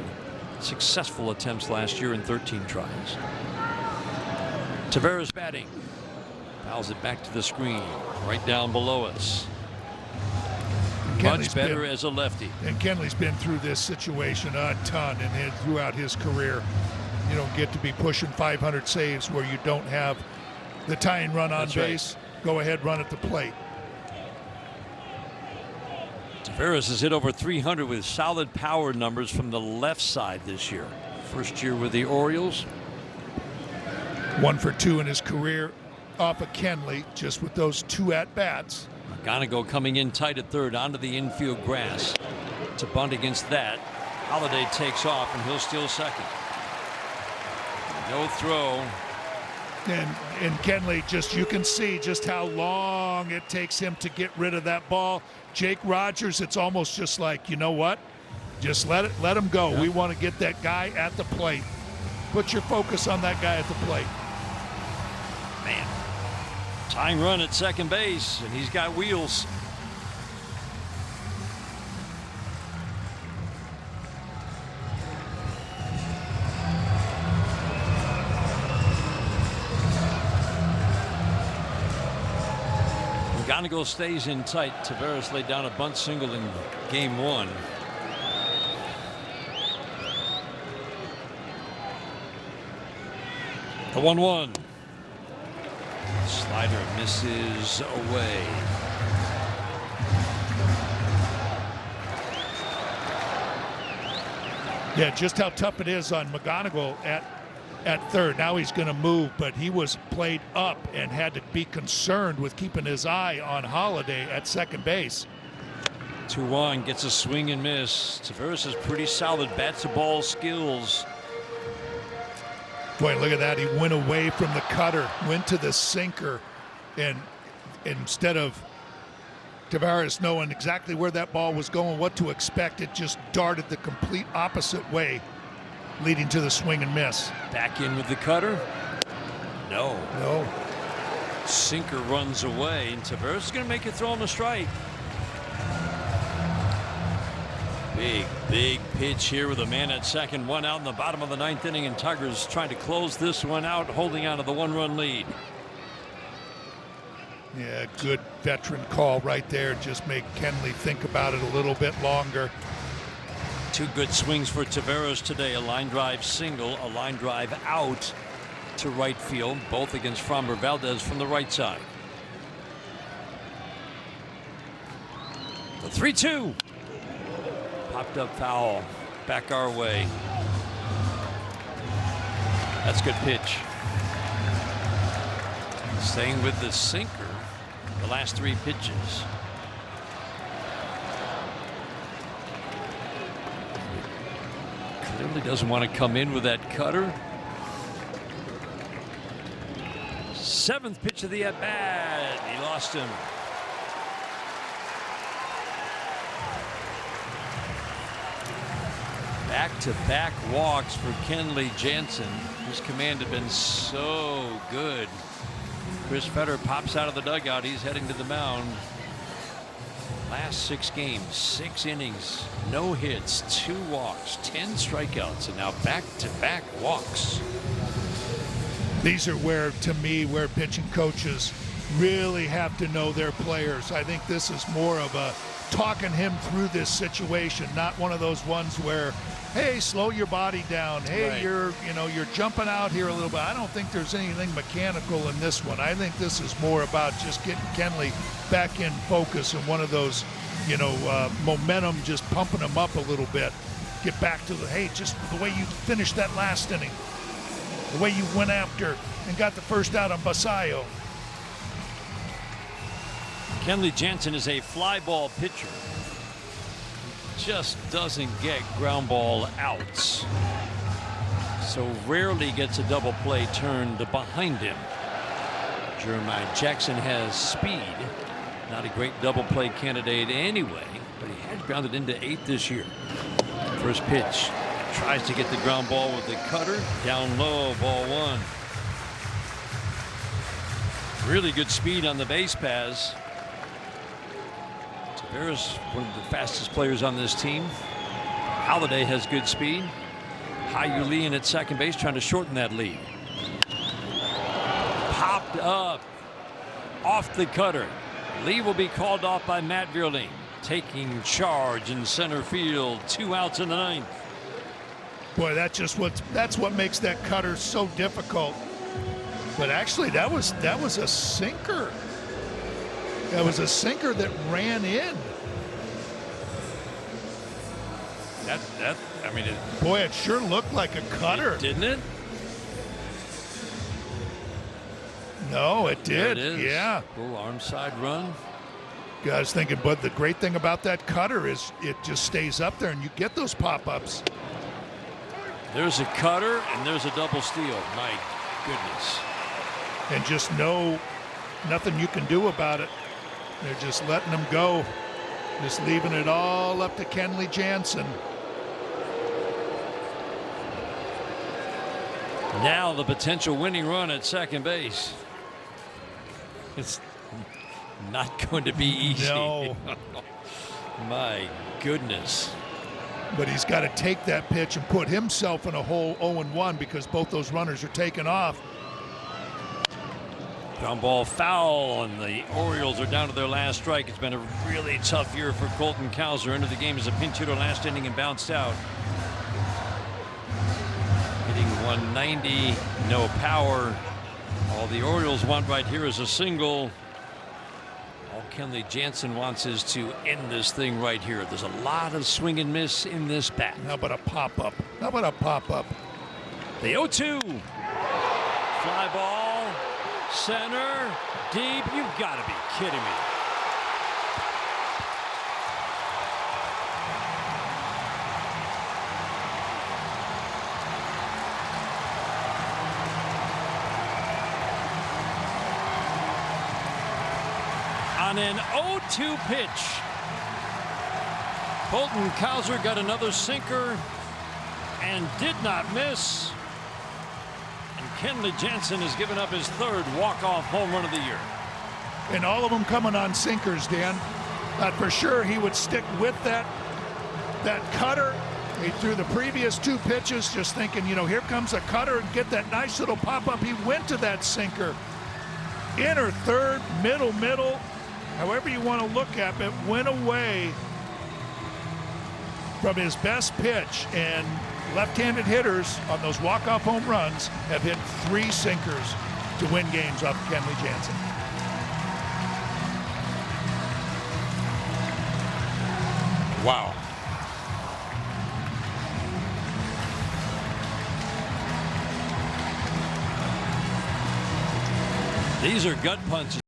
successful attempts last year in 13 tries. Taveras batting. Fouls it back to the screen, right down below us. Much better as a lefty. And Kenley's been through this situation a ton and throughout his career. You don't get to be pushing 500 saves where you don't have the tying run on base. Right. Go ahead, run at the plate. Taveras has hit over 300 with solid power numbers from the left side this year. First year with the Orioles. 1 for 2 in his career off of Kenley, just with those 2 at-bats. McGonigal coming in tight at third onto the infield grass. To bunt against that. Halladay takes off and he'll steal second. No throw. And Kenley, just you can see just how long it takes him to get rid of that ball. Jake Rogers, it's almost just like, you know what? Just let him go. Yep. We want to get that guy at the plate. Put your focus on that guy at the plate. Man. Tying run at second base, and he's got wheels. McGonigal stays in tight. Taveras laid down a bunt single in game 1. The 1-1. Slider misses away. Yeah, just how tough it is on McGonigal at third. Now he's going to move, but he was played up and had to be concerned with keeping his eye on Halladay at second base. 2-1 gets a swing and miss. Taveras has pretty solid bat to ball skills. Boy, look at that. He went away from the cutter, went to the sinker, and instead of Taveras knowing exactly where that ball was going, what to expect, it just darted the complete opposite way, leading to the swing and miss. Back in with the cutter. No. Sinker runs away, and Taveras is going to make it throw him a strike. Big pitch here with a man at second. 1 out in the bottom of the 9th inning, and Tigers trying to close this one out, holding on to the 1-run lead. Yeah, good veteran call right there. Just make Kenley think about it a little bit longer. 2 good swings for Taveras today. A line drive single, a line drive out to right field, both against Framber Valdez from the right side. The 3-2. Popped up foul back our way. That's a good pitch. Staying with the sinker the last 3 pitches. Clearly doesn't want to come in with that cutter. 7th pitch of the at bat. He lost him. Back-to-back walks for Kenley Jansen. His command had been so good. Chris Fetter pops out of the dugout. He's heading to the mound. Last 6 games, 6 innings, no hits, 2 walks, 10 strikeouts, and now back-to-back walks. These are where, to me, where pitching coaches really have to know their players. I think this is more of a talking him through this situation, not one of those ones where, hey, slow your body down. Hey, right. you're jumping out here a little bit. I don't think there's anything mechanical in this one. I think this is more about just getting Kenley back in focus and one of those, momentum, just pumping him up a little bit. Get back to just the way you finished that last inning, the way you went after and got the first out on Basayo. Kenley Jansen is a fly ball pitcher. Just doesn't get ground ball outs. So rarely gets a double play turned behind him. Jeremiah Jackson has speed. Not a great double play candidate anyway, but he has grounded into 8 this year. First pitch. Tries to get the ground ball with the cutter. Down low, ball one. Really good speed on the base pass. Tavares, one of the fastest players on this team. Halladay has good speed. Hyu in at second base trying to shorten that lead. Popped up off the cutter. Lee will be called off by Matt Vierling. Taking charge in center field. 2 outs in the ninth. Boy, that's what makes that cutter so difficult. But actually, that was a sinker. That was a sinker that ran in. I mean, boy, it sure looked like a cutter, didn't it? No, it did. There it is. Yeah. Little arm side run. I was thinking, but the great thing about that cutter is it just stays up there, and you get those pop-ups. There's a cutter, and there's a double steal. My goodness. And just nothing you can do about it. They're just letting them go. Just leaving it all up to Kenley Jansen. Now the potential winning run at second base. It's not going to be easy. No. My goodness. But he's got to take that pitch and put himself in a hole 0-1 because both those runners are taken off. Ground ball foul, and the Orioles are down to their last strike. It's been a really tough year for Colton Cowser. Entered the game as a pinch hitter last inning and bounced out. Hitting 190, no power. All the Orioles want right here is a single. All Kenley Jansen wants is to end this thing right here. There's a lot of swing and miss in this bat. How about a pop-up? How about a pop-up? The 0-2. Fly ball. Center. Deep. You've got to be kidding me. On an 0-2 pitch, Colton Cowser got another sinker and did not miss. And Kenley Jansen has given up his third walk-off home run of the year. And all of them coming on sinkers, Dan. Thought for sure he would stick with that cutter. He threw the previous 2 pitches just thinking, here comes a cutter and get that nice little pop-up. He went to that sinker. Inner third, middle. However you want to look at it, went away from his best pitch, and left-handed hitters on those walk-off home runs have hit 3 sinkers to win games off Kenley Jansen. Wow. These are gut punches.